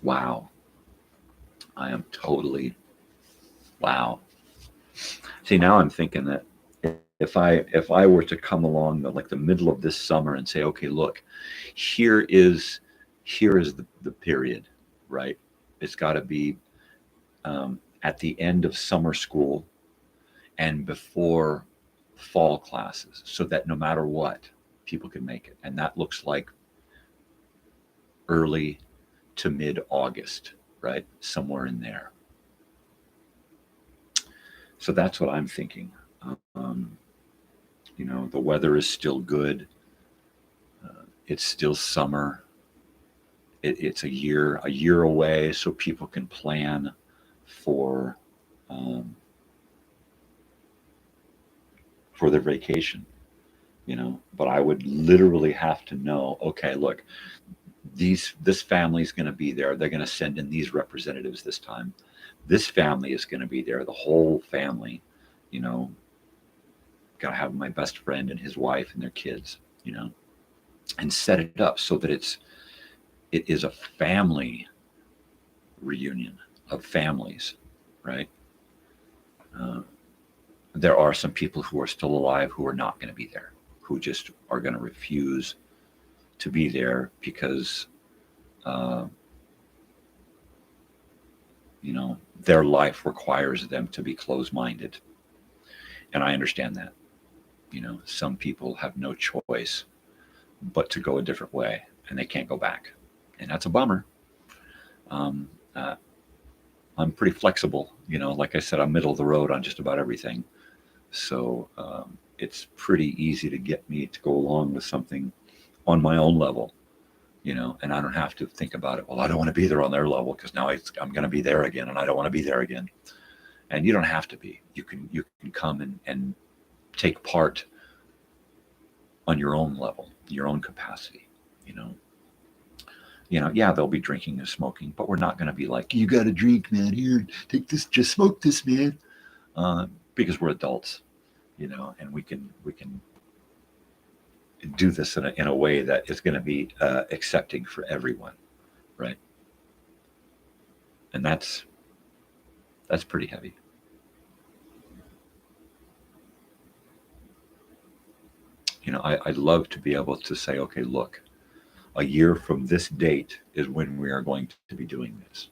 Wow. I am totally, wow. See, now I'm thinking that if I were to come along the middle of this summer and say, okay, look, here is the period, right? It's got to be at the end of summer school and before fall classes, so that no matter what, people can make it. And that looks like early to mid-August, right? Somewhere in there. So that's what I'm thinking. The weather is still good. It's still summer. It's a year away, so people can plan for their vacation, But I would literally have to know, okay, look, this family's going to be there. They're going to send in these representatives this time. This family is going to be there. The whole family, got to have my best friend and his wife and their kids, and set it up so that it is a family reunion of families, right? There are some people who are still alive who are not going to be there, who just are going to refuse to be there because, their life requires them to be closed-minded. And I understand that. Some people have no choice but to go a different way, and they can't go back. And that's a bummer. I'm pretty flexible. Like I said, I'm middle of the road on just about everything. So it's pretty easy to get me to go along with something on my own level, and I don't have to think about it. Well, I don't want to be there on their level because now I'm going to be there again, and I don't want to be there again. And you don't have to be. You can come and take part on your own level, your own capacity. Yeah, they'll be drinking and smoking, but we're not going to be like, you got to drink, man. Here, take this, just smoke this, man. Because we're adults, and we can do this in a way that is going to be accepting for everyone, right? And that's pretty heavy. I'd love to be able to say, okay, look, a year from this date is when we are going to be doing this,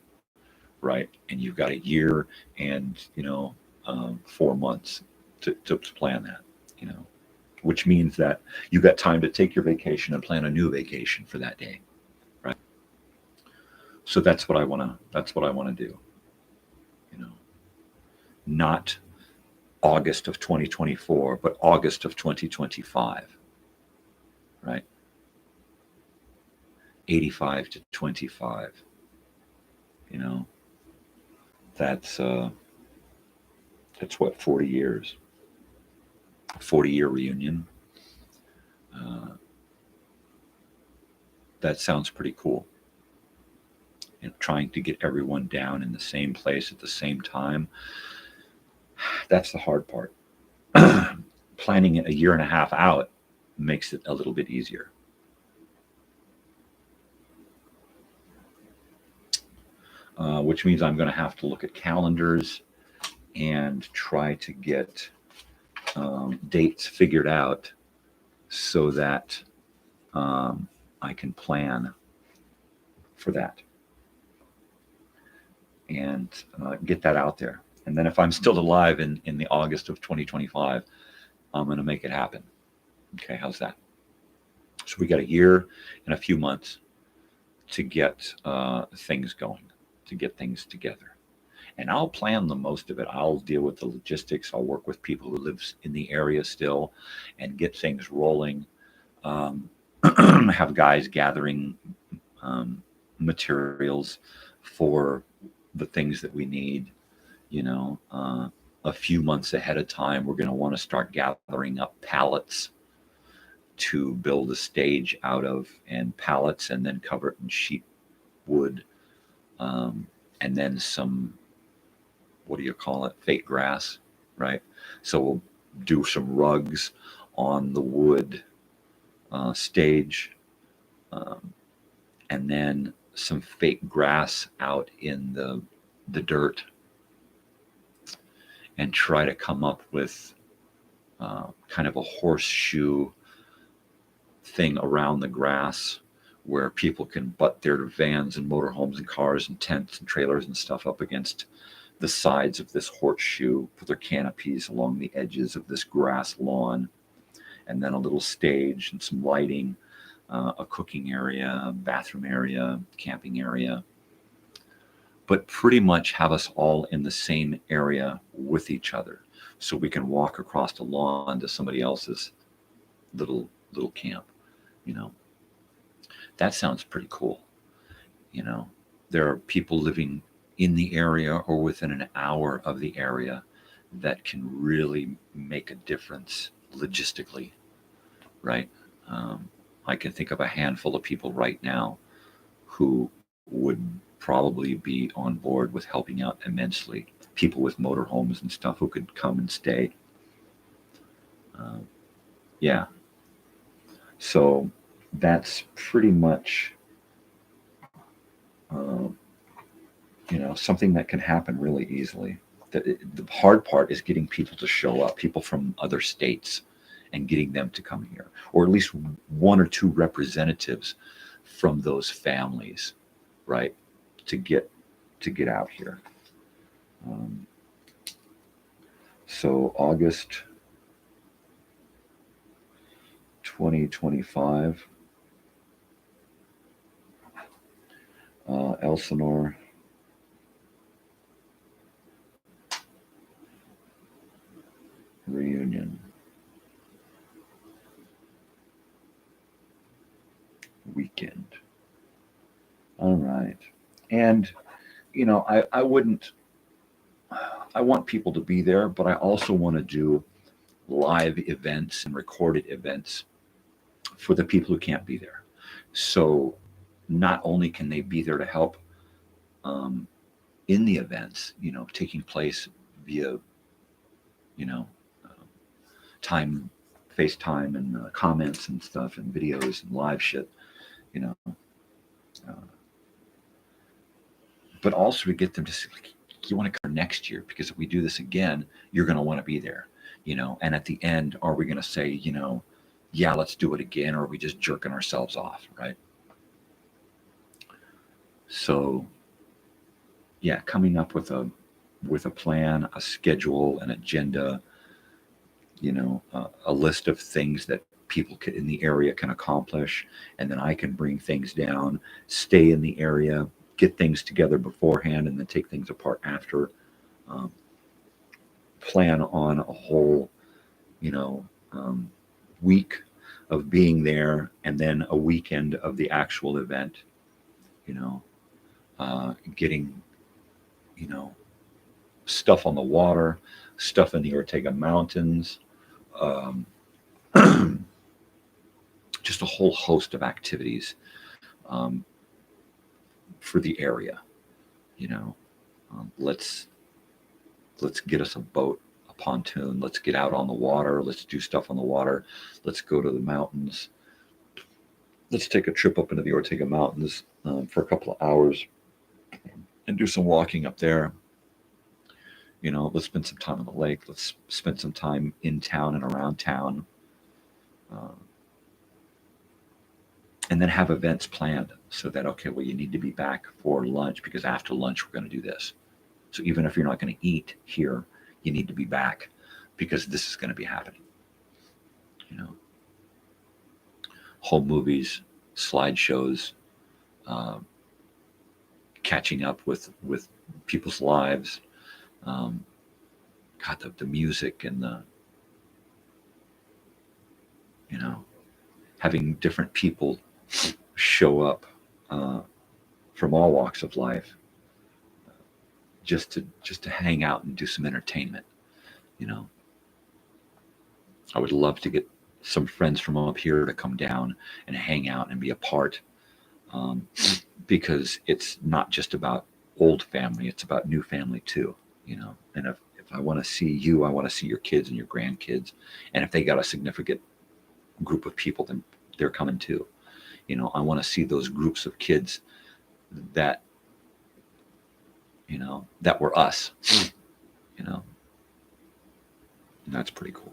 right? And you've got a year and 4 months to plan that, which means that you got time to take your vacation and plan a new vacation for that day, right? So that's what I want to do, not August of 2024, but August of 2025, right? 85 to 25, that's what, 40 years, 40-year reunion. That sounds pretty cool. and trying to get everyone down in the same place at the same time. That's the hard part. Planning it a year and a half out makes it a little bit easier. Which means I'm going to have to look at calendars and try to get dates figured out so that I can plan for that and get that out there. And then if I'm still alive in the August of 2025, I'm going to make it happen. Okay, how's that? So we got a year and a few months to get things going, to get things together. And I'll plan the most of it. I'll deal with the logistics. I'll work with people who live in the area still and get things rolling. Have guys gathering materials for the things that we need. You know, a few months ahead of time, we're going to want to start gathering up pallets to build a stage out of, and pallets, and then cover it in sheet wood, and then some, what do you call it, fake grass, right? So we'll do some rugs on the wood stage, and then some fake grass out in the dirt, and try to come up with kind of a horseshoe thing around the grass where people can butt their vans and motorhomes and cars and tents and trailers and stuff up against the sides of this horseshoe, put their canopies along the edges of this grass lawn, and then a little stage and some lighting, a cooking area, a bathroom area, camping area, but pretty much have us all in the same area with each other so we can walk across the lawn to somebody else's little camp. You know, that sounds pretty cool. You know, there are people living in the area or within an hour of the area that can really make a difference logistically, right? I can think of a handful of people right now who would probably be on board with helping out immensely. People with motorhomes and stuff who could come and stay. Yeah. So that's pretty much, you know, something that can happen really easily. The hard part is getting people to show up, people from other states, and getting them to come here, or at least one or two representatives from those families, right, to get out here. So August 2025, Elsinore reunion weekend. All right. And, you know, I want people to be there, but I also want to do live events and recorded events for the people who can't be there. So not only can they be there to help in the events, you know, taking place via, you know, FaceTime and comments and stuff and videos and live shit, you know, but also to get them to say, like, you want to come next year, because if we do this again, you're going to want to be there, you know. And at the end, are we going to say, you know, yeah, let's do it again, or are we just jerking ourselves off, right? So yeah, coming up with a plan, a schedule, an agenda, you know, a list of things that people in the area can accomplish, and then I can bring things down, stay in the area, get things together beforehand, and then take things apart after. Plan on a whole, you know, week of being there, and then a weekend of the actual event, you know, getting, you know, stuff on the water, stuff in the Ortega Mountains, just a whole host of activities. for the area. Let's get us a boat, a pontoon. Let's get out on the water. Let's do stuff on the water. Let's go to the mountains. Let's take a trip up into the Ortega Mountains for a couple of hours and do some walking up there. Let's spend some time on the lake. Let's spend some time in town and around town. And then have events planned so that, okay, well, you need to be back for lunch because after lunch, we're going to do this. So even if you're not going to eat here, you need to be back because this is going to be happening. Home movies, slideshows, catching up with people's lives. The music and having different people show up from all walks of life just to hang out and do some entertainment. I would love to get some friends from up here to come down and hang out and be a part, because it's not just about old family, it's about new family too. And if I want to see you, I want to see your kids and your grandkids, and if they got a significant group of people, then they're coming too. I want to see those groups of kids that that were us. And that's pretty cool.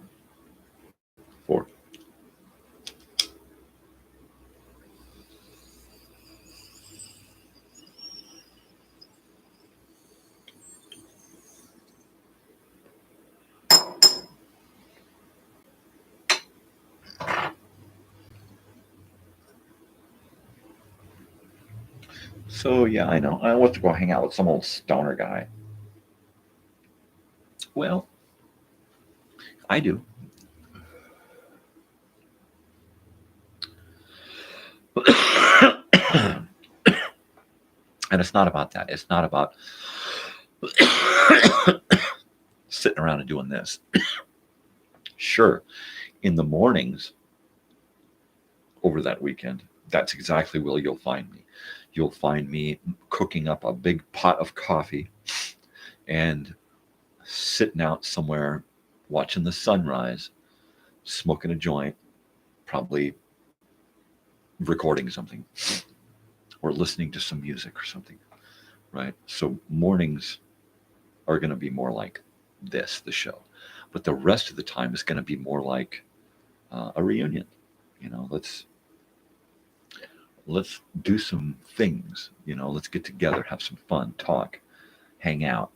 4. So yeah, I know. I want to go hang out with some old stoner guy. Well, I do. And it's not about that. It's not about sitting around and doing this. Sure, in the mornings over that weekend, that's exactly where you'll find me. You'll find me cooking up a big pot of coffee and sitting out somewhere watching the sunrise, smoking a joint, probably recording something or listening to some music or something, right? So mornings are going to be more like this, the show. But the rest of the time is going to be more like a reunion. Let's do some things. Let's get together, have some fun, talk, hang out.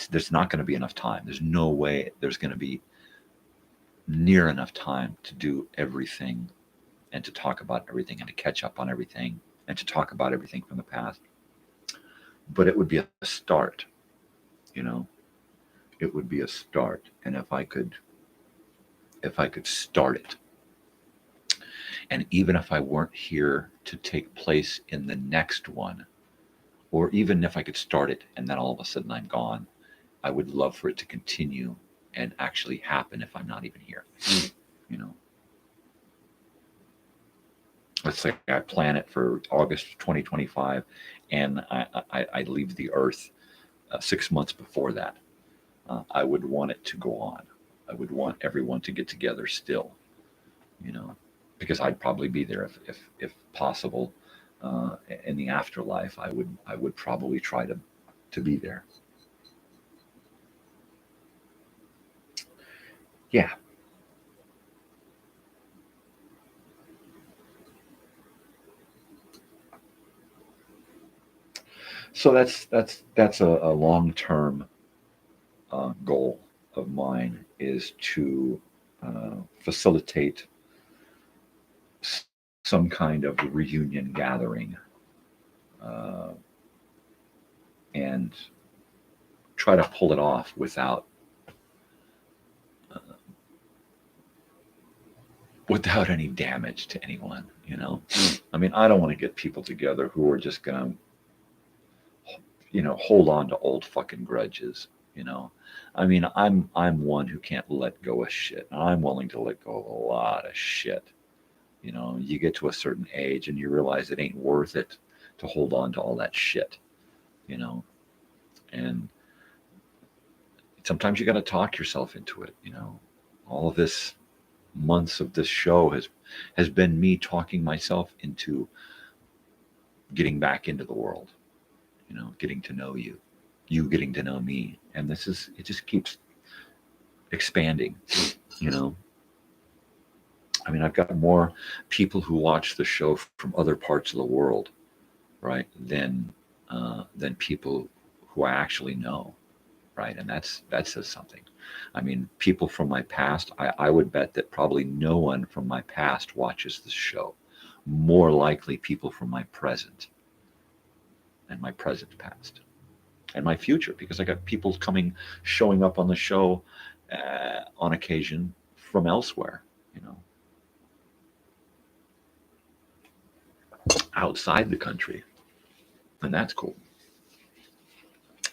There's not going to be enough time. There's no way there's going to be near enough time to do everything and to talk about everything and to catch up on everything and to talk about everything from the past. But it would be a start. It would be a start. And if I could start it, and even if I weren't here to take place in the next one, or even if I could start it and then all of a sudden I'm gone, I would love for it to continue and actually happen if I'm not even here. Let's say I plan it for August 2025 and I leave the earth 6 months before that. I would want it to go on. I would want everyone to get together still, because I'd probably be there if possible. In the afterlife, I would probably try to be there. Yeah. So that's a long-term goal of mine, is to facilitate some kind of reunion gathering and try to pull it off without any damage to anyone. I mean, I don't want to get people together who are just gonna hold on to old fucking grudges. I mean, I'm one who can't let go of shit. I'm willing to let go of a lot of shit. You get to a certain age and you realize it ain't worth it to hold on to all that shit, and sometimes you got to talk yourself into it. All of this months of this show has been me talking myself into getting back into the world, getting to know you getting to know me, and it just keeps expanding. I've got more people who watch the show from other parts of the world, right, than people who I actually know, right? And that says something. People from my past, I would bet that probably no one from my past watches this show. More likely people from my present and my present past and my future, because I got people showing up on the show on occasion from elsewhere, outside the country, and that's cool.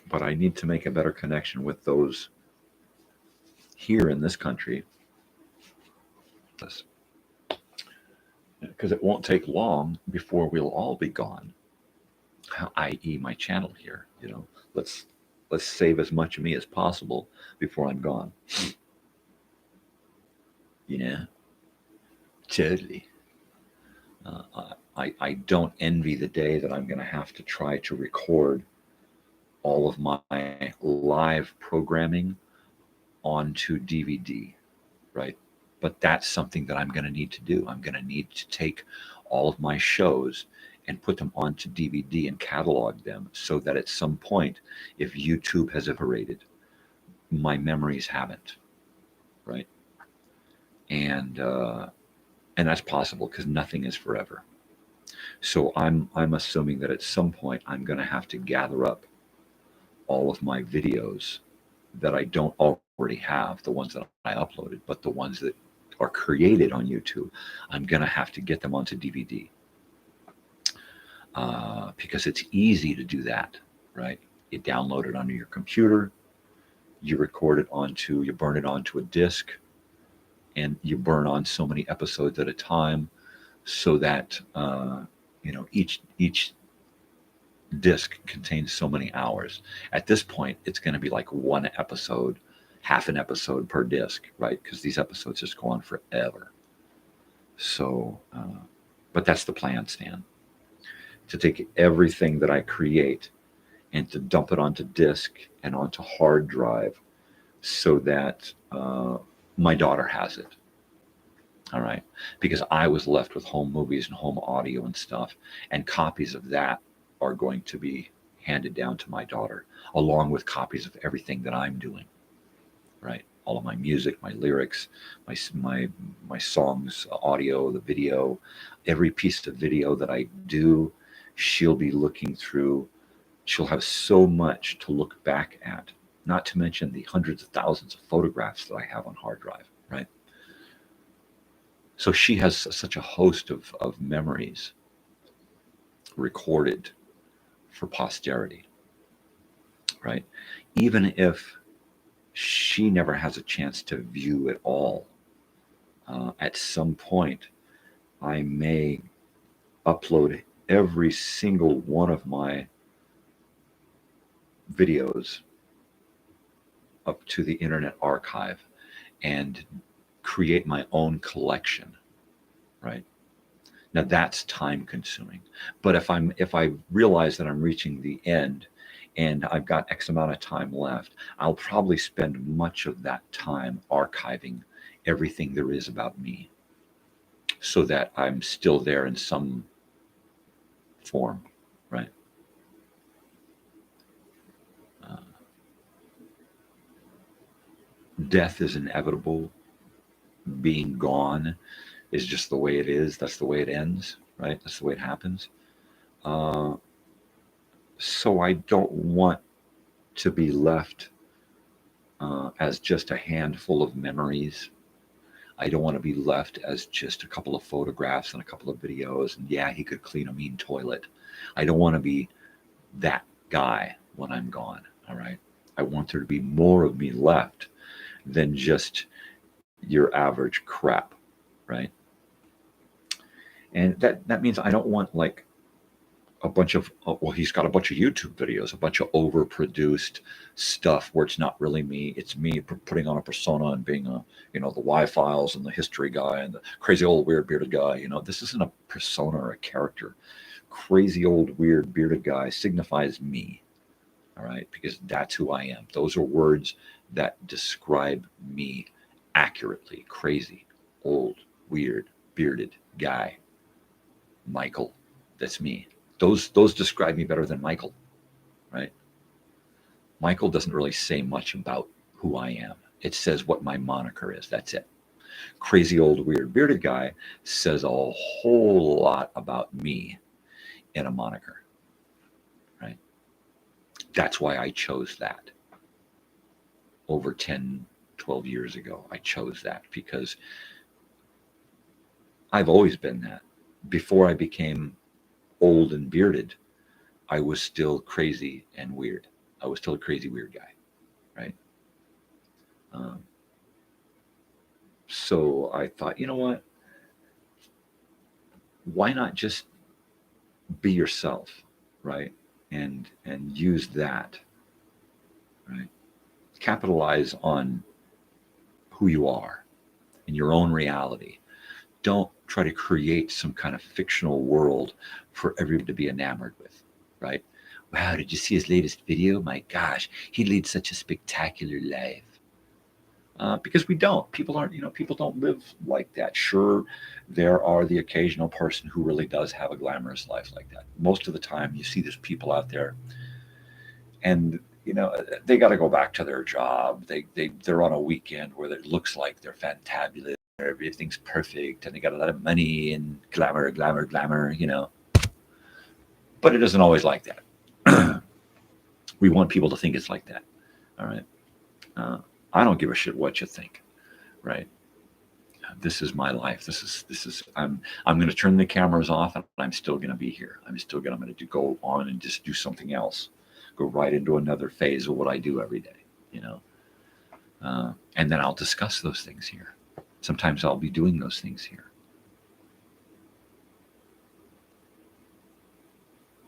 But I need to make a better connection with those here in this country, because it won't take long before we'll all be gone, i.e. my channel here. Let's save as much of me as possible before I'm gone. Totally. I don't envy the day that I'm going to have to try to record all of my live programming onto DVD, right? But that's something that I'm going to need to do. I'm going to need to take all of my shows and put them onto DVD and catalog them, so that at some point, if YouTube has evaporated, my memories haven't, right? And that's possible, because nothing is forever. So I'm assuming that at some point I'm going to have to gather up all of my videos that I don't already have, the ones that I uploaded, but the ones that are created on YouTube. I'm going to have to get them onto DVD, because it's easy to do that, right? You download it onto your computer, you record it you burn it onto a disc, and you burn on so many episodes at a time, so that each disc contains so many hours. At this point, it's going to be like one episode, half an episode per disc, right? Because these episodes just go on forever. So, but that's the plan, Stan, to take everything that I create and to dump it onto disc and onto hard drive, so that my daughter has it. All right, because I was left with home movies and home audio and stuff, and copies of that are going to be handed down to my daughter, along with copies of everything that I'm doing, right? All of my music, my lyrics, my songs, audio, the video, every piece of video that I do, she'll be looking through. She'll have so much to look back at, not to mention the hundreds of thousands of photographs that I have on hard drive, right? So she has such a host of memories recorded for posterity, right? Even if she never has a chance to view it all, at some point I may upload every single one of my videos up to the Internet Archive and create my own collection, right? Now that's time consuming. But if I realize that I'm reaching the end and I've got X amount of time left, I'll probably spend much of that time archiving everything there is about me, so that I'm still there in some form, right? Death is inevitable. Being gone is just the way it is. That's the way it ends, right? That's the way it happens. So I don't want to be left as just a handful of memories. I don't want to be left as just a couple of photographs and a couple of videos, and yeah, he could clean a mean toilet. I don't want to be that guy when I'm gone, all right? I want there to be more of me left than just your average crap, right? And that means I don't want like a bunch of, well, he's got a bunch of YouTube videos, a bunch of overproduced stuff where it's not really me. It's me putting on a persona and being a, you know, the Y-Files and the history guy and the crazy old weird bearded guy. You know, this isn't a persona or a character. Crazy old weird bearded guy signifies me. All right, because that's who I am. Those are words that describe me accurately. Crazy, old, weird, bearded guy. Michael, that's me. Those describe me better than Michael, right? Michael doesn't really say much about who I am. It says what my moniker is. That's it. Crazy old weird bearded guy says a whole lot about me in a moniker, right? That's why I chose that. Over 10, 12 years ago, I chose that because I've always been that. Before I became old and bearded, I was still crazy and weird. I was still a crazy weird guy, right? So I thought, you know what? Why not just be yourself, right? And use that, right? Capitalize on who you are in your own reality. Don't try to create some kind of fictional world for everyone to be enamored with, right? Wow, did you see his latest video? My gosh, he leads such a spectacular life. Because we don't. People aren't, you know, people don't live like that. Sure, there are the occasional person who really does have a glamorous life like that. Most of the time, you see these people out there, and you know they got to go back to their job. They're on a weekend where it looks like they're fantabulous, everything's perfect, and they got a lot of money and glamour, glamour, glamour. You know, but it isn't always like that. We want people to think it's like that. All right. I don't give a shit what you think, right? This is my life. This is I'm going to turn the cameras off and I'm still going to be here. I'm going to go on and just do something else. Go right into another phase of what I do every day, you know. And then I'll discuss those things here. Sometimes I'll be doing those things here.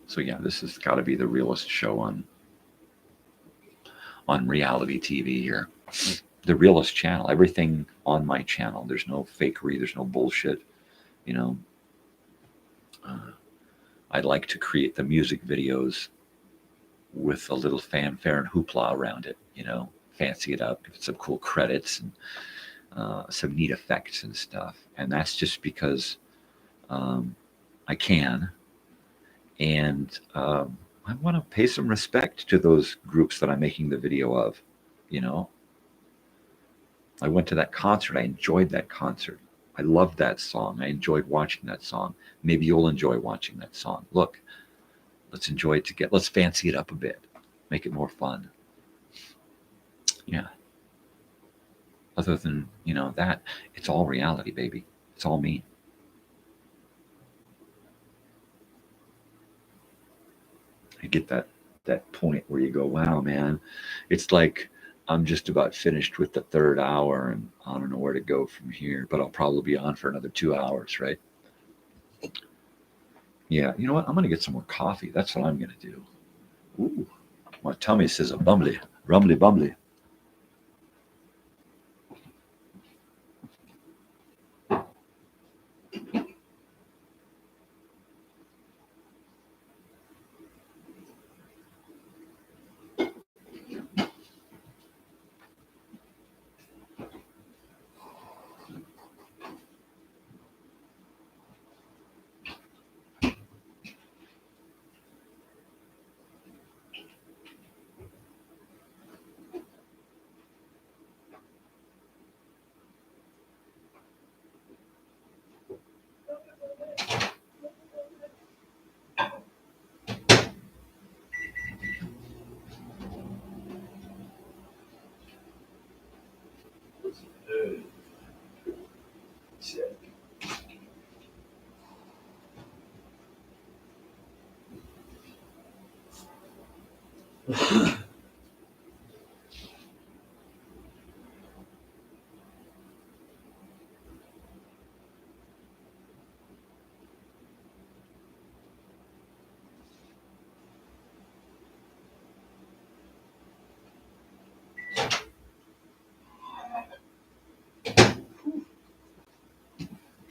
So yeah, this has got to be the realest show on reality TV here. The realest channel. Everything on my channel. There's no fakery. There's no bullshit. You know. I'd like to create the music videos with a little fanfare and hoopla around it. You know, fancy it up, give it some cool credits and some neat effects and stuff. And that's just because I can, and I want to pay some respect to those groups that I'm making the video of. You know, I went to that concert. I enjoyed that concert. I loved that song. I enjoyed watching that song. Maybe you'll enjoy watching that song. Look, let's enjoy it together. Let's fancy it up a bit. Make it more fun. Yeah. Other than, you know, that, it's all reality, baby. It's all me. I get that point where you go, wow, man, it's like I'm just about finished with the third hour and I don't know where to go from here, but I'll probably be on for another 2 hours, right? Yeah, you know what? I'm going to get some more coffee. That's what I'm going to do. Ooh, my tummy says a bumbly, rumbly bumbly.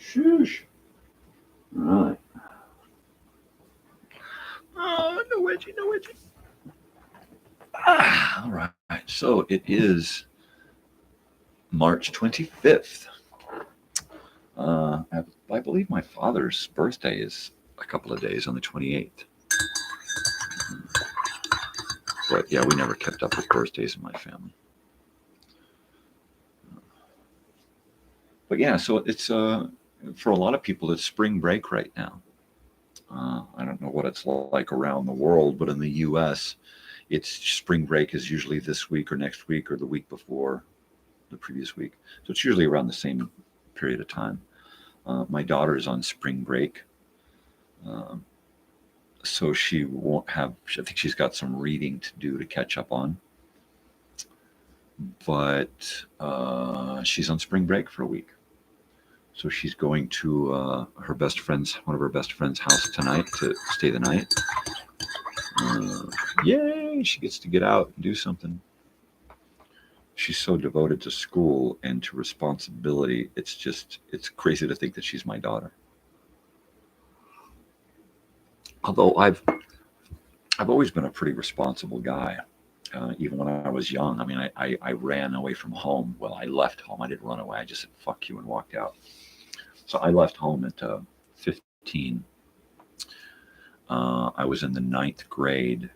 Shoosh. All right. Oh, no wedgie, no wedgie. All right. So it is March 25th. I believe my father's birthday is a couple of days on the 28th. But yeah, we never kept up with birthdays in my family. But yeah, so it's for a lot of people, it's spring break right now. I don't know what it's like around the world, but in the U.S., it's spring break is usually this week or next week or the week before the previous week. So it's usually around the same period of time. My daughter is on spring break. So she won't have, I think she's got some reading to do to catch up on. But she's on spring break for a week. So she's going to her best friend's, one of her best friend's house tonight to stay the night. Yay, she gets to get out and do something. She's so devoted to school and to responsibility. It's crazy to think that she's my daughter. Although I've always been a pretty responsible guy, even when I was young. I mean, I ran away from home. Well, I left home. I didn't run away. I just said, fuck you, and walked out. So I left home at 15. I was in the 9th grade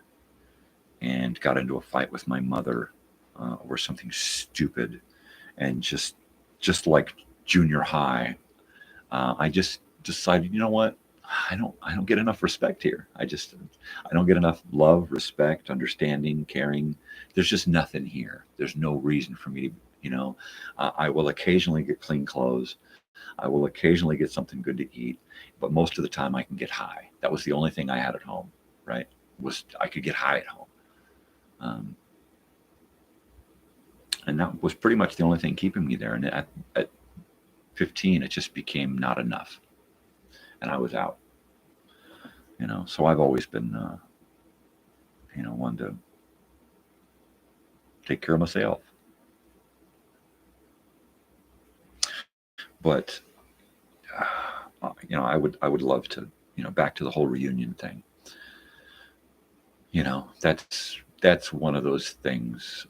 and got into a fight with my mother over something stupid. And just like junior high, I just decided, you know what? I don't get enough respect here. I don't get enough love, respect, understanding, caring. There's just nothing here. There's no reason for me to, I will occasionally get clean clothes. I will occasionally get something good to eat, but most of the time I can get high. That was the only thing I had at home, right? Was I could get high at home. And that was pretty much the only thing keeping me there. And at 15, it just became not enough. And I was out. So I've always been, one to take care of myself. But, I would love to, back to the whole reunion thing. That's one of those things.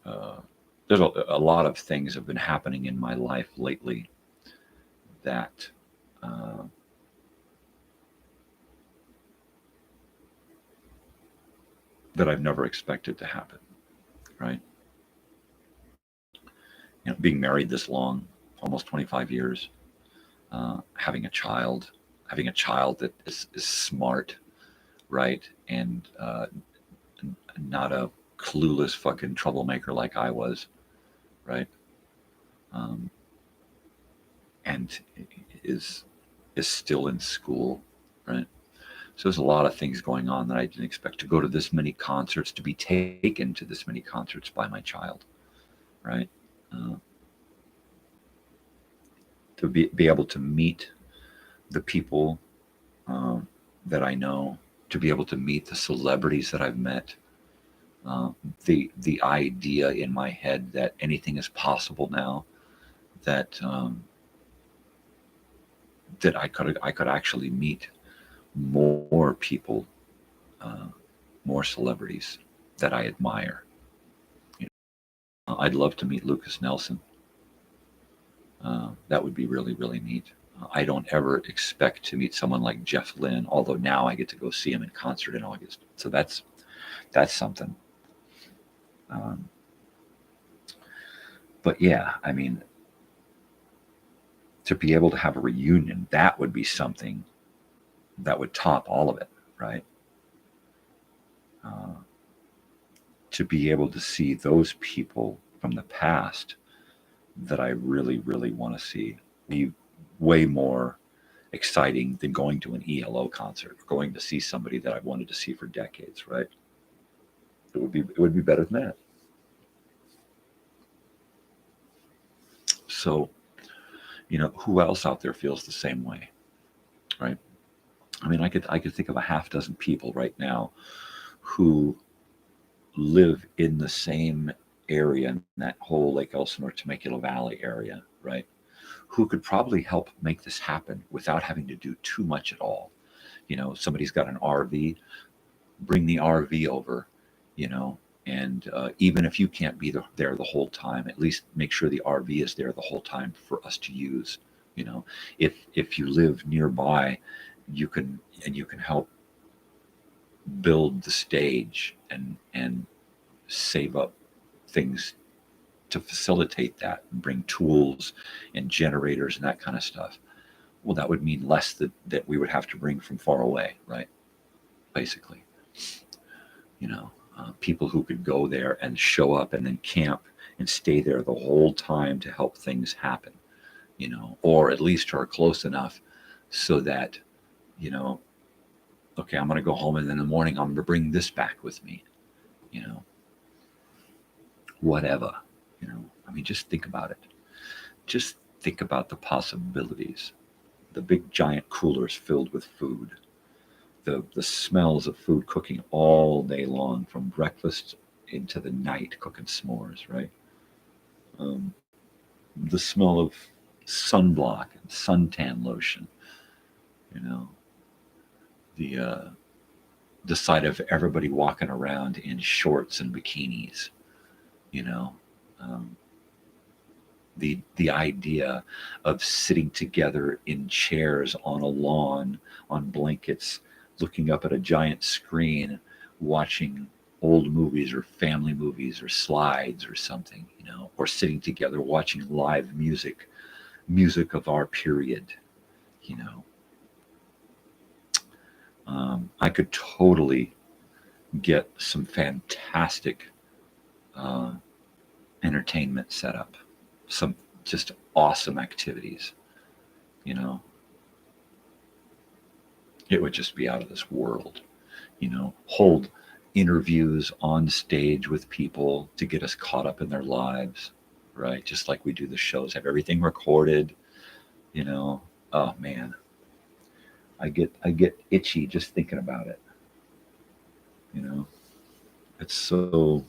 There's a lot of things have been happening in my life lately that that I've never expected to happen, right? Being married this long, almost 25 years, having a child that is smart, right? And not a clueless fucking troublemaker like I was, right? And is still in school, right? So there's a lot of things going on that I didn't expect. To go to this many concerts, to be taken to this many concerts by my child, right? To be able to meet the people that I know, to be able to meet the celebrities that I've met, the idea in my head that anything is possible now, that that I could actually meet more people, more celebrities that I admire. I'd love to meet Lucas Nelson. That would be really, really neat. I don't ever expect to meet someone like Jeff Lynne, although now I get to go see him in concert in August. So that's something. But yeah, I mean, to be able to have a reunion, that would be something that would top all of it, right? To be able to see those people from the past that I really, really want to see, be way more exciting than going to an ELO concert, or going to see somebody that I've wanted to see for decades, right? It would be better than that. So, who else out there feels the same way, right? I mean, I could think of a half dozen people right now who live in the same area, in that whole Lake Elsinore, Temecula Valley area, right? who could probably help make this happen without having to do too much at all. Somebody's got an RV, bring the RV over, and even if you can't be there the whole time, at least make sure the RV is there the whole time for us to use. If you live nearby, you can help build the stage and save up things to facilitate that, and bring tools and generators and that kind of stuff. Well, that would mean less that we would have to bring from far away, right? Basically, people who could go there and show up and then camp and stay there the whole time to help things happen, or at least are close enough so that, okay, I'm going to go home and in the morning I'm going to bring this back with me, whatever, I mean, just think about it. Just think about the possibilities. The big giant coolers filled with food, the smells of food cooking all day long, from breakfast into the night, cooking s'mores, right? The smell of sunblock and suntan lotion, the sight of everybody walking around in shorts and bikinis, the idea of sitting together in chairs on a lawn, on blankets, looking up at a giant screen, watching old movies or family movies or slides or something, or sitting together watching live music of our period, I could totally get some fantastic entertainment set up, some just awesome activities, it would just be out of this world, hold interviews on stage with people to get us caught up in their lives, right? Just like we do the shows, have everything recorded, oh man, I get itchy just thinking about it. It's so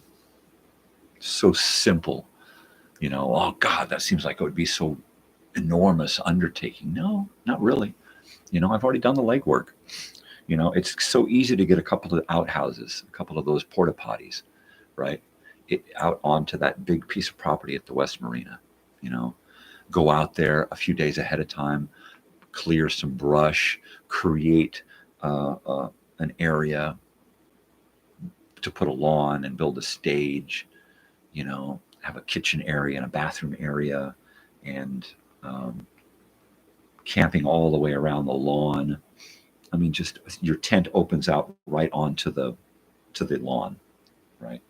simple, oh God, that seems like it would be so enormous undertaking. No, not really. I've already done the legwork. It's so easy to get a couple of outhouses, a couple of those porta potties, right? Out onto that big piece of property at the West Marina, go out there a few days ahead of time, clear some brush, create an area to put a lawn and build a stage, have a kitchen area and a bathroom area, and camping all the way around the lawn. I mean, just your tent opens out right onto the lawn, right?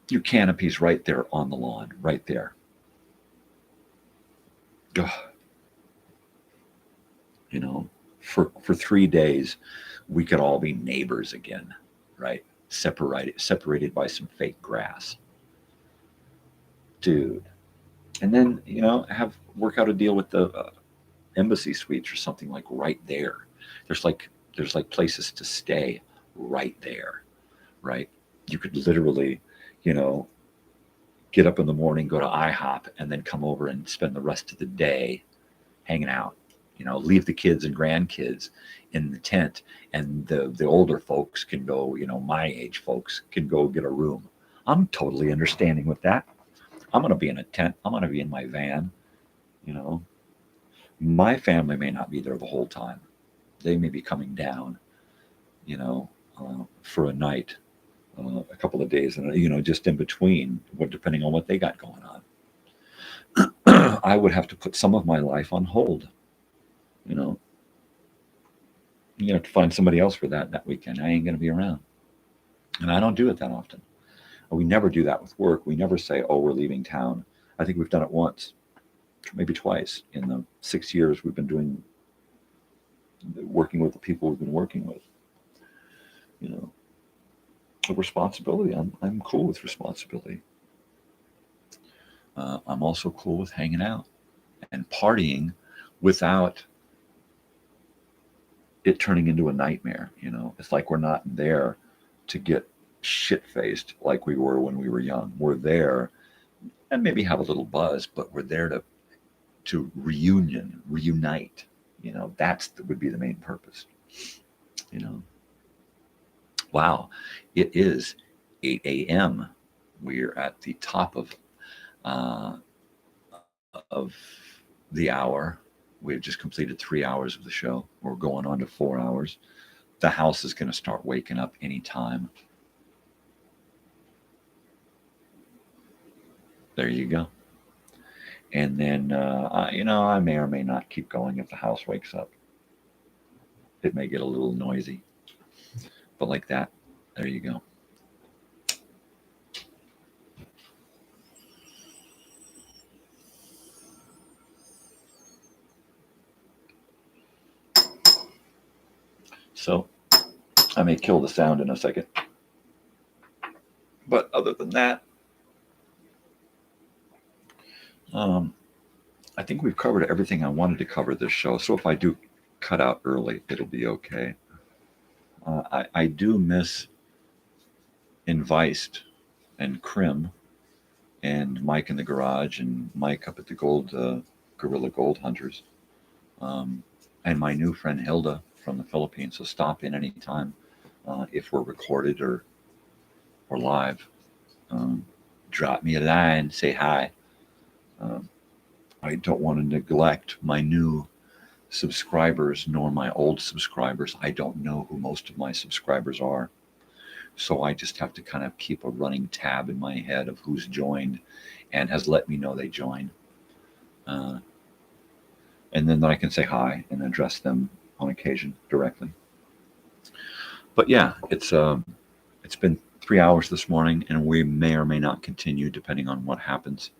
Your canopy's right there on the lawn, right there. Ugh. For 3 days, we could all be neighbors again, right? Separated by some fake grass. Dude. And then, work out a deal with the embassy suites or something, like right there. There's like places to stay right there, right? You could literally, get up in the morning, go to IHOP, and then come over and spend the rest of the day hanging out. Leave the kids and grandkids in the tent, and the older folks can go, my age folks can go get a room. I'm totally understanding with that. I'm going to be in a tent. I'm going to be in my van. My family may not be there the whole time. They may be coming down, for a night, a couple of days, and just in between, depending on what they got going on. I would have to put some of my life on hold. You have to find somebody else for that weekend. I ain't going to be around. And I don't do it that often. We never do that with work. We never say, oh, we're leaving town. I think we've done it once, maybe twice in the 6 years we've been working with the people we've been working with. Responsibility. I'm cool with responsibility. I'm also cool with hanging out and partying without it turning into a nightmare. It's like we're not there to get shit-faced like we were when we were young. We're there and maybe have a little buzz, but we're there to to reunite. That would be the main purpose. You know, wow, it is 8 a.m. We're at the top uh, of the hour. We've just completed 3 hours of the show. We're going on to 4 hours. The house is going to start waking up anytime. There you go. And then, I may or may not keep going if the house wakes up. It may get a little noisy. But like that, there you go. So I may kill the sound in a second. But other than that, I think we've covered everything I wanted to cover this show. So if I do cut out early, it'll be okay. I do miss Inviced and Krim and Mike in the Garage and Mike up at the Gorilla Gold Hunters, and my new friend Hilda from the Philippines. So stop in anytime if we're recorded or live. Drop me a line, say hi. I don't want to neglect my new subscribers nor my old subscribers. I don't know who most of my subscribers are. So I just have to kind of keep a running tab in my head of who's joined and has let me know they joined. And then I can say hi and address them on occasion directly. But yeah, it's been 3 hours this morning, and we may or may not continue depending on what happens.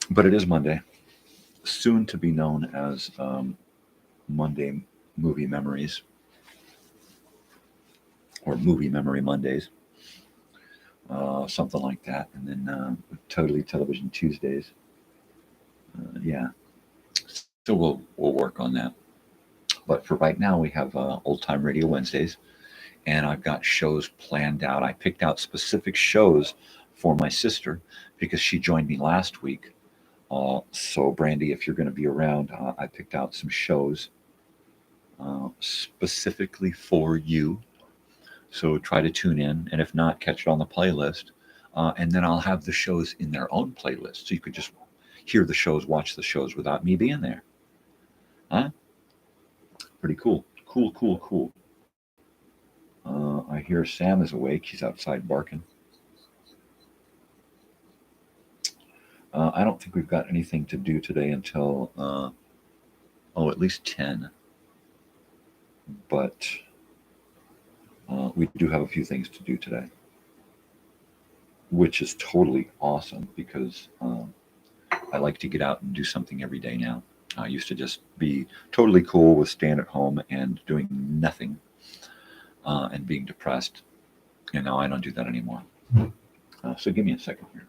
But it is Monday, soon to be known as Monday Movie Memories, or Movie Memory Mondays, something like that. And then Totally Television Tuesdays. Yeah, so we'll work on that. But for right now, we have Old Time Radio Wednesdays, and I've got shows planned out. I picked out specific shows for my sister because she joined me last week. So Brandy, if you're going to be around, I picked out some shows specifically for you. So try to tune in, and if not, catch it on the playlist. And then I'll have the shows in their own playlist, so you could just hear the shows, watch the shows without me being there. Huh? Pretty cool. Cool. I hear Sam is awake. He's outside barking. I don't think we've got anything to do today until, at least 10. But we do have a few things to do today, which is totally awesome because I like to get out and do something every day now. I used to just be totally cool with staying at home and doing nothing and being depressed. And now I don't do that anymore. So give me a second here.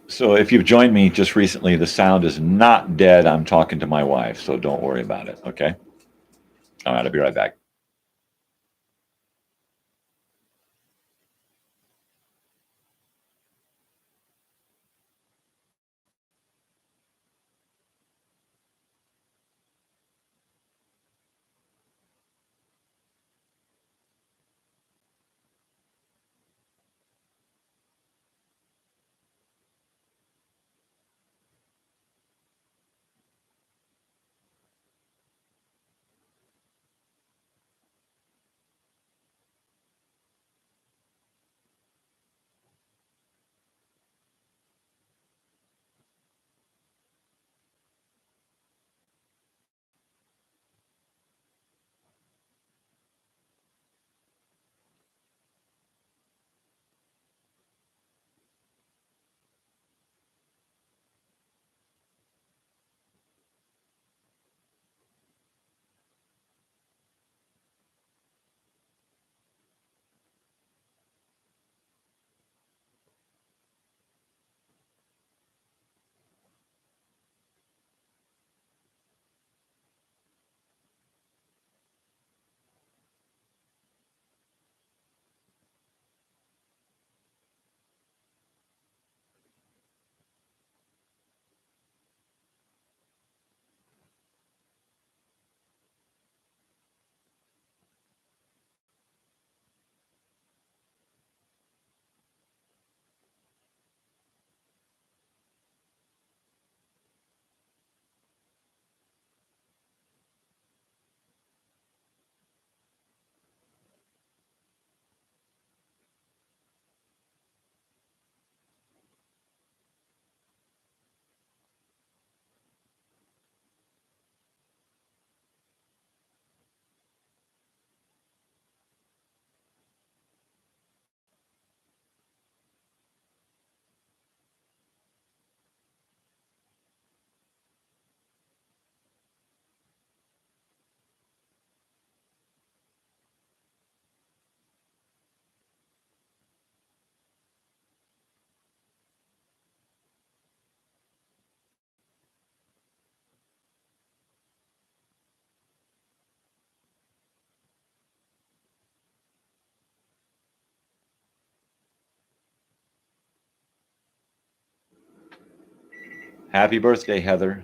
So if you've joined me just recently, the sound is not dead. I'm talking to my wife, so don't worry about it. Okay. All right. I'll be right back. Happy birthday, Heather.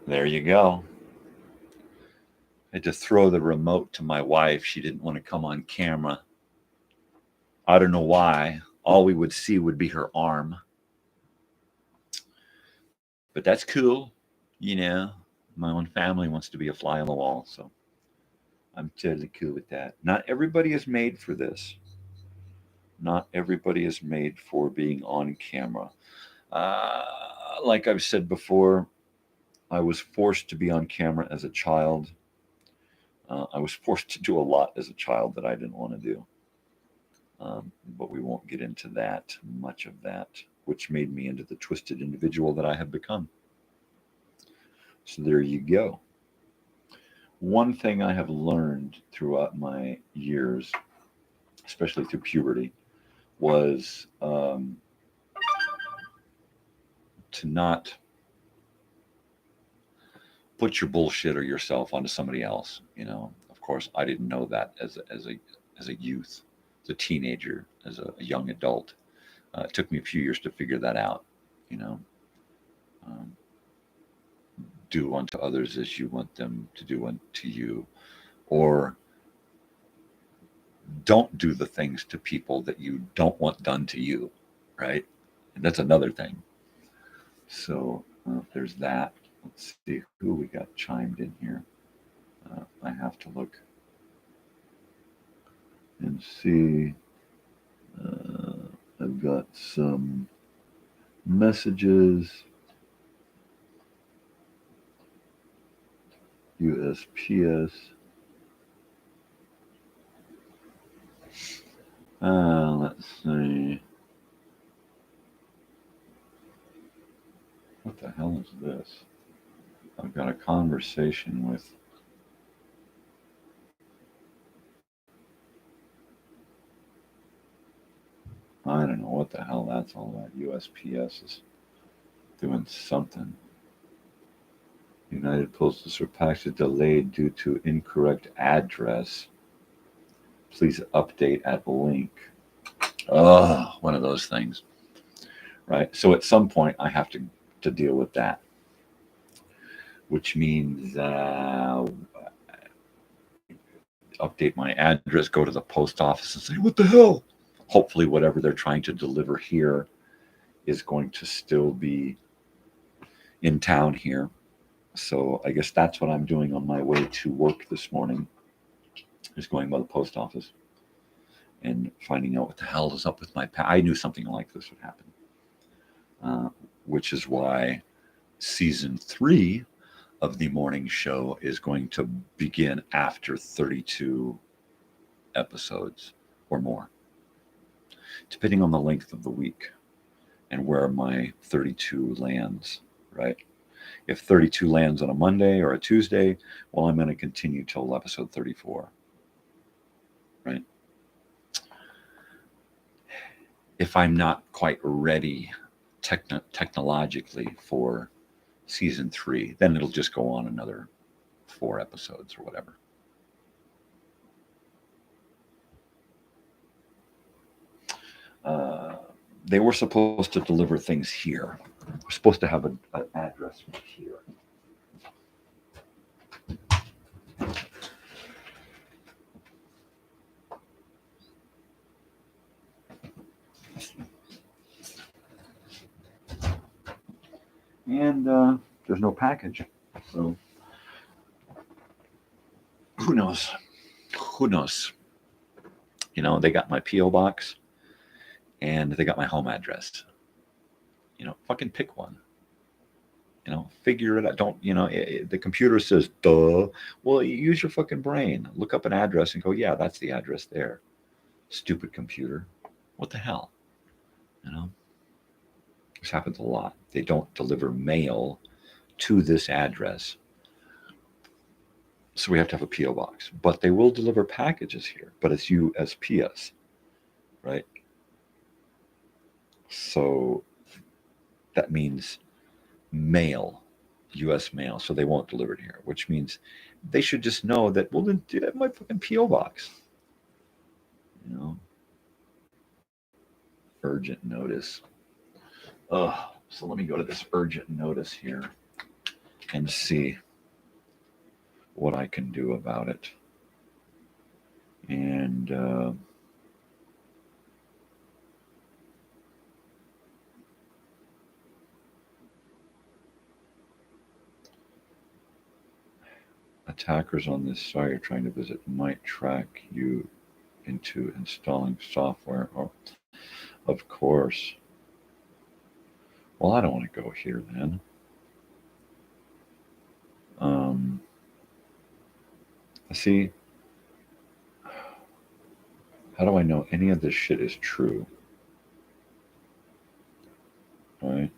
There you go. I had to throw the remote to my wife. She didn't want to come on camera. I don't know why. All we would see would be her arm. But that's cool. You know, my own family wants to be a fly on the wall. So I'm totally cool with that. Not everybody is made for this. Not everybody is made for being on camera. Uh, like I've said before, I was forced to be on camera as a child. I was forced to do a lot as a child that I didn't want to do. But we won't get into that, much of that, which made me into the twisted individual that I have become. So there you go. One thing I have learned throughout my years, especially through puberty, was to not put your bullshit or yourself onto somebody else. You know, of course, I didn't know that as a youth, as a teenager, as a young adult. It took me a few years to figure that out. You know, um, do unto others as you want them to do unto you, or don't do the things to people that you don't want done to you, right? And that's another thing. So there's that. Let's see who we got chimed in here. I have to look and see. I've got some messages. USPS. Let's see. What the hell is this? I've got a conversation with I don't know what the hell that's all about. USPS is doing something. United Postal Service package delayed due to incorrect address. Please update at link. Oh, one of those things. Right? So at some point I have to deal with that. Which means update my address, go to the post office and say, what the hell? Hopefully whatever they're trying to deliver here is going to still be in town here. So I guess that's what I'm doing on my way to work this morning, is going by the post office and finding out what the hell is up with my I knew something like this would happen, which is why season 3 of the morning show is going to begin after 32 episodes or more, depending on the length of the week and where my 32 lands, right? If 32 lands on a Monday or a Tuesday, well, I'm going to continue till episode 34, right? If I'm not quite ready technologically for season 3, then it'll just go on another 4 episodes or whatever. They were supposed to deliver things here. We're supposed to have an address here. And there's no package. So who knows? Who knows? You know, they got my P.O. box and they got my home address. You know, fucking pick one. You know, figure it out. Don't, you know, the computer says, duh. Well, use your fucking brain. Look up an address and go, yeah, that's the address there. Stupid computer. What the hell? You know, this happens a lot. They don't deliver mail to this address. So we have to have a P.O. box. But they will deliver packages here. But it's USPS, right? So that means mail, U.S. mail. So they won't deliver it here, which means they should just know that, well, then do my fucking P.O. box. You know? Urgent notice. So let me go to this urgent notice here. and see what I can do about it. And attackers on this site you're trying to visit might track you into installing software. Oh, of course. Well, I don't want to go here then. See, how do I know any of this shit is true? Right?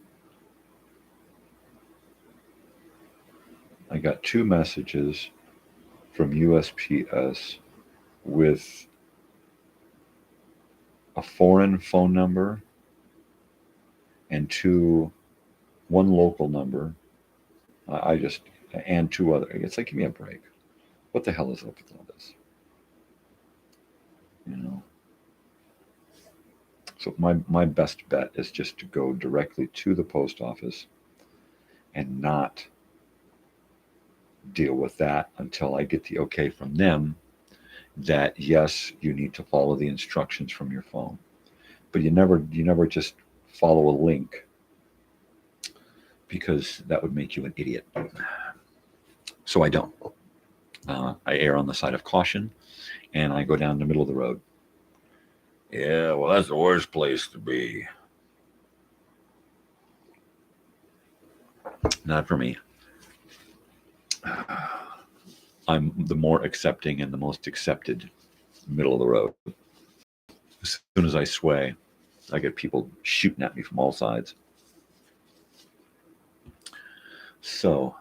I got 2 messages from USPS with a foreign phone number and 1 local number. And 2 other. It's like, give me a break. What the hell is up with all this? You know? So my best bet is just to go directly to the post office and not deal with that until I get the okay from them that yes, you need to follow the instructions from your phone. But you never just follow a link, because that would make you an idiot. So I don't. I err on the side of caution, and I go down the middle of the road. Yeah, well, that's the worst place to be. Not for me. I'm the more accepting and the most accepted middle of the road. As soon as I sway, I get people shooting at me from all sides. So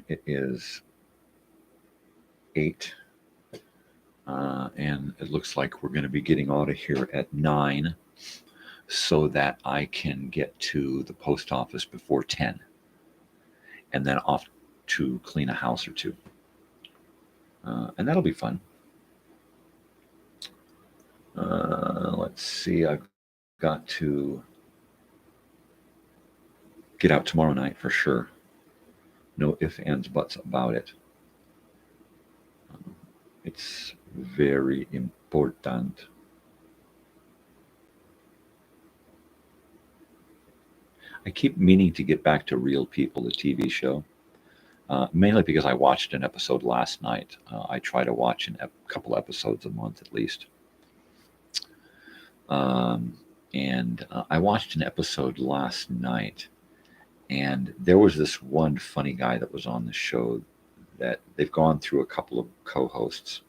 it is 8, and it looks like we're going to be getting out of here at 9, so that I can get to the post office before 10, and then off to clean a house or 2, and that'll be fun. Let's see, I've got to get out tomorrow night for sure. No ifs, ands, buts about it. It's very important. I keep meaning to get back to Real People, the TV show, mainly because I watched an episode last night. I try to watch a couple episodes a month at least. And I watched an episode last night, and there was this one funny guy that was on the show that they've gone through a couple of co-hosts,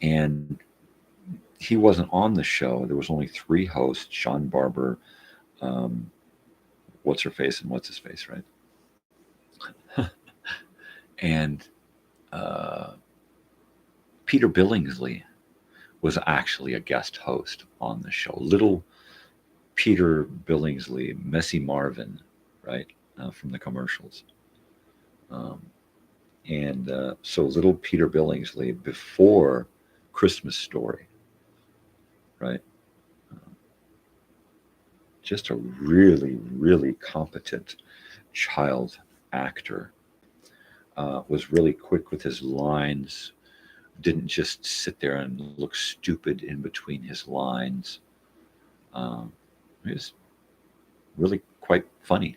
and he wasn't on the show. There was only 3 hosts: Sean Barber, what's her face, and what's his face, right? And Peter Billingsley was actually a guest host on the show. Little Peter Billingsley, Messy Marvin, right, from the commercials. So little Peter Billingsley before Christmas Story, right? Just a really, really competent child actor. Was really quick with his lines, didn't just sit there and look stupid in between his lines. It was really quite funny,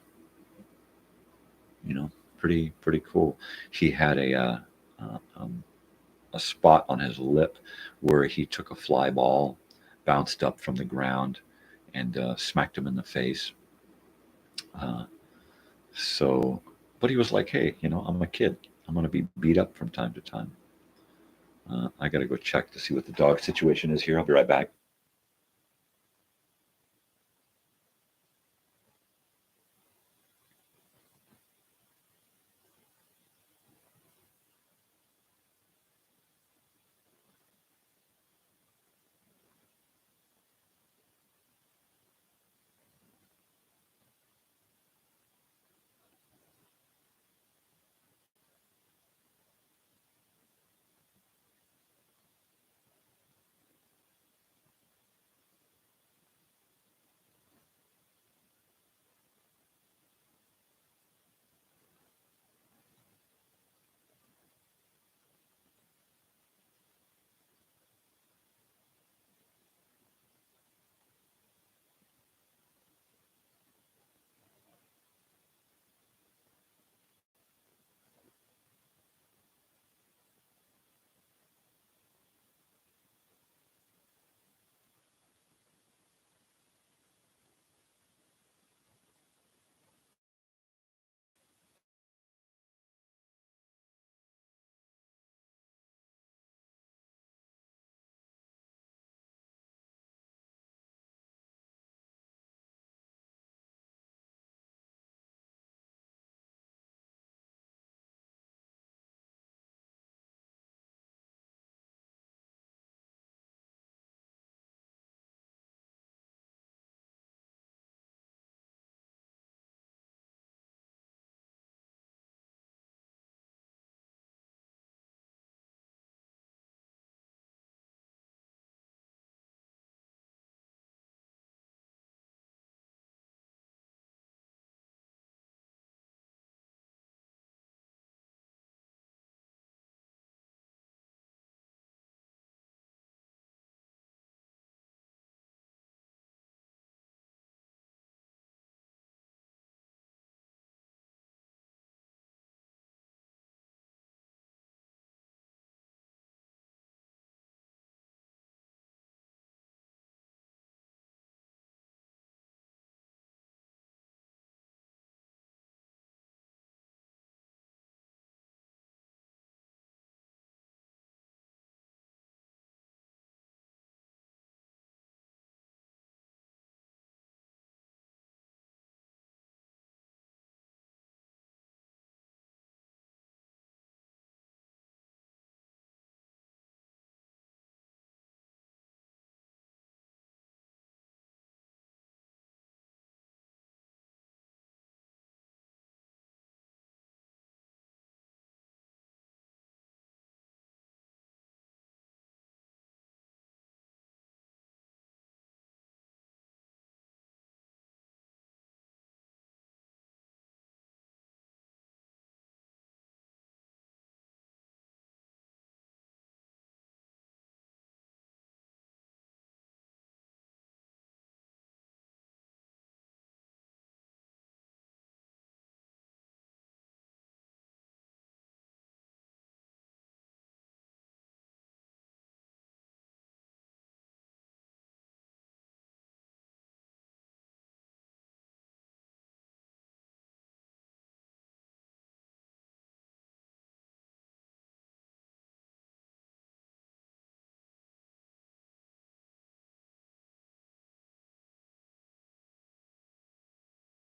pretty cool. He had a spot on his lip where he took a fly ball, bounced up from the ground, and smacked him in the face. But he was like, hey, I'm a kid. I'm going to be beat up from time to time. I got to go check to see what the dog situation is here. I'll be right back.